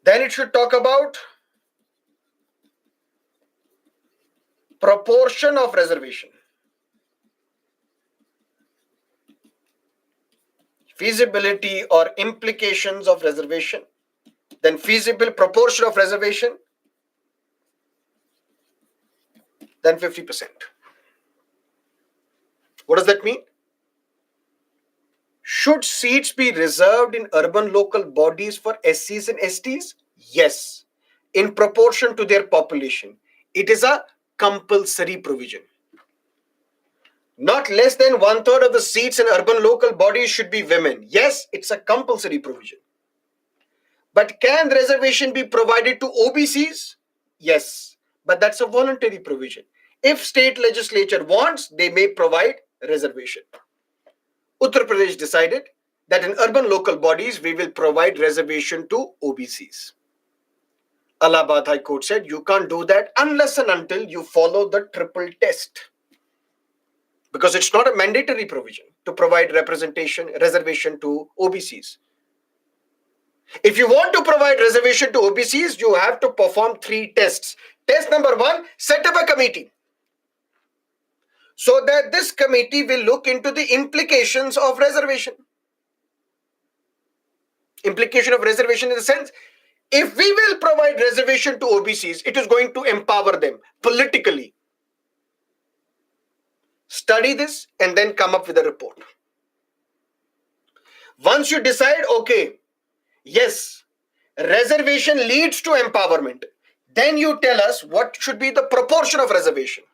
Then it should talk about proportion of reservation. Feasibility or implications of reservation. Then feasible proportion of reservation. Then 50%. What does that mean? Should seats be reserved in urban local bodies for SCs and STs? Yes, in proportion to their population. It is a compulsory provision. Not less than 1/3 of the seats in urban local bodies should be women. Yes, it's a compulsory provision. But can reservation be provided to OBCs? Yes, but that's a voluntary provision. If state legislature wants, they may provide reservation. Uttar Pradesh decided that in urban local bodies, we will provide reservation to OBCs. Allahabad High Court said you can't do that unless and until you follow the triple test. Because it's not a mandatory provision to provide reservation to OBCs. If you want to provide reservation to OBCs, you have to perform 3 tests. Test number 1, set up a committee. So that this committee will look into the implications of reservation. Implication of reservation in the sense, if we will provide reservation to OBCs, it is going to empower them politically. Study this and then come up with a report. Once you decide, okay, yes, reservation leads to empowerment, then you tell us what should be the proportion of reservation.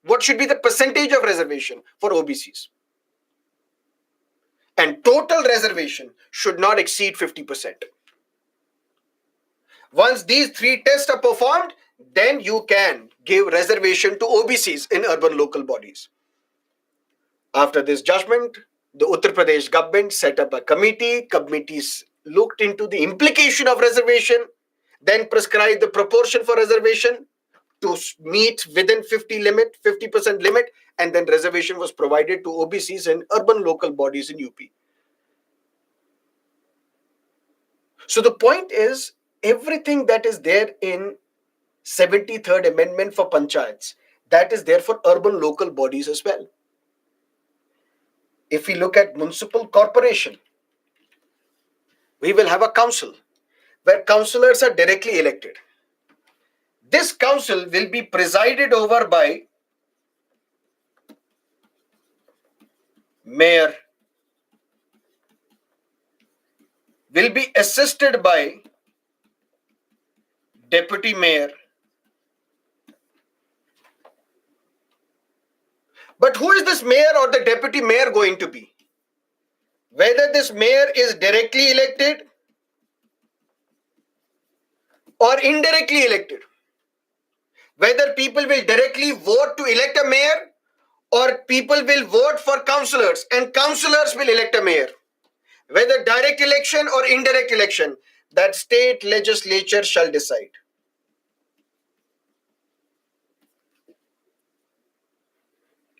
What should be the percentage of reservation for OBCs? And total reservation should not exceed 50%. Once these 3 tests are performed, then you can give reservation to OBCs in urban local bodies. After this judgment, the Uttar Pradesh government set up a committee. Committees looked into the implication of reservation, then prescribed the proportion for reservation to meet within 50% limit, and then reservation was provided to OBCs in urban local bodies in UP. So the point is, everything that is there in 73rd Amendment for panchayats, that is there for urban local bodies as well. If we look at municipal corporation, we will have a council where councillors are directly elected. This council will be presided over by mayor, will be assisted by deputy mayor. But who is this mayor or the deputy mayor going to be? Whether this mayor is directly elected or indirectly elected, whether people will directly vote to elect a mayor or people will vote for councillors and councillors will elect a mayor, whether direct election or indirect election, that state legislature shall decide.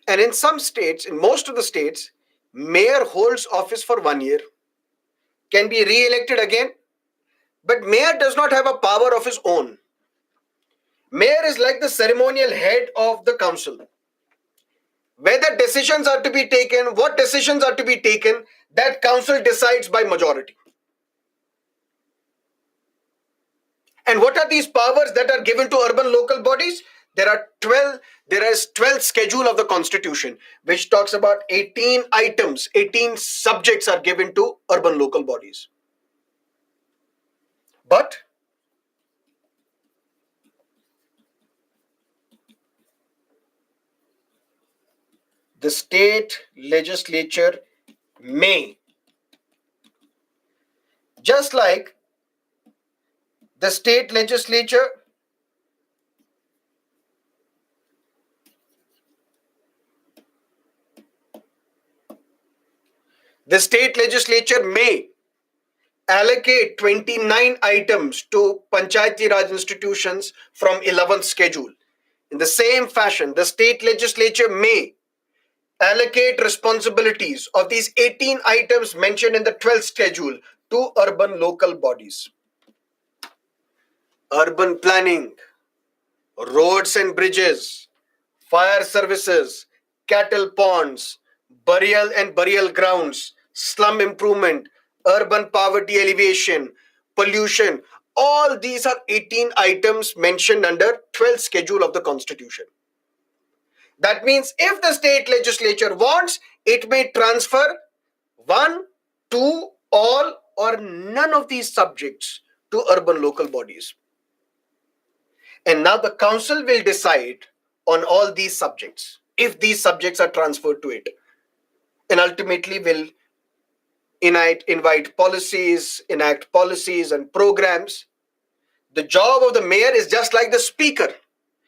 And in some states, in most of the states, mayor holds office for 1 year, can be re-elected again, but mayor does not have a power of his own. Mayor is like the ceremonial head of the council. Whether decisions are to be taken, what decisions are to be taken, that council decides by majority. And what are these powers that are given to urban local bodies? There is 12th schedule of the constitution, which talks about 18 items, 18 subjects are given to urban local bodies. But the state legislature may, just like the state legislature may allocate 29 items to Panchayati Raj institutions from 11th schedule. In the same fashion, the state legislature may allocate responsibilities of these 18 items mentioned in the 12th schedule to urban local bodies. Urban planning, roads and bridges, fire services, cattle ponds, burial and burial grounds, slum improvement, urban poverty alleviation, pollution. All these are 18 items mentioned under 12th schedule of the constitution. That means if the state legislature wants, it may transfer one, two, all, or none of these subjects to urban local bodies. And now the council will decide on all these subjects if these subjects are transferred to it, and ultimately will enact policies and programs. The job of the mayor is just like the speaker.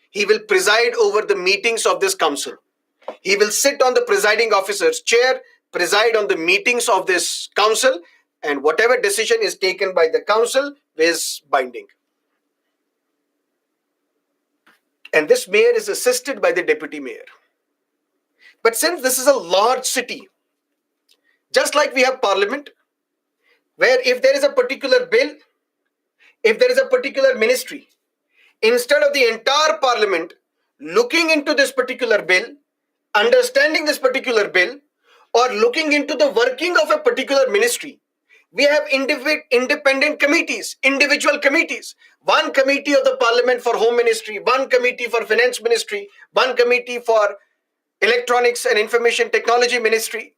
He will preside over the meetings of this council. He will sit on the presiding officer's chair, preside on the meetings of this council, and whatever decision is taken by the council is binding. And this mayor is assisted by the deputy mayor. But since this is a large city, just like we have parliament, where if there is a particular bill, if there is a particular ministry, instead of the entire parliament looking into this particular bill, understanding this particular bill, or looking into the working of a particular ministry, we have independent committees, individual committees. One committee of the parliament for home ministry, one committee for finance ministry, one committee for electronics and information technology ministry.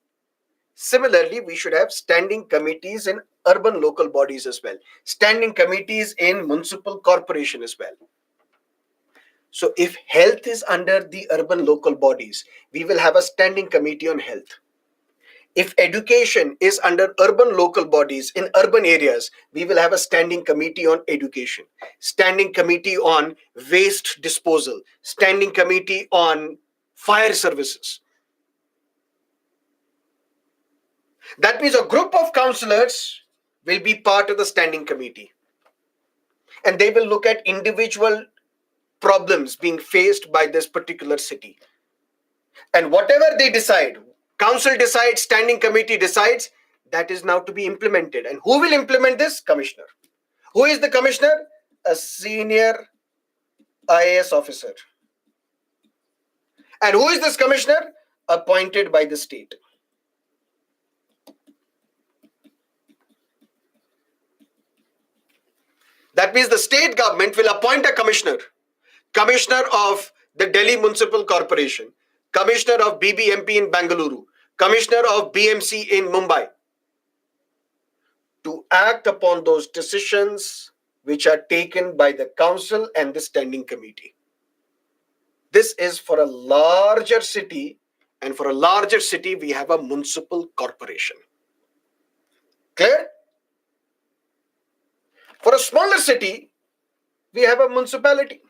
Similarly, we should have standing committees in urban local bodies as well, standing committees in municipal corporation as well. So if health is under the urban local bodies, we will have a standing committee on health. If education is under urban local bodies in urban areas, we will have a standing committee on education, standing committee on waste disposal, standing committee on fire services. That means a group of councillors will be part of the standing committee, and they will look at individual problems being faced by this particular city. And whatever they decide, council decides, standing committee decides, that is now to be implemented. And who will implement this? Commissioner. Who is the commissioner? A senior IAS officer. And who is this commissioner? Appointed by the state. That means the state government will appoint a commissioner, commissioner of the Delhi Municipal Corporation, commissioner of BBMP in Bengaluru, commissioner of BMC in Mumbai, to act upon those decisions which are taken by the council and the standing committee. This is for a larger city, and for a larger city, we have a municipal corporation. Clear? For a smaller city, we have a municipality.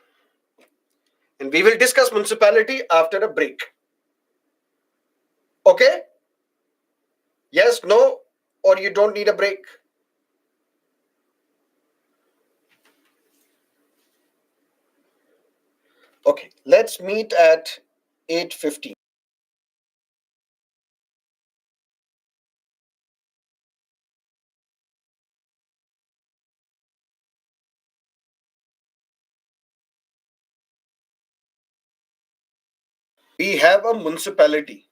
And we will discuss municipality after a break. Okay? Yes, no, or you don't need a break? Okay, let's meet at 8:50. We have a municipality.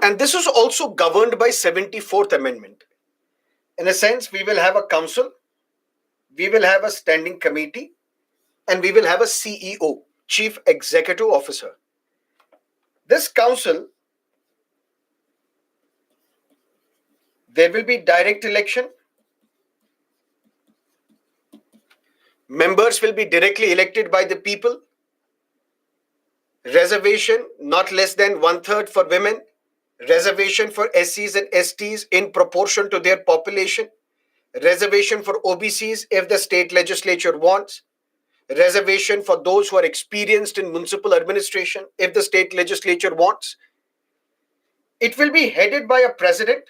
And this is also governed by 74th Amendment. In a sense, we will have a council, we will have a standing committee, and we will have a CEO, Chief Executive Officer. This council, there will be direct election. Members will be directly elected by the people. Reservation not less than one third for women. Reservation for SCs and STs in proportion to their population. Reservation for OBCs if the state legislature wants. Reservation for those who are experienced in municipal administration if the state legislature wants. It will be headed by a president.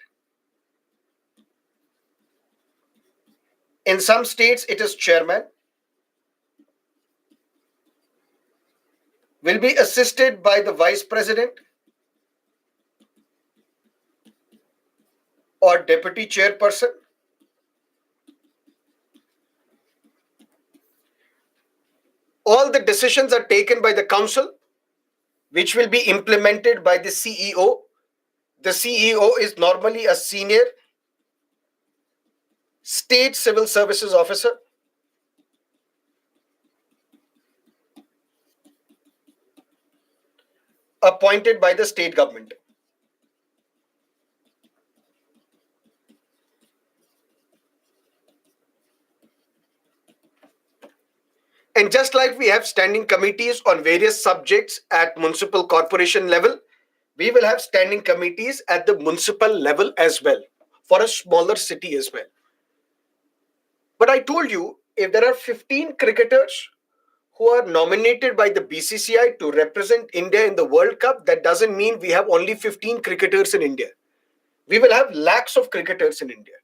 In some states, it is chairman. Will be assisted by the vice president or deputy chairperson. All the decisions are taken by the council, which will be implemented by the CEO. The CEO is normally a senior state civil services officer. Appointed by the state government. And just like we have standing committees on various subjects at municipal corporation level, we will have standing committees at the municipal level as well, for a smaller city as well. But I told you, if there are 15 cricketers who are nominated by the BCCI to represent India in the World Cup, that doesn't mean we have only 15 cricketers in India. We will have lakhs of cricketers in India.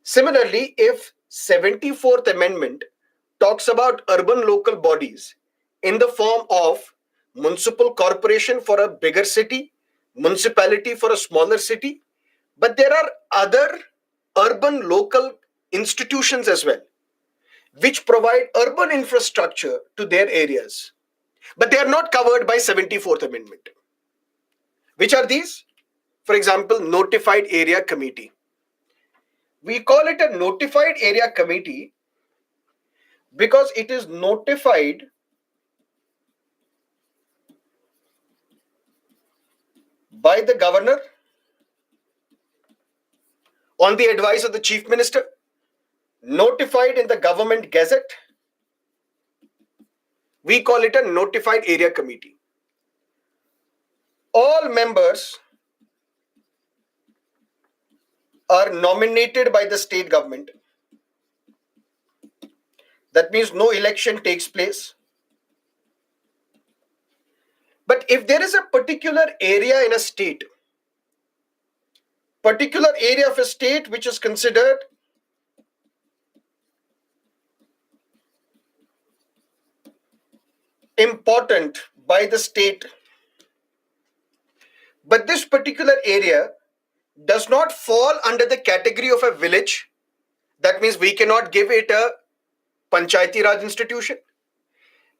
Similarly, if 74th Amendment talks about urban local bodies in the form of municipal corporation for a bigger city, municipality for a smaller city, but there are other urban local institutions as well, which provide urban infrastructure to their areas, but they are not covered by 74th Amendment. Which are these? For example, notified area committee. We call it a notified area committee because it is notified by the governor on the advice of the chief minister, notified in the government gazette. We call it a notified area committee. All members are nominated by the state government. That means no election takes place. But if there is a particular area in a state, particular area of a state which is considered important by the state, but this particular area does not fall under the category of a village, that means we cannot give it a Panchayati Raj institution,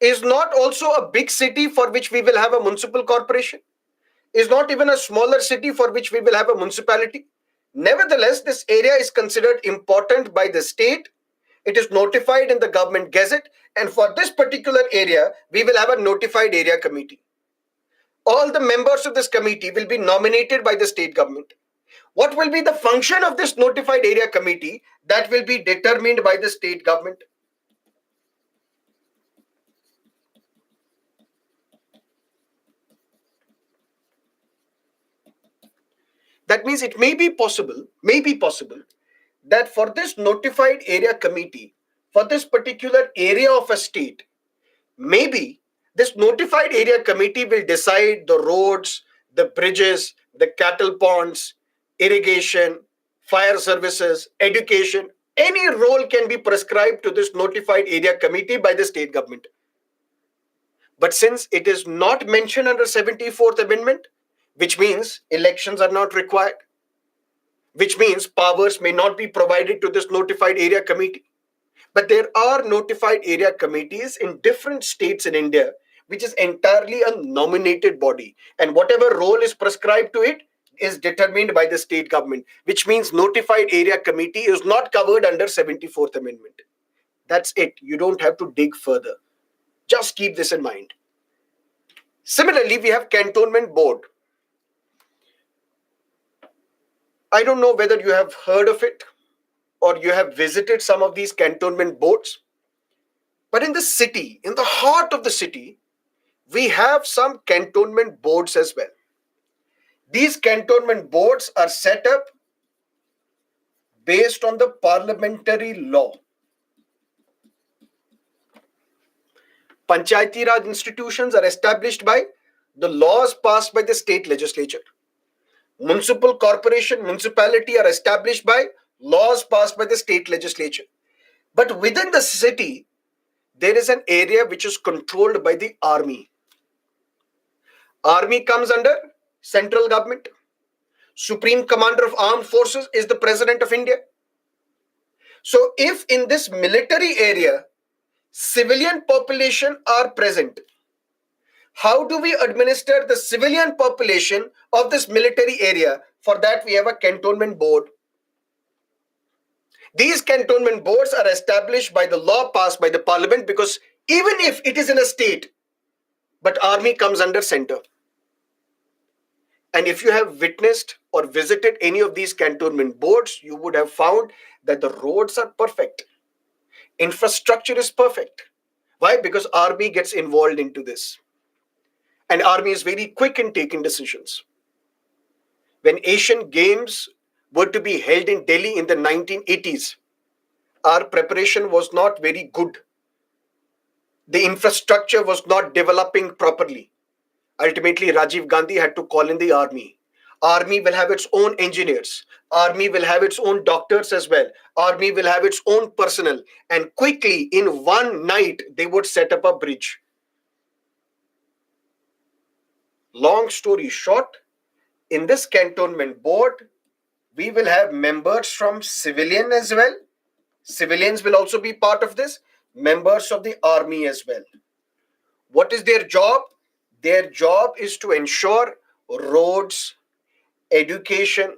is not also a big city for which we will have a municipal corporation, is not even a smaller city for which we will have a municipality. Nevertheless, this area is considered important by the state. It is notified in the government gazette, and for this particular area, we will have a notified area committee. All the members of this committee will be nominated by the state government. What will be the function of this notified area committee? That will be determined by the state government. That means it may be possible that for this notified area committee, for this particular area of a state, maybe this notified area committee will decide the roads, the bridges, the cattle ponds, irrigation, fire services, education. Any role can be prescribed to this notified area committee by the state government. But since it is not mentioned under 74th Amendment, which means elections are not required, which means powers may not be provided to this notified area committee. But there are notified area committees in different states in India, which is entirely a nominated body, and whatever role is prescribed to it is determined by the state government, which means notified area committee is not covered under 74th Amendment. That's it. You don't have to dig further. Just keep this in mind. Similarly, we have cantonment board. I don't know whether you have heard of it or you have visited some of these cantonment boards. But in the city, in the heart of the city, we have some cantonment boards as well. These cantonment boards are set up based on the parliamentary law. Panchayati Raj institutions are established by the laws passed by the state legislature. Municipal corporation, municipality are established by laws passed by the state legislature. But within the city, there is an area which is controlled by the army. Army comes under central government. Supreme Commander of Armed Forces is the President of India. So if in this military area, civilian population are present, how do we administer the civilian population of this military area? For that, we have a cantonment board. These cantonment boards are established by the law passed by the parliament, because even if it is in a state, but army comes under center. And if you have witnessed or visited any of these cantonment boards, you would have found that the roads are perfect. Infrastructure is perfect. Why? Because army gets involved into this. And army is very quick in taking decisions. When Asian Games were to be held in Delhi in the 1980s, our preparation was not very good. The infrastructure was not developing properly. Ultimately, Rajiv Gandhi had to call in the army. Army will have its own engineers. Army will have its own doctors as well. Army will have its own personnel. And quickly, in one night, they would set up a bridge. Long story short, in this cantonment board, we will have members from civilian as well. Civilians will also be part of this. Members of the army as well. What is their job? Their job is to ensure roads, education,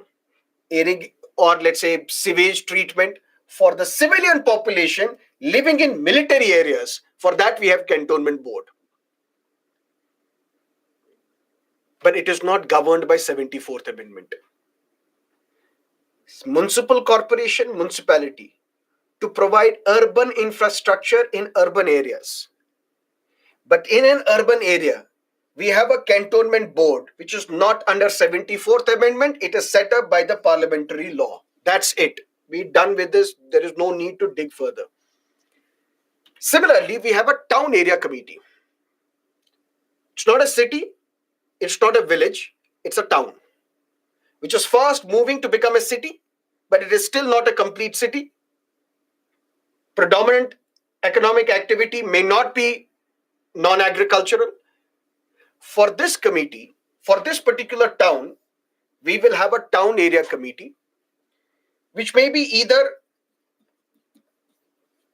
or let's say sewage treatment for the civilian population living in military areas. For that, we have cantonment board. But it is not governed by 74th Amendment. Municipal corporation, municipality, to provide urban infrastructure in urban areas. But in an urban area, we have a cantonment board which is not under 74th Amendment. It is set up by the parliamentary law. That's it. We're done with this. There is no need to dig further. Similarly, we have a town area committee. It's not a city. It's not a village. It's a town, which is fast moving to become a city, but it is still not a complete city. Predominant economic activity may not be non-agricultural. For this committee, for this particular town, we will have a town area committee, which may be either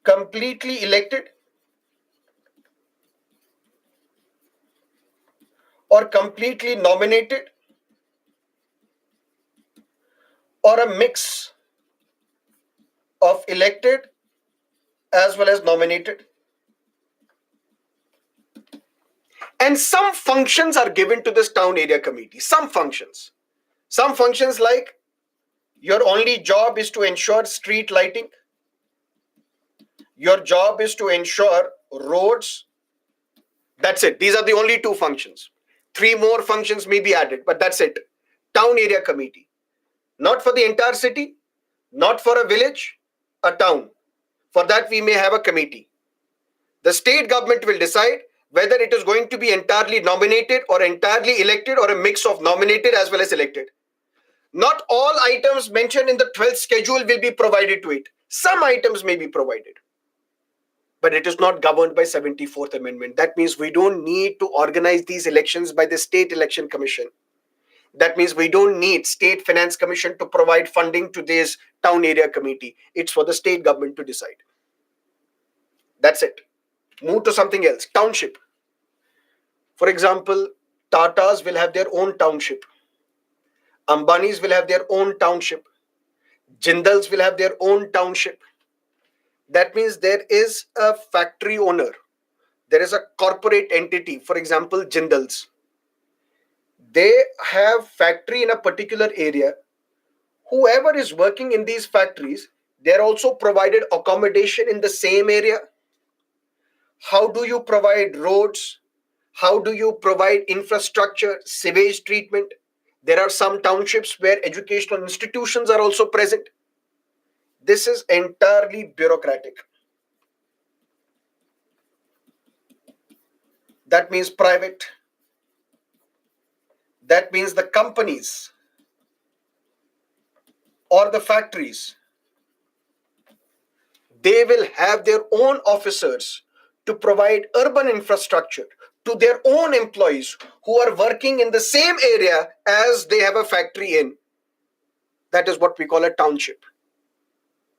completely elected or completely nominated, or a mix of elected as well as nominated. And some functions are given to this town area committee. Some functions like your only job is to ensure street lighting. Your job is to ensure roads. That's it. These are the only two functions. 3 more functions may be added, but that's it. Town area committee. Not for the entire city, not for a village, a town. For that, we may have a committee. The state government will decide whether it is going to be entirely nominated or entirely elected, or a mix of nominated as well as elected. Not all items mentioned in the 12th schedule will be provided to it. Some items may be provided. But it is not governed by 74th Amendment. That means we don't need to organize these elections by the State Election Commission. That means we don't need State Finance Commission to provide funding to this town area committee. It's for the state government to decide. That's it. Move to something else. Township. For example, Tatas will have their own township. Ambanis will have their own township. Jindals will have their own township. That means there is a factory owner, there is a corporate entity, for example, Jindals. They have factory in a particular area. Whoever is working in these factories, they're also provided accommodation in the same area. How do you provide roads? How do you provide infrastructure, sewage treatment? There are some townships where educational institutions are also present. This is entirely bureaucratic. That means private. That means the companies or the factories, they will have their own officers to provide urban infrastructure to their own employees who are working in the same area as they have a factory in. That is what we call a township.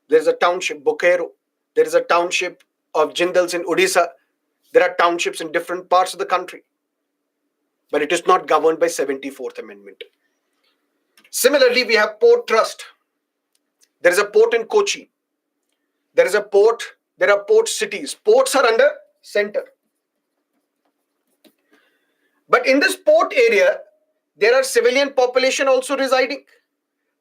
There is a township Bokero. There is a township of Jindals in Odisha. There are townships in different parts of the country. But it is not governed by 74th Amendment. Similarly, we have Port Trust. There is a port in Kochi. There is a port. There are port cities. Ports are under center. But in this port area, there are civilian population also residing.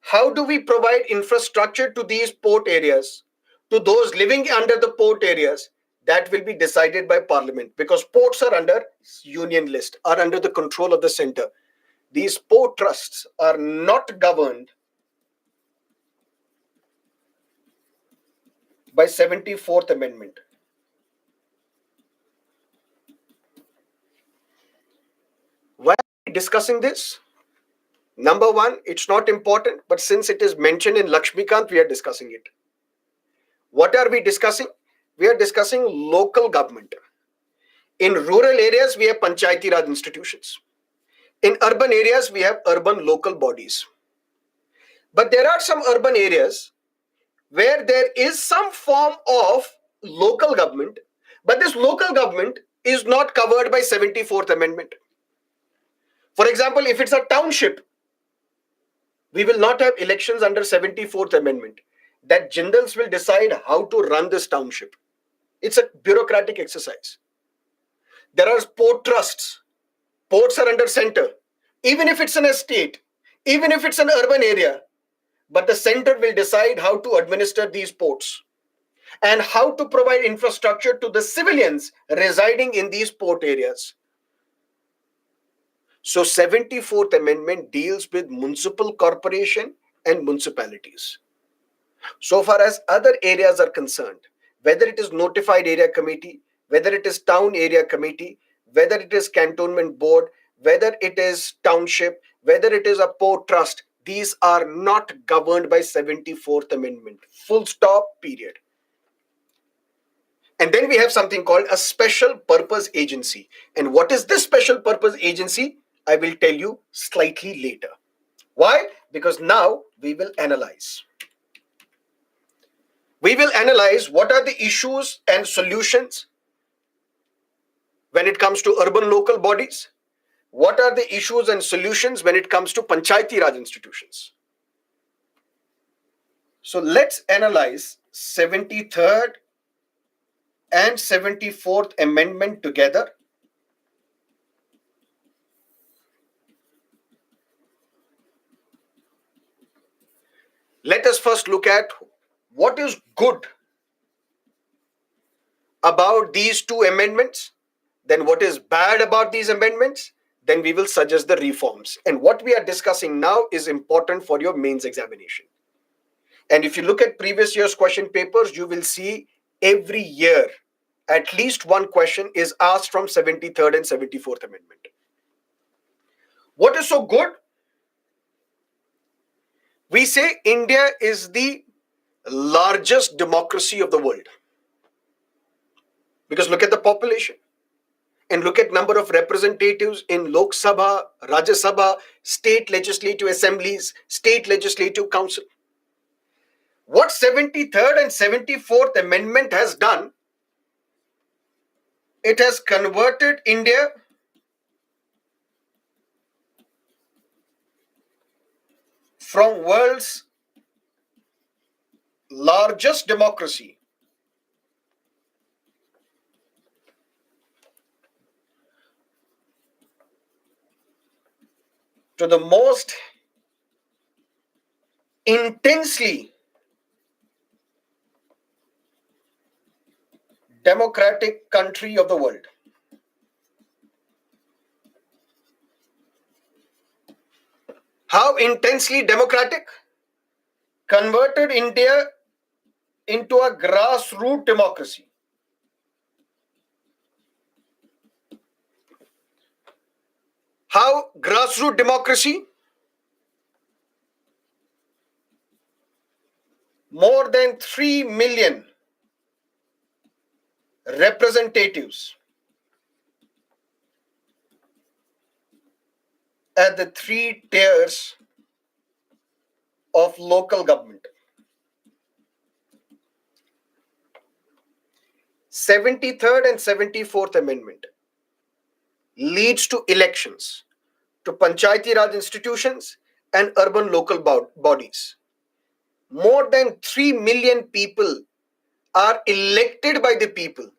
How do we provide infrastructure to these port areas, to those living under the port areas? That will be decided by parliament, because ports are under union list, are under the control of the center. These port trusts are not governed by 74th Amendment. Why are we discussing this? Number one, it's not important, but since it is mentioned in Lakshmikant, we are discussing it. What are we discussing? We are discussing local government. In rural areas, we have Panchayati Raj institutions. In urban areas, we have urban local bodies. But there are some urban areas where there is some form of local government, but this local government is not covered by 74th Amendment. For example, if it's a township, we will not have elections under 74th Amendment. That Jindals will decide how to run this township. It's a bureaucratic exercise. There are port trusts. Ports are under center. Even if it's an estate, even if it's an urban area, but the center will decide how to administer these ports and how to provide infrastructure to the civilians residing in these port areas. So 74th Amendment deals with municipal corporation and municipalities. So far as other areas are concerned, whether it is notified area committee, whether it is town area committee, whether it is cantonment board, whether it is township, whether it is a port trust, these are not governed by 74th Amendment. Full stop, period. And then we have something called a special purpose agency. And what is this special purpose agency? I will tell you slightly later. Why? Because now we will analyze. We will analyze what are the issues and solutions when it comes to urban local bodies. What are the issues and solutions when it comes to Panchayati Raj institutions? So let's analyze 73rd and 74th Amendment together. Let us first look at what is good about these two amendments, then what is bad about these amendments, then we will suggest the reforms. And what we are discussing now is important for your mains examination. And if you look at previous year's question papers, you will see every year at least one question is asked from 73rd and 74th Amendment. What is so good? We say India is the largest democracy of the world. Because look at the population and look at number of representatives in Lok Sabha, Rajya Sabha, state legislative assemblies, state legislative council. What 73rd and 74th Amendment has done, it has converted India from world's largest democracy to the most intensely democratic country of the world. How intensely democratic? Converted India into a grassroots democracy. How grassroots democracy? More than 3 million representatives at the three tiers of local government. 73rd and 74th Amendment leads to elections to Panchayati Raj institutions and urban local bodies. More than 3 million people are elected by the people.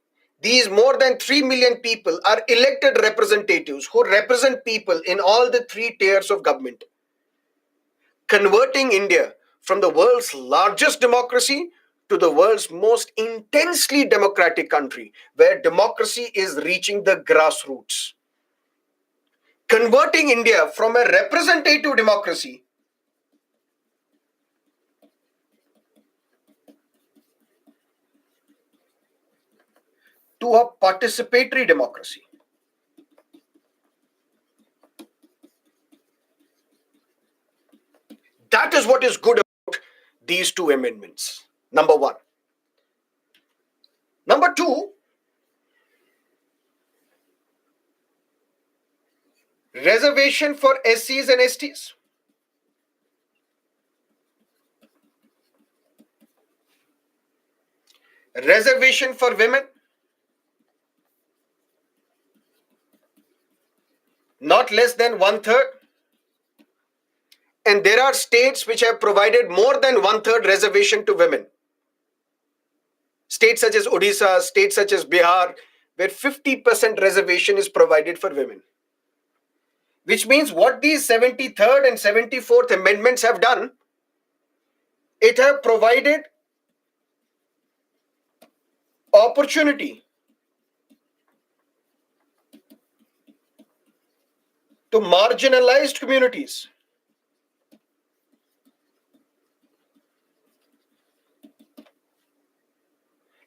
These more than 3 million people are elected representatives who represent people in all the three tiers of government, converting India from the world's largest democracy to the world's most intensely democratic country, where democracy is reaching the grassroots. Converting India from a representative democracy to a participatory democracy. That is what is good about these two amendments. Number one. Number two, reservation for SCs and STs. Reservation for women. Not less than 1/3. And there are states which have provided more than 1/3 reservation to women. States such as Odisha, states such as Bihar, where 50% reservation is provided for women. Which means what these 73rd and 74th amendments have done, it have provided opportunity to marginalized communities.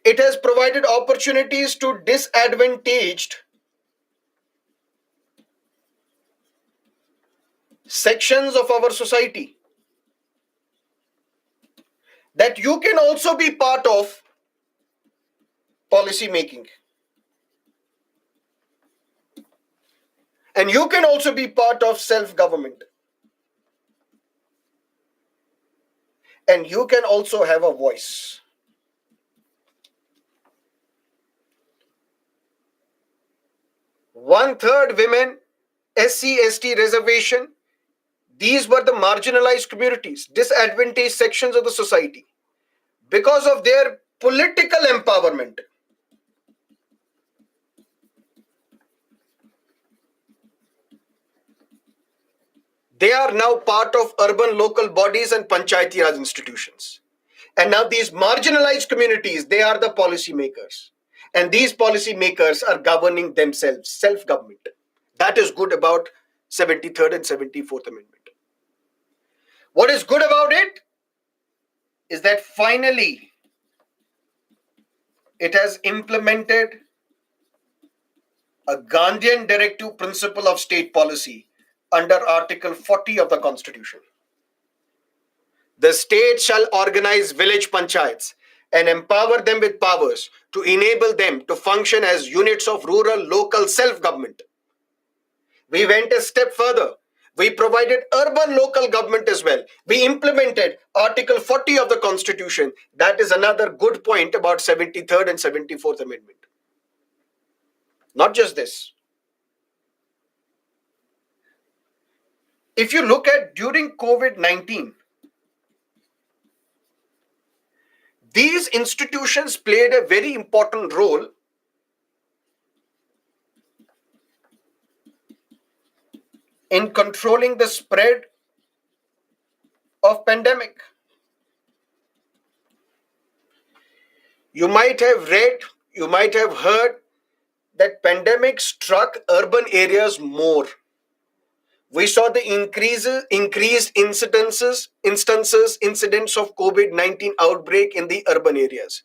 It has provided opportunities to disadvantaged sections of our society, that you can also be part of policy making. And you can also be part of self-government. And you can also have a voice. One-third women, SC, ST reservation. These were the marginalized communities, disadvantaged sections of the society. Because of their political empowerment, they are now part of urban local bodies and Panchayati Raj institutions. And now these marginalized communities, they are the policy makers. And these policy makers are governing themselves, self-government. That is good about 73rd and 74th Amendment. What is good about it is that finally it has implemented a Gandhian directive principle of state policy under Article 40 of the Constitution. The state shall organize village panchayats and empower them with powers to enable them to function as units of rural local self-government. We went a step further. We provided urban local government as well. We implemented Article 40 of the Constitution. That is another good point about 73rd and 74th Amendment. Not just this. If you look at during COVID-19, these institutions played a very important role in controlling the spread of pandemic. You might have read, you might have heard that pandemic struck urban areas more. We saw the increased incidents of COVID-19 outbreak in the urban areas.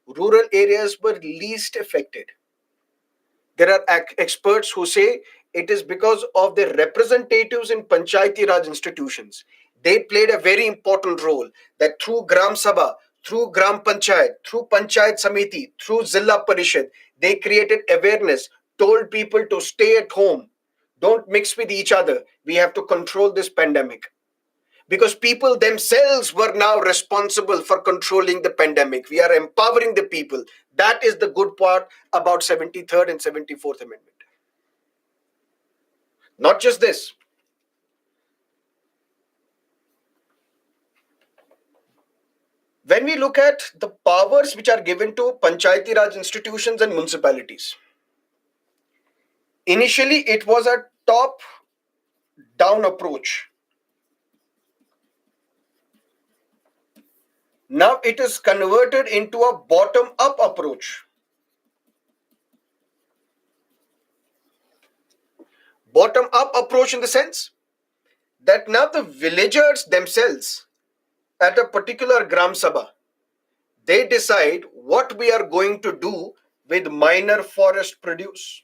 Rural areas were least affected. There are experts who say it is because of the representatives in Panchayati Raj institutions. They played a very important role that through Gram Sabha, through Gram Panchayat, through Panchayat Samiti, through Zilla Parishad, they created awareness, told people to stay at home, don't mix with each other. We have to control this pandemic because people themselves were now responsible for controlling the pandemic. We are empowering the people. That is the good part about 73rd and 74th Amendment. Not just this. When we look at the powers which are given to Panchayati Raj institutions and municipalities, initially it was a top down approach. Now it is converted into a bottom up approach. Bottom up approach in the sense that now the villagers themselves at a particular Gram Sabha, they decide what we are going to do with minor forest produce.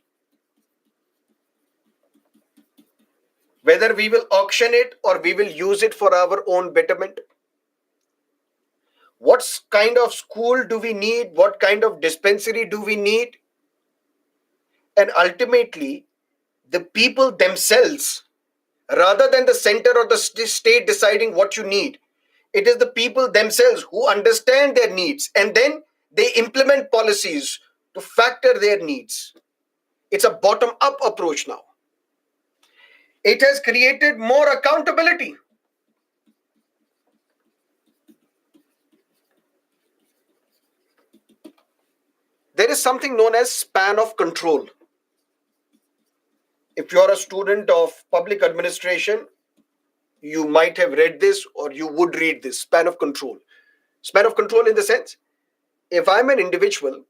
Whether we will auction it or we will use it for our own betterment. What kind of school do we need? What kind of dispensary do we need? And ultimately, the people themselves, rather than the center or the state deciding what you need, it is the people themselves who understand their needs and then they implement policies to factor their needs. It's a bottom up approach now. It has created more accountability. There is something known as span of control. If you are a student of public administration, you might have read this or you would read this span of control. Span of control in the sense, if I'm an individual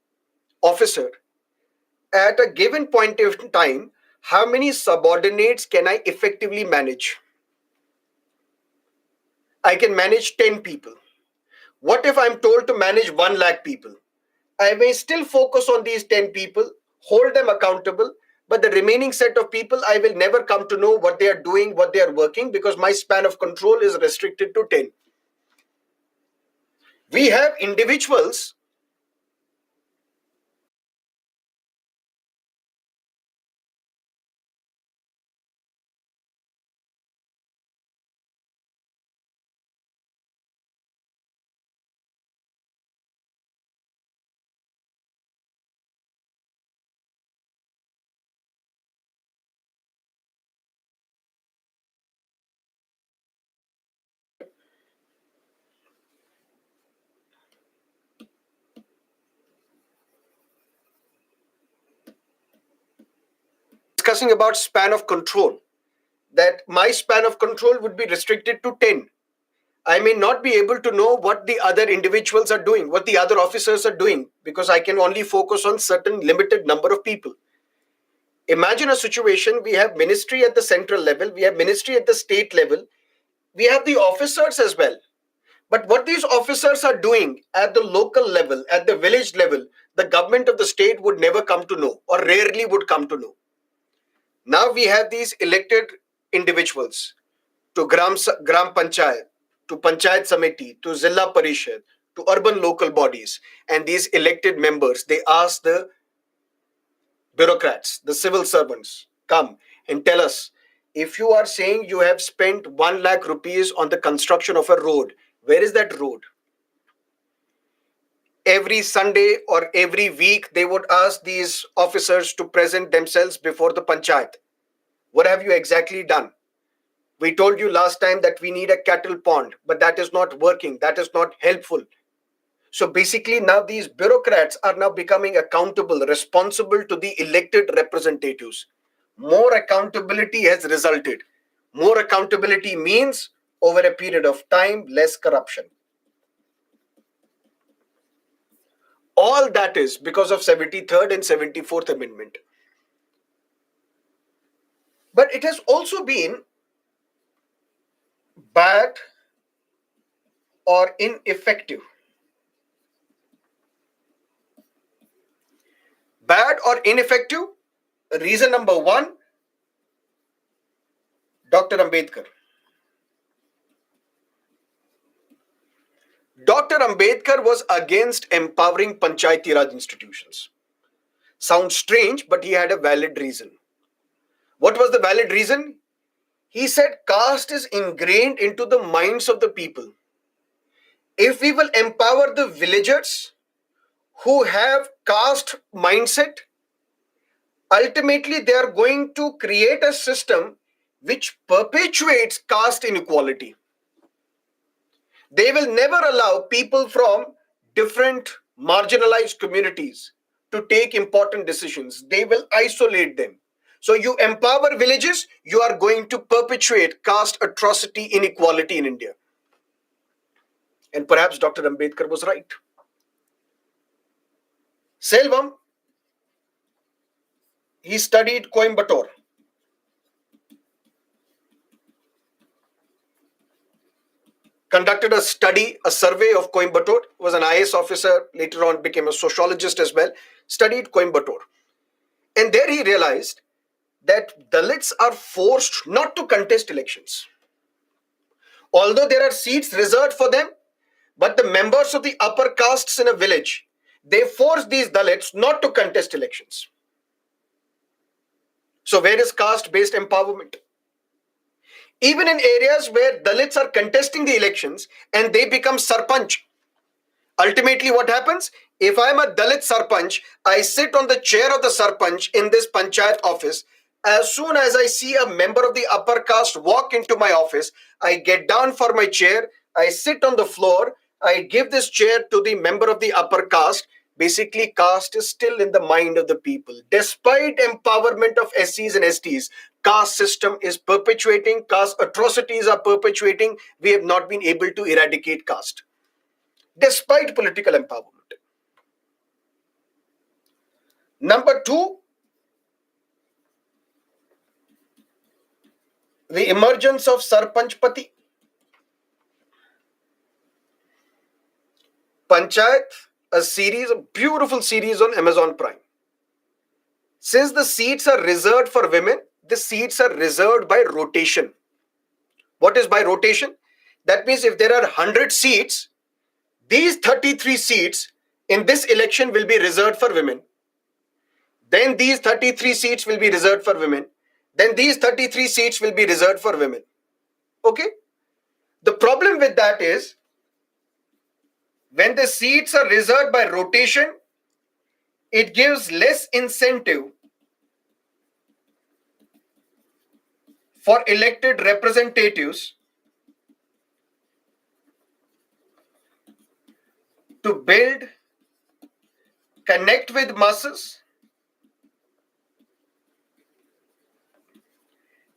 officer, at a given point of time, how many subordinates can I effectively manage? I can manage 10 people. What if I'm told to manage 1 lakh people? I may still focus on these 10 people, hold them accountable, but the remaining set of people, I will never come to know what they are doing, what they are working, because my span of control is restricted to 10. We have individuals discussing about span of control, that my span of control would be restricted to 10. I may not be able to know what the other individuals are doing, what the other officers are doing, because I can only focus on certain limited number of people. Imagine a situation, we have ministry at the central level, we have ministry at the state level, we have the officers as well. But what these officers are doing at the local level, at the village level, the government of the state would never come to know or rarely would come to know. Now we have these elected individuals to Gram Panchayat, to Panchayat Samiti, to Zilla Parishad, to urban local bodies. And these elected members, they ask the bureaucrats, the civil servants, come and tell us, if you are saying you have spent 1 lakh rupees on the construction of a road, where is that road? Every Sunday or every week, they would ask these officers to present themselves before the panchayat. What have you exactly done? We told you last time that we need a cattle pond, but that is not working. That is not helpful. So basically, now these bureaucrats are now becoming accountable, responsible to the elected representatives. more accountability has resulted. More accountability means over a period of time, less corruption. All that is because of 73rd and 74th Amendment. But it has also been bad or ineffective. Bad or ineffective? Reason number one, Dr. Ambedkar. Dr. Ambedkar was against empowering Panchayati Raj institutions. Sounds strange, but he had a valid reason. What was the valid reason? He said caste is ingrained into the minds of the people. If we will empower the villagers who have caste mindset, ultimately they are going to create a system which perpetuates caste inequality. They will never allow people from different marginalized communities to take important decisions. They will isolate them. So you empower villages, you are going to perpetuate caste atrocity inequality in India. And perhaps Dr. Ambedkar was right. Selvam, he studied Coimbatore. Conducted a study, a survey of Coimbatore, was an IAS officer, later on became a sociologist as well, studied Coimbatore. And there he realized that Dalits are forced not to contest elections. Although there are seats reserved for them, but the members of the upper castes in a village, they force these Dalits not to contest elections. So where is caste-based empowerment? Even in areas where Dalits are contesting the elections and they become sarpanch, ultimately what happens? If I am a Dalit sarpanch, I sit on the chair of the sarpanch in this panchayat office. As soon as I see a member of the upper caste walk into my office, I get down for my chair, I sit on the floor, I give this chair to the member of the upper caste. Basically, caste is still in the mind of the people. Despite empowerment of SCs and STs, caste system is perpetuating, caste atrocities are perpetuating. We have not been able to eradicate caste, despite political empowerment. Number two, the emergence of Sarpanchpati. Panchayat, a series, a beautiful series on Amazon Prime. Since the seats are reserved for women, the seats are reserved by rotation. What is by rotation? That means if there are 100 seats, these 33 seats in this election will be reserved for women. Then these 33 seats will be reserved for women. Then these 33 seats will be reserved for women. Okay? The problem with that is when the seats are reserved by rotation, it gives less incentive for elected representatives to build, connect with masses,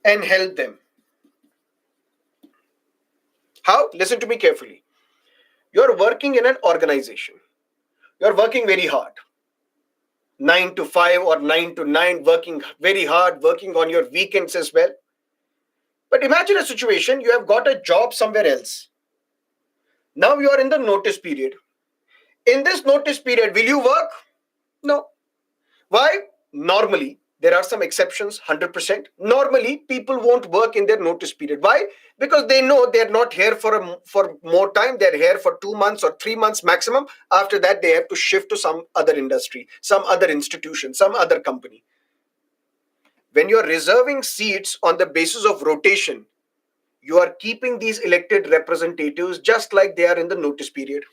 and help them. How? Listen to me carefully. You're working in an organization. You're working very hard. 9 to 5 or 9 to 9, working very hard, working on your weekends as well. But imagine a situation, you have got a job somewhere else. Now you are in the notice period. In this notice period, will you work? No. Why? Normally, there are some exceptions, 100%. Normally, people won't work in their notice period. Why? Because they know they're not here for more time. They're here for 2 months or 3 months maximum. After that, they have to shift to some other industry, some other institution, some other company. When you're reserving seats on the basis of rotation, you are keeping these elected representatives just like they are in the notice period.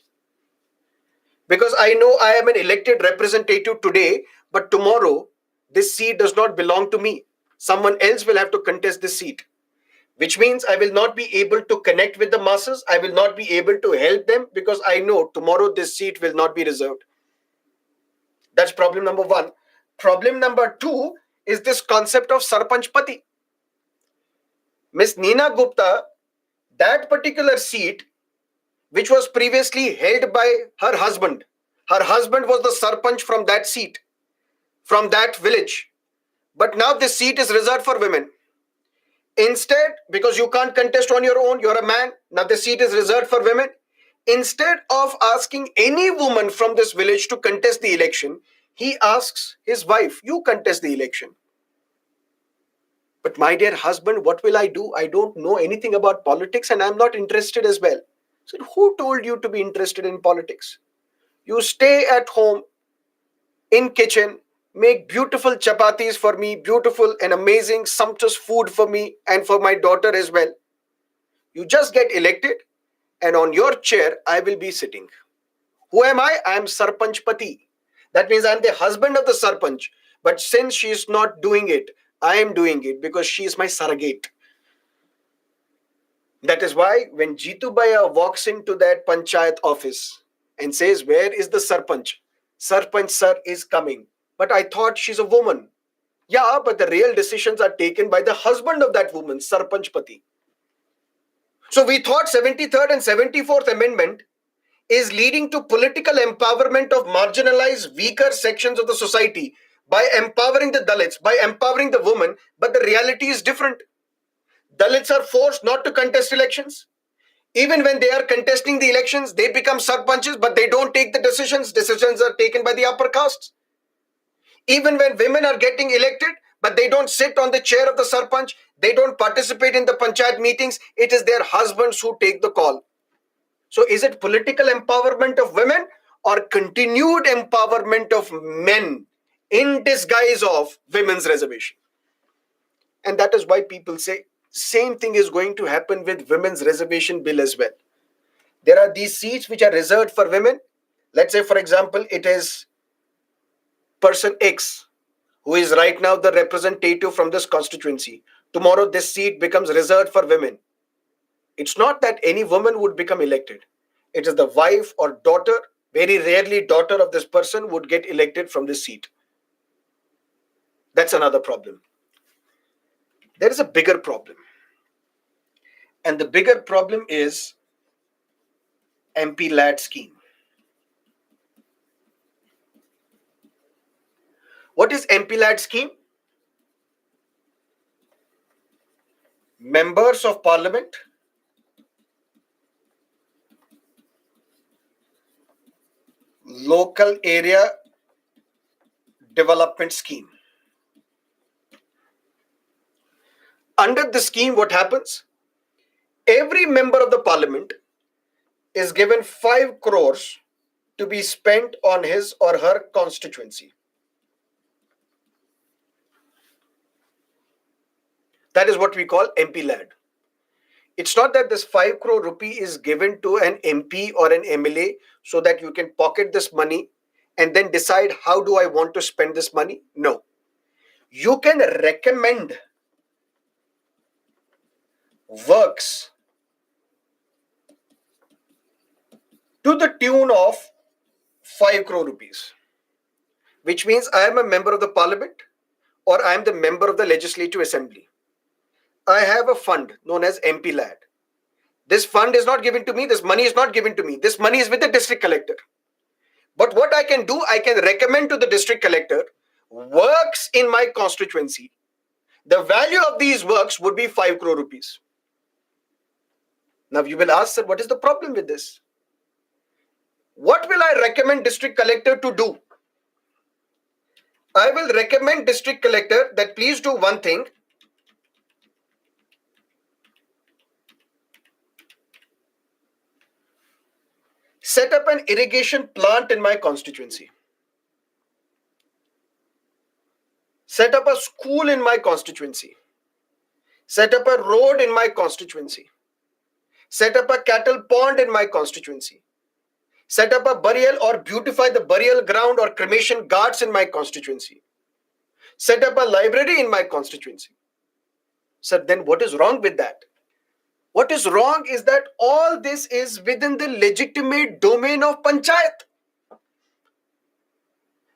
Because I know I am an elected representative today, but tomorrow this seat does not belong to me. Someone else will have to contest this seat, which means I will not be able to connect with the masses. I will not be able to help them because I know tomorrow this seat will not be reserved. That's problem number one. Problem number two is this concept of Sarpanch Pati. Miss Neena Gupta, that particular seat, which was previously held by her husband was the Sarpanch from that seat, from that village. But now this seat is reserved for women. Instead, because you can't contest on your own, you're a man, now the seat is reserved for women. Instead of asking any woman from this village to contest the election, he asks his wife, you contest the election. But my dear husband, what will I do? I don't know anything about politics and I'm not interested as well. So who told you to be interested in politics? You stay at home, in kitchen, make beautiful chapatis for me, beautiful and amazing sumptuous food for me and for my daughter as well. You just get elected and on your chair I will be sitting. Who am I? I am Sarpanch Pati. That means I am the husband of the Sarpanch. But since she is not doing it, I am doing it because she is my surrogate. That is why when Jitu Bhaiya walks into that panchayat office and says, where is the Sarpanch? Sarpanch sir is coming. But I thought she's a woman. Yeah, but the real decisions are taken by the husband of that woman, Sarpanch Pati. So we thought 73rd and 74th Amendment is leading to political empowerment of marginalized, weaker sections of the society by empowering the Dalits, by empowering the women, but the reality is different. Dalits are forced not to contest elections. Even when they are contesting the elections, they become sarpanches, but they don't take the decisions. Decisions are taken by the upper castes. Even when women are getting elected, but they don't sit on the chair of the sarpanch, they don't participate in the panchayat meetings, it is their husbands who take the call. So is it political empowerment of women or continued empowerment of men in disguise of women's reservation? And that is why people say same thing is going to happen with women's reservation bill as well. There are these seats which are reserved for women. Let's say, for example, it is person X who is right now the representative from this constituency. Tomorrow this seat becomes reserved for women. It's not that any woman would become elected. It is the wife or daughter, very rarely daughter of this person would get elected from this seat. That's another problem. There is a bigger problem. And the bigger problem is MP lad scheme. What is MP lad scheme? Members of Parliament local area development scheme. Under the scheme, what happens? Every member of the parliament is given 5 crores to be spent on his or her constituency. That is what we call MP lad. It's not that this 5 crore rupee is given to an MP or an MLA so that you can pocket this money and then decide how do I want to spend this money. No. You can recommend works to the tune of 5 crore rupees, which means I am a member of the parliament or I am the member of the legislative assembly. I have a fund known as MP lad. This fund is not given to me. This money is not given to me. This money is with the district collector. But what I can do, I can recommend to the district collector works in my constituency. The value of these works would be 5 crore rupees. Now you will ask, sir, what is the problem with this? What will I recommend district collector to do? I will recommend district collector that please do one thing. Set up an irrigation plant in my constituency. Set up a school in my constituency. Set up a road in my constituency. Set up a cattle pond in my constituency. Set up a burial or beautify the burial ground or cremation ghats in my constituency. Set up a library in my constituency. Sir, then what is wrong with that? What is wrong is that all this is within the legitimate domain of panchayat.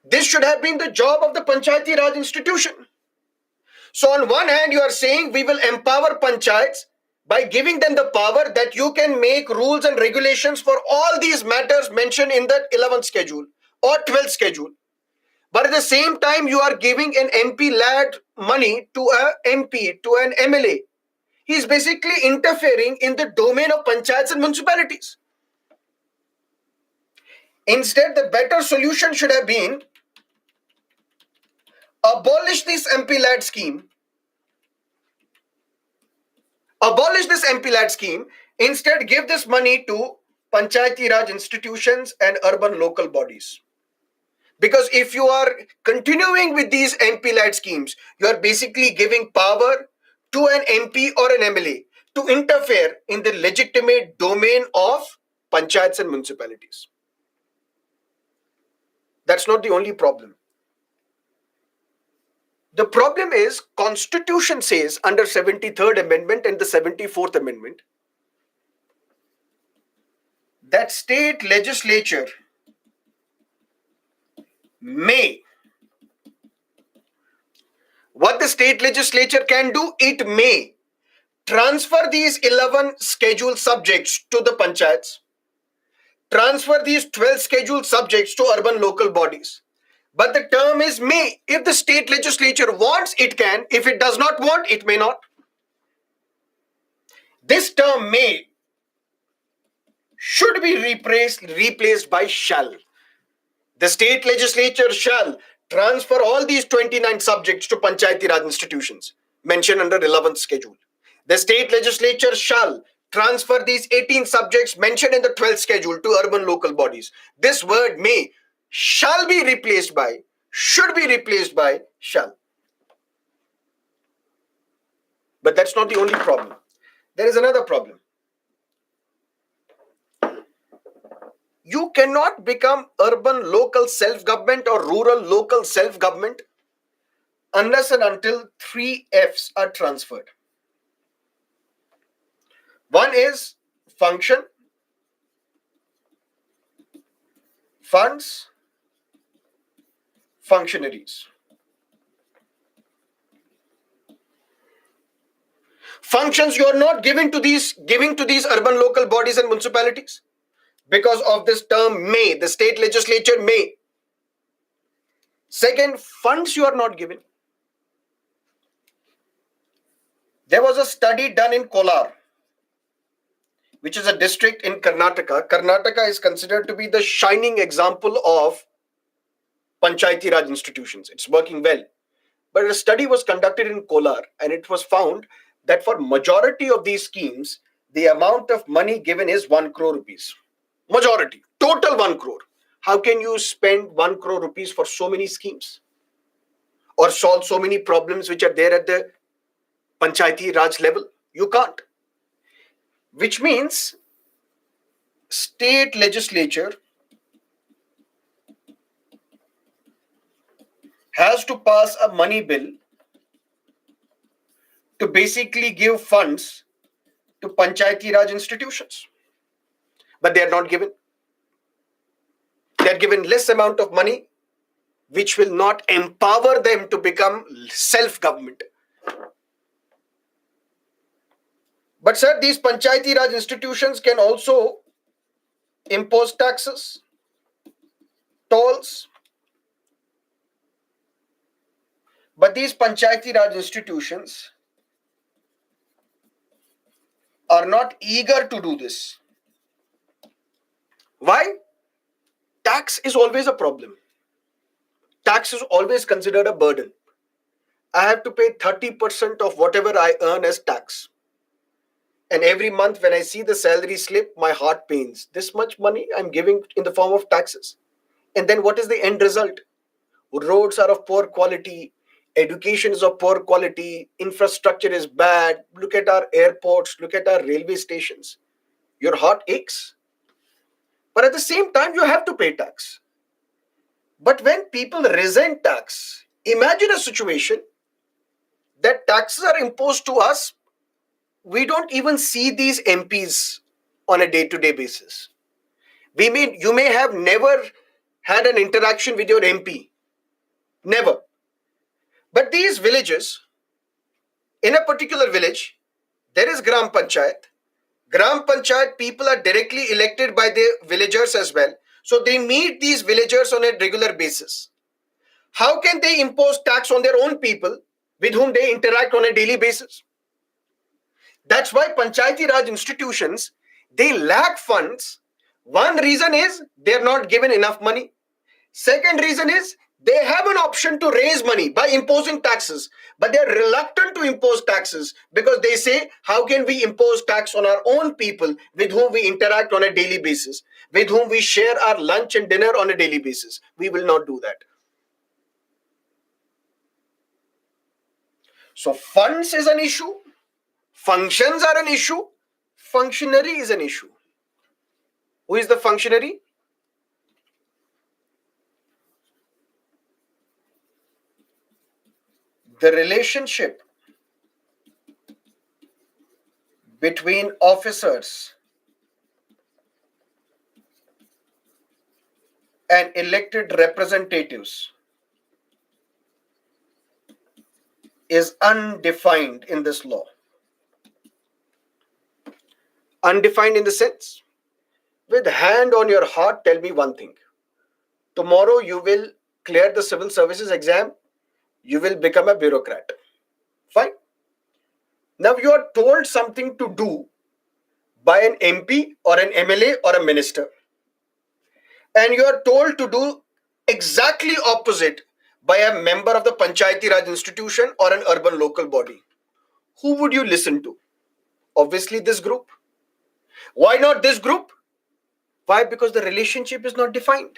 This should have been the job of the Panchayati Raj institution. So on one hand, you are saying we will empower panchayats by giving them the power that you can make rules and regulations for all these matters mentioned in the 11th schedule or 12th schedule. But at the same time, you are giving an MP lad money to a MP, to an MLA. He's basically interfering in the domain of panchayats and municipalities. Instead, the better solution should have been abolish this MP lad scheme. Abolish this MP lad scheme. Instead, give this money to Panchayati Raj institutions and urban local bodies. Because if you are continuing with these MP led schemes, you are basically giving power to an MP or an MLA to interfere in the legitimate domain of panchayats and municipalities. That's not the only problem. The problem is Constitution says under 73rd Amendment and the 74th Amendment that state legislature may, what the state legislature can do, it may transfer these 11 scheduled subjects to the panchayats, transfer these 12 scheduled subjects to urban local bodies. But the term is may. If the state legislature wants, it can. If it does not want, it may not. This term may should be replaced by shall. The state legislature shall transfer all these 29 subjects to Panchayati Raj institutions mentioned under 11th schedule. The state legislature shall transfer these 18 subjects mentioned in the 12th schedule to urban local bodies. This word may shall be replaced by, should be replaced by shall. But that's not the only problem. There is another problem. You cannot become urban local self-government or rural local self-government unless and until 3 F's are transferred. One is function, funds, functionaries. Functions you are not giving to these urban local bodies and municipalities because of this term may. The state legislature may. Second, funds you are not giving. There was a study done in Kolar, which is a district in Karnataka. Karnataka is considered to be the shining example of Panchayati Raj institutions. It's working well. But a study was conducted in Kolar and it was found that for majority of these schemes, the amount of money given is 1 crore rupees. Majority, total 1 crore. How can you spend 1 crore rupees for so many schemes? Or solve so many problems which are there at the Panchayati Raj level? You can't. Which means state legislature has to pass a money bill to basically give funds to Panchayati Raj institutions. But they are not given. They are given less amount of money, which will not empower them to become self-government. But sir, these Panchayati Raj institutions can also impose taxes, tolls. But these Panchayati Raj institutions are not eager to do this. Why? Tax is always a problem. Tax is always considered a burden. I have to pay 30% of whatever I earn as tax. And every month when I see the salary slip, my heart pains. This much money I'm giving in the form of taxes. And then what is the end result? Roads are of poor quality. Education is of poor quality. Infrastructure is bad. Look at our airports. Look at our railway stations. Your heart aches. But at the same time, you have to pay tax. But when people resent tax, imagine a situation that taxes are imposed to us. We don't even see these MPs on a day-to-day basis. You may have never had an interaction with your MP. Never. But these villages, In a particular village, there is Gram Panchayat. Gram Panchayat people are directly elected by the villagers as well. So they meet these villagers on a regular basis. How can they impose tax on their own people with whom they interact on a daily basis? That's why Panchayati Raj institutions, they lack funds. One reason is they're not given enough money. Second reason is they have an option to raise money by imposing taxes, but they're reluctant to impose taxes because they say, how can we impose tax on our own people with whom we interact on a daily basis, with whom we share our lunch and dinner on a daily basis? We will not do that. So, funds is an issue, functions are an issue, functionary is an issue. Who is the functionary? The relationship between officers and elected representatives is undefined in this law. Undefined in the sense, with hand on your heart, tell me one thing. Tomorrow you will clear the civil services exam, you will become a bureaucrat. Fine. Now you are told something to do by an MP or an MLA or a minister, and you are told to do exactly opposite by a member of the Panchayati Raj institution or an urban local body. Who would you listen to? Obviously this group. Why not this group? Why? Because the relationship is not defined.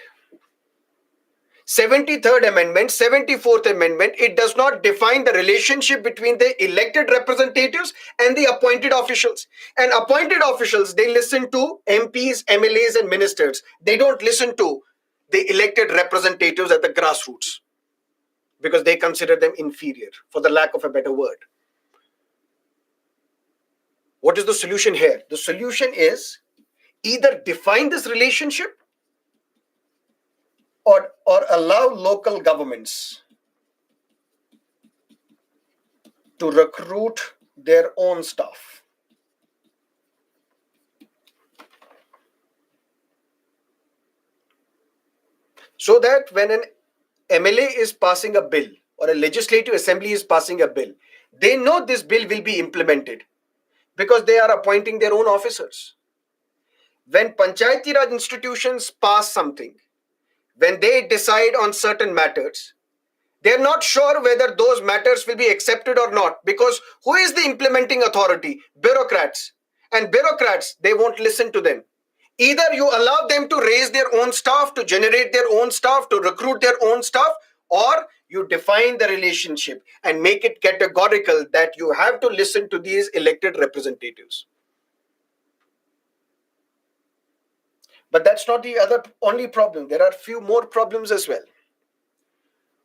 73rd Amendment, 74th Amendment, it does not define the relationship between the elected representatives and the appointed officials. And appointed officials, they listen to MPs, MLAs, and ministers. They don't listen to the elected representatives at the grassroots because they consider them inferior, for the lack of a better word. What is the solution here? The solution is either define this relationship or allow local governments to recruit their own staff. So that when an MLA is passing a bill or a legislative assembly is passing a bill, they know this bill will be implemented because they are appointing their own officers. When Panchayati Raj institutions pass something, when they decide on certain matters, they're not sure whether those matters will be accepted or not, because who is the implementing authority? Bureaucrats. And bureaucrats, they won't listen to them. Either you allow them to raise their own staff, to generate their own staff, to recruit their own staff, or you define the relationship and make it categorical that you have to listen to these elected representatives. But that's not the only problem. There are few more problems as well.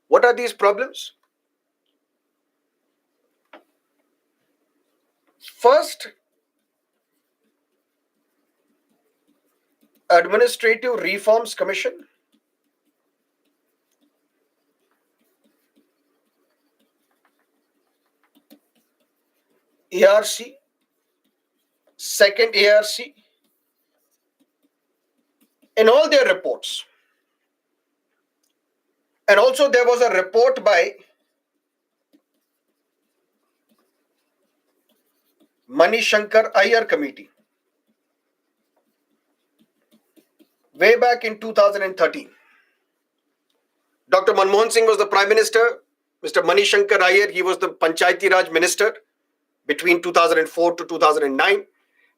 What are these problems? First, Administrative Reforms Commission, ARC, second ARC, in all their reports. And also there was a report by Mani Shankar Iyer Committee way back in 2013. Dr. Manmohan Singh was the Prime Minister. Mr. Mani Shankar Iyer, he was the Panchayati Raj Minister between 2004 to 2009.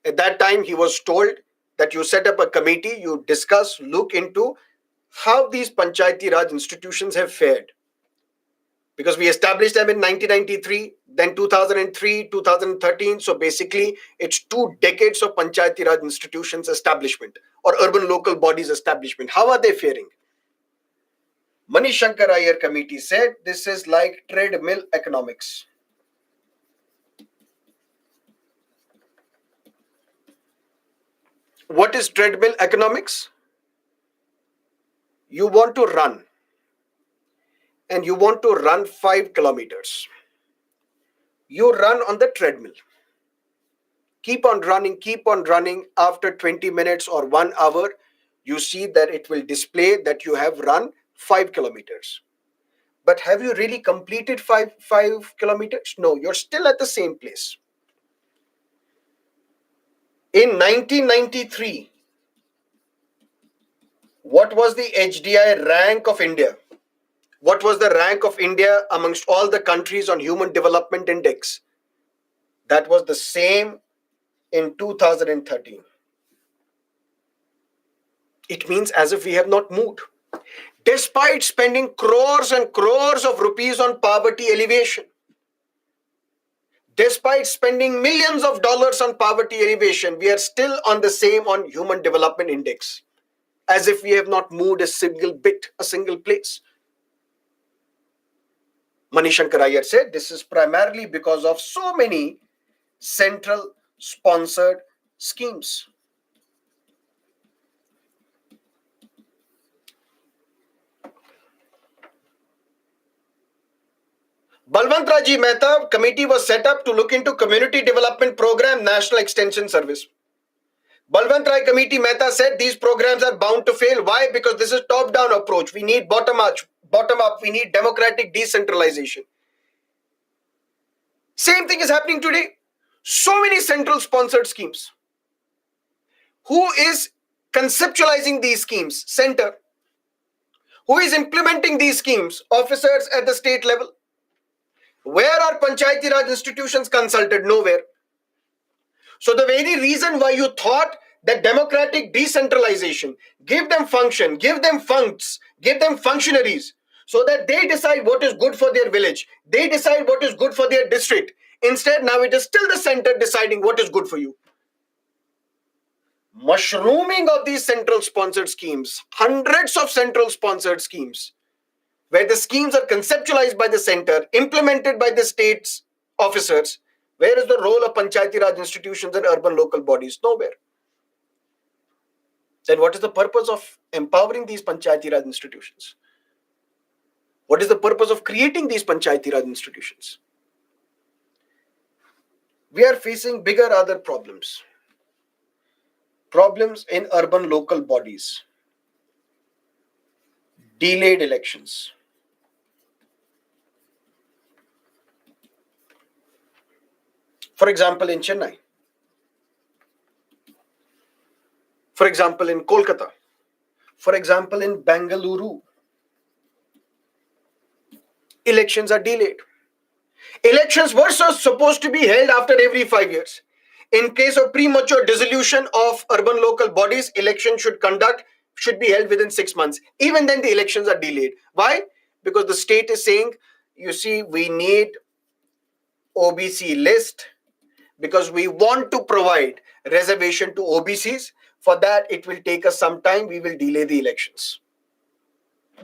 At that time, he was told that you set up a committee, you discuss, look into how these Panchayati Raj institutions have fared. Because we established them in 1993, then 2003, 2013. So basically, it's 2 decades of Panchayati Raj institutions establishment or urban local bodies establishment. How are they faring? Mani Shankar Iyer Committee said this is like treadmill economics. What is treadmill economics? You want to run, and you want to run 5 kilometers. You run on the treadmill. Keep on running, keep on running. After 20 minutes or 1 hour, you see that it will display that you have run 5 kilometers. But have you really completed five kilometers? No, you're still at the same place. In 1993, what was the HDI rank of India? What was the rank of India amongst all the countries on Human Development Index? That was the same in 2013. It means as if we have not moved. Despite spending crores and crores of rupees on poverty alleviation, despite spending millions of dollars on poverty alleviation, we are still on the same on Human Development Index, as if we have not moved a single bit, a single place. Manishankar Iyer said this is primarily because of so many central sponsored schemes. Balwant Raji Mehta committee was set up to look into community development program, National Extension Service. Balwant Rai Committee Mehta said these programs are bound to fail. Why? Because this is top-down approach. We need bottom up. We need democratic decentralization. Same thing is happening today. So many central sponsored schemes. Who is conceptualizing these schemes? Center. Who is implementing these schemes? Officers at the state level. Where are Panchayati Raj institutions consulted? Nowhere. So the very reason why you thought that democratic decentralization, give them function, give them funds, give them functionaries, so that they decide what is good for their village, they decide what is good for their district. Instead, now it is still the center deciding what is good for you. Mushrooming of these central sponsored schemes, hundreds of central sponsored schemes, where the schemes are conceptualized by the center, implemented by the state's officers. Where is the role of Panchayati Raj institutions and urban local bodies? Nowhere. Then what is the purpose of empowering these Panchayati Raj institutions? What is the purpose of creating these Panchayati Raj institutions? We are facing bigger other problems. Problems in urban local bodies. Delayed elections. For example, in Chennai. For example, in Kolkata. For example, in Bengaluru. Elections are delayed. Elections were supposed to be held after every 5 years. In case of premature dissolution of urban local bodies, election should be held within 6 months. Even then, the elections are delayed. Why? Because the state is saying, you see, we need OBC list because we want to provide reservation to OBCs. For that, it will take us some time. We will delay the elections.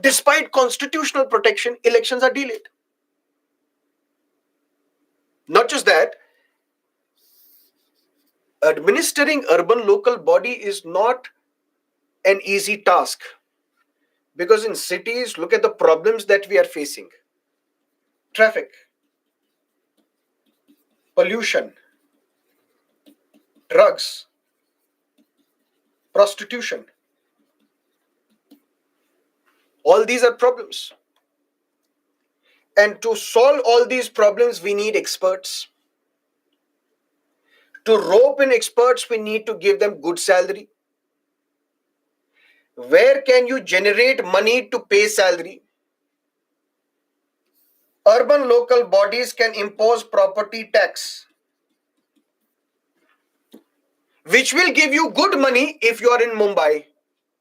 Despite constitutional protection, elections are delayed. Not just that, administering urban local body is not an easy task. Because in cities, look at the problems that we are facing. Traffic, pollution, drugs, prostitution. All these are problems. And to solve all these problems, we need experts. To rope in experts, we need to give them good salary. Where can you generate money to pay salary? Urban local bodies can impose property tax, which will give you good money if you are in Mumbai,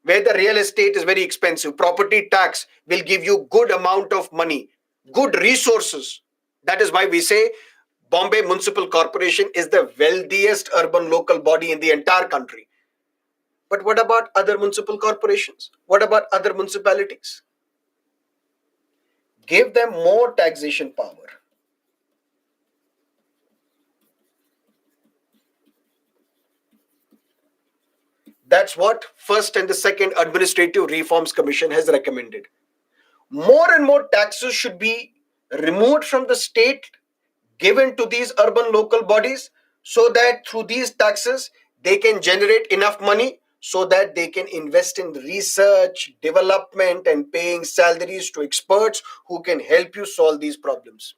where the real estate is very expensive. Property tax will give you good amount of money, good resources. That is why we say Bombay Municipal Corporation is the wealthiest urban local body in the entire country. But what about other municipal corporations? What about other municipalities? Give them more taxation power. That's what first and the second Administrative Reforms Commission has recommended. More and more taxes should be removed from the state given to these urban local bodies so that through these taxes they can generate enough money so that they can invest in research, development, and paying salaries to experts who can help you solve these problems.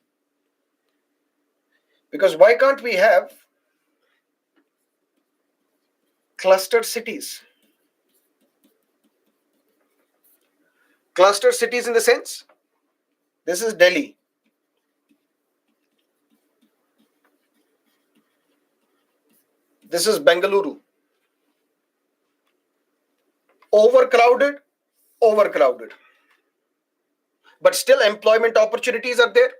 Because why can't we have cluster cities? Cluster cities in the sense, this is Delhi. This is Bengaluru. Overcrowded, overcrowded. But still employment opportunities are there.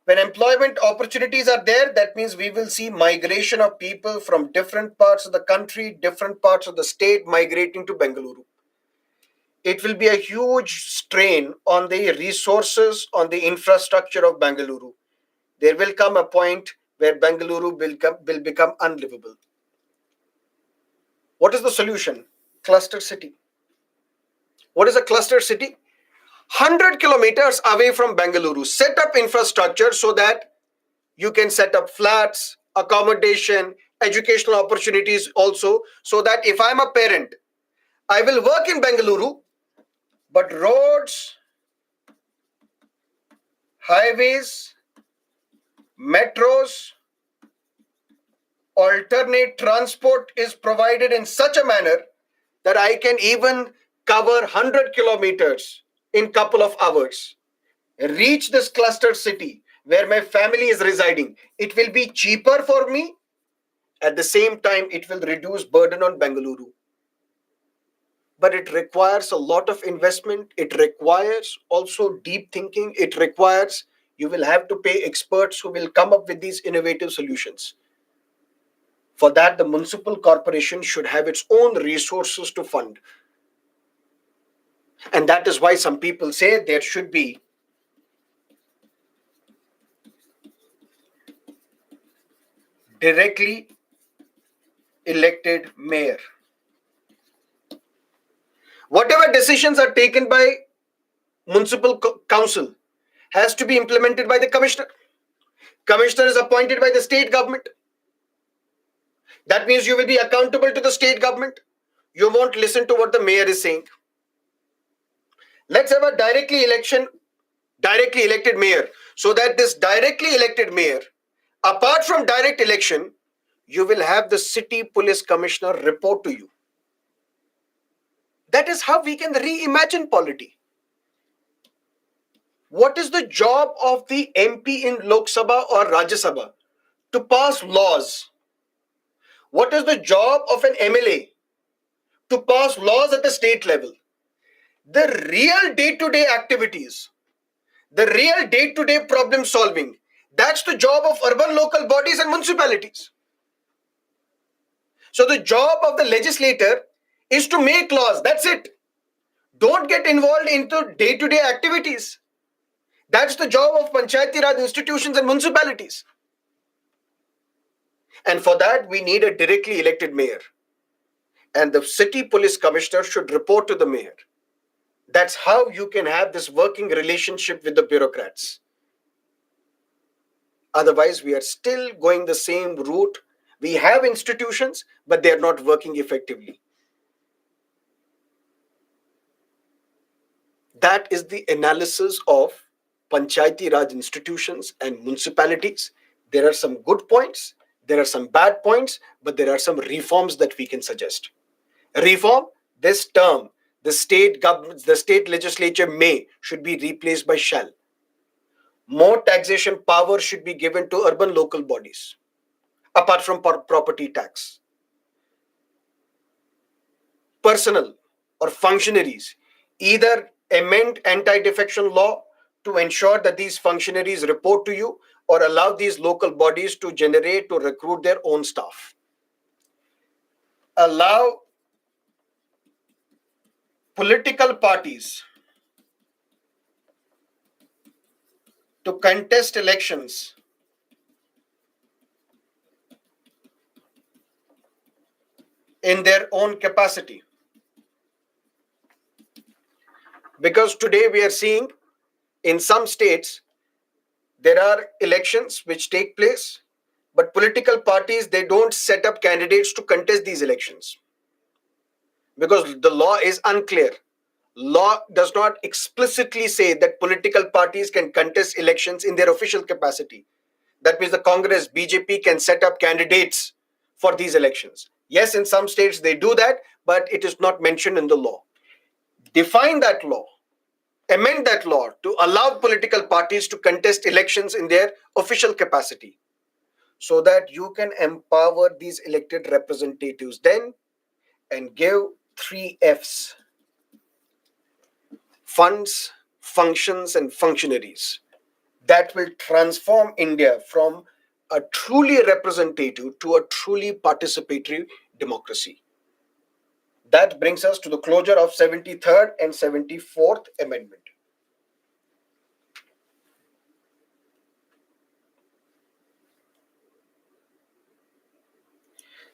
When employment opportunities are there, that means we will see migration of people from different parts of the country, different parts of the state migrating to Bengaluru. It will be a huge strain on the resources, on the infrastructure of Bengaluru. There will come a point where Bengaluru will become unlivable. What is the solution? Cluster city. What is a cluster city? 100 kilometers away from Bengaluru. Set up infrastructure so that you can set up flats, accommodation, educational opportunities also, so that if I'm a parent, I will work in Bengaluru, but roads, highways, metros, alternate transport is provided in such a manner that I can even cover 100 kilometers in couple of hours, reach this cluster city where my family is residing. It will be cheaper for me. At the same time, it will reduce burden on Bengaluru. But it requires a lot of investment. It requires also deep thinking. It requires, you will have to pay experts who will come up with these innovative solutions. For that, the municipal corporation should have its own resources to fund. And that is why some people say there should be directly elected mayor. Whatever decisions are taken by municipal council has to be implemented by the commissioner. Commissioner is appointed by the state government. That means you will be accountable to the state government. You won't listen to what the mayor is saying. Let's have a directly elected mayor, so that this directly elected mayor, apart from direct election, you will have the city police commissioner report to you. That is how we can reimagine polity. What is the job of the MP in Lok Sabha or Rajya Sabha? To pass laws. What is the job of an MLA? To pass laws at the state level. The real day-to-day activities, the real day-to-day problem solving, that's the job of urban local bodies and municipalities. So the job of the legislator is to make laws. That's it. Don't get involved into day-to-day activities. That's the job of Panchayati Raj institutions and municipalities. And for that, we need a directly elected mayor. And the city police commissioner should report to the mayor. That's how you can have this working relationship with the bureaucrats. Otherwise, we are still going the same route. We have institutions, but they are not working effectively. That is the analysis of Panchayati Raj institutions and municipalities. There are some good points, there are some bad points, but there are some reforms that we can suggest. Reform, this term, the state government, the state legislature may should be replaced by shall. More taxation power should be given to urban local bodies, apart from property tax. Personnel or functionaries, either amend anti-defection law to ensure that these functionaries report to you, or allow these local bodies to generate, to recruit their own staff. Allow political parties to contest elections in their own capacity. Because today we are seeing in some states There are elections which take place, but political parties, they don't set up candidates to contest these elections because the law is unclear. Law does not explicitly say that political parties can contest elections in their official capacity. That means the Congress, BJP can set up candidates for these elections. Yes, in some states they do that, but it is not mentioned in the law. Define that law, amend that law to allow political parties to contest elections in their official capacity so that you can empower these elected representatives then and give three F's: funds, functions, and functionaries. That will transform India from a truly representative to a truly participatory democracy. That brings us to the closure of 73rd and 74th Amendment.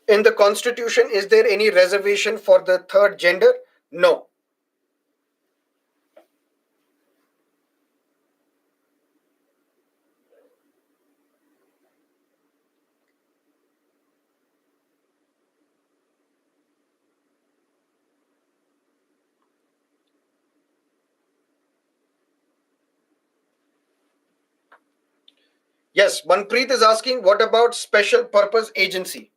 In the Constitution, is there any reservation for the third gender? No. Yes, Manpreet is asking, what about special purpose agency?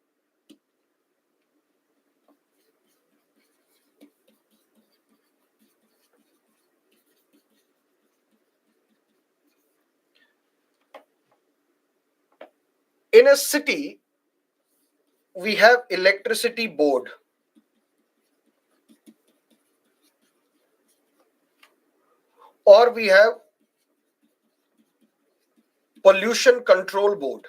In a city, we have electricity board, or we have pollution control board.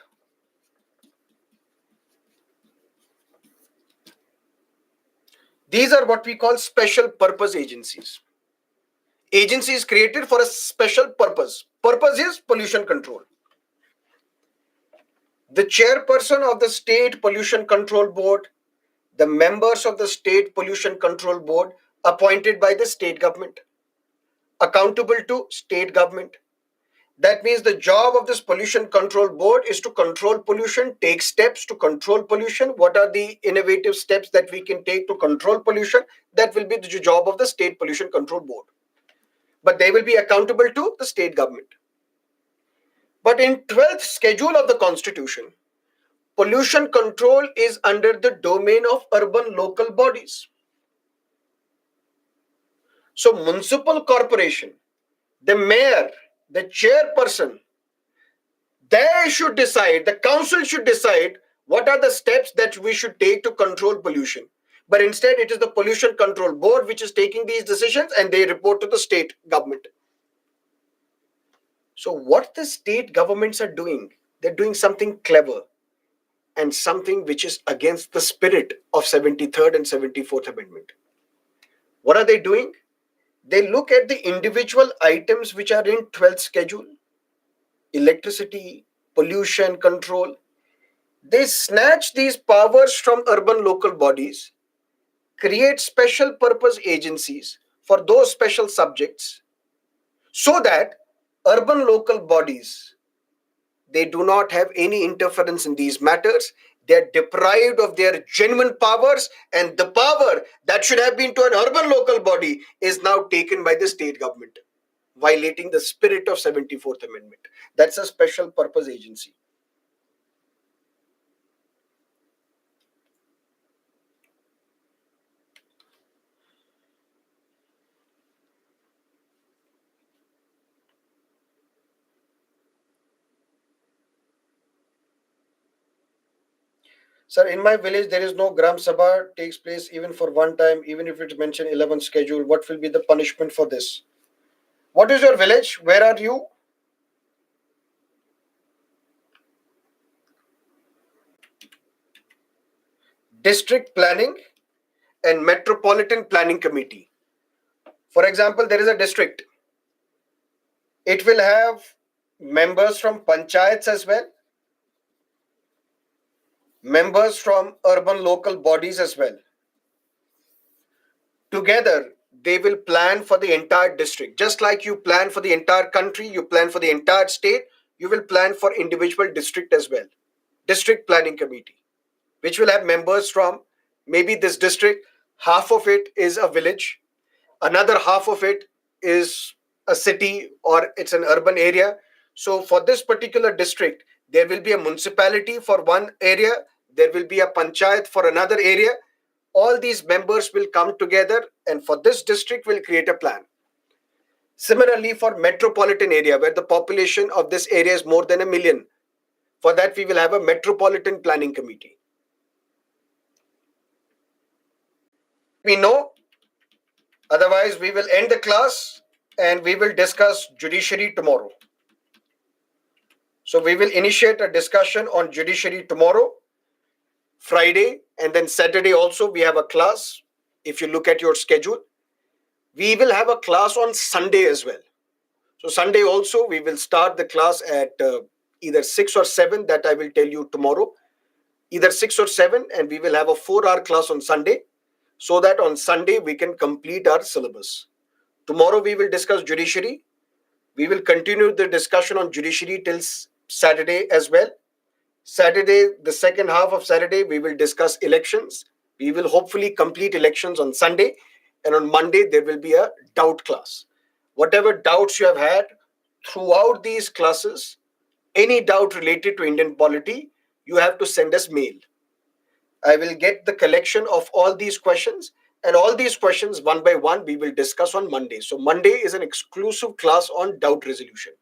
These are what we call special purpose agencies. Agencies created for a special purpose. Purpose is pollution control. The chairperson of the State Pollution Control Board, the members of the State Pollution Control Board appointed by the state government, accountable to state government. That means the job of this pollution control board is to control pollution, take steps to control pollution. What are the innovative steps that we can take to control pollution? That will be the job of the State Pollution Control Board. But they will be accountable to the state government. But in 12th schedule of the Constitution, pollution control is under the domain of urban local bodies. So municipal corporation, the mayor, the chairperson, they should decide, the council should decide what are the steps that we should take to control pollution. But instead, it is the pollution control board which is taking these decisions and they report to the state government. So what the state governments are doing, they're doing something clever and something which is against the spirit of 73rd and 74th Amendment. What are they doing? They look at the individual items which are in 12th schedule, electricity, pollution control. They snatch these powers from urban local bodies, create special purpose agencies for those special subjects, so that urban local bodies, they do not have any interference in these matters. They are deprived of their genuine powers, and the power that should have been to an urban local body is now taken by the state government, violating the spirit of 74th Amendment. That's a special purpose agency. Sir, in my village, there is no Gram Sabha takes place even for one time, even if it's mentioned 11th schedule. What will be the punishment for this? What is your village? Where are you? District Planning and Metropolitan Planning Committee. For example, there is a district. It will have members from panchayats as well, members from urban local bodies as well. Together, they will plan for the entire district. Just like you plan for the entire country, you plan for the entire state, you will plan for individual district as well. District planning committee, which will have members from maybe this district, half of it is a village, another half of it is a city or it's an urban area. So for this particular district, there will be a municipality for one area, there will be a panchayat for another area. All these members will come together, and for this district will create a plan. Similarly, for metropolitan area where the population of this area is more than a million, for that we will have a metropolitan planning committee. We know, otherwise we will end the class and we will discuss judiciary tomorrow. So we will initiate a discussion on judiciary tomorrow, Friday, and then Saturday also we have a class. If you look at your schedule, we will have a class on Sunday as well. So Sunday also we will start the class at either 6 or 7, that I will tell you tomorrow. Either 6 or 7, and we will have a 4-hour class on Sunday, so that on Sunday we can complete our syllabus. Tomorrow we will discuss judiciary. We will continue the discussion on judiciary till Saturday as well. Saturday, the second half of Saturday, we will discuss elections. We will hopefully complete elections on Sunday, and on Monday there will be a doubt class. Whatever doubts you have had throughout these classes, any doubt related to Indian polity, you have to send us mail. I will get the collection of all these questions, and all these questions one by one we will discuss on Monday. So Monday is an exclusive class on doubt resolution,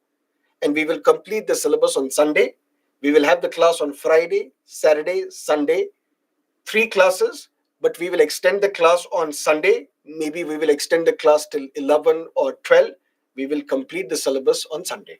and we will complete the syllabus on Sunday. We will have the class on Friday, Saturday, Sunday, 3 classes, but we will extend the class on Sunday. Maybe we will extend the class till 11 or 12. We will complete the syllabus on Sunday.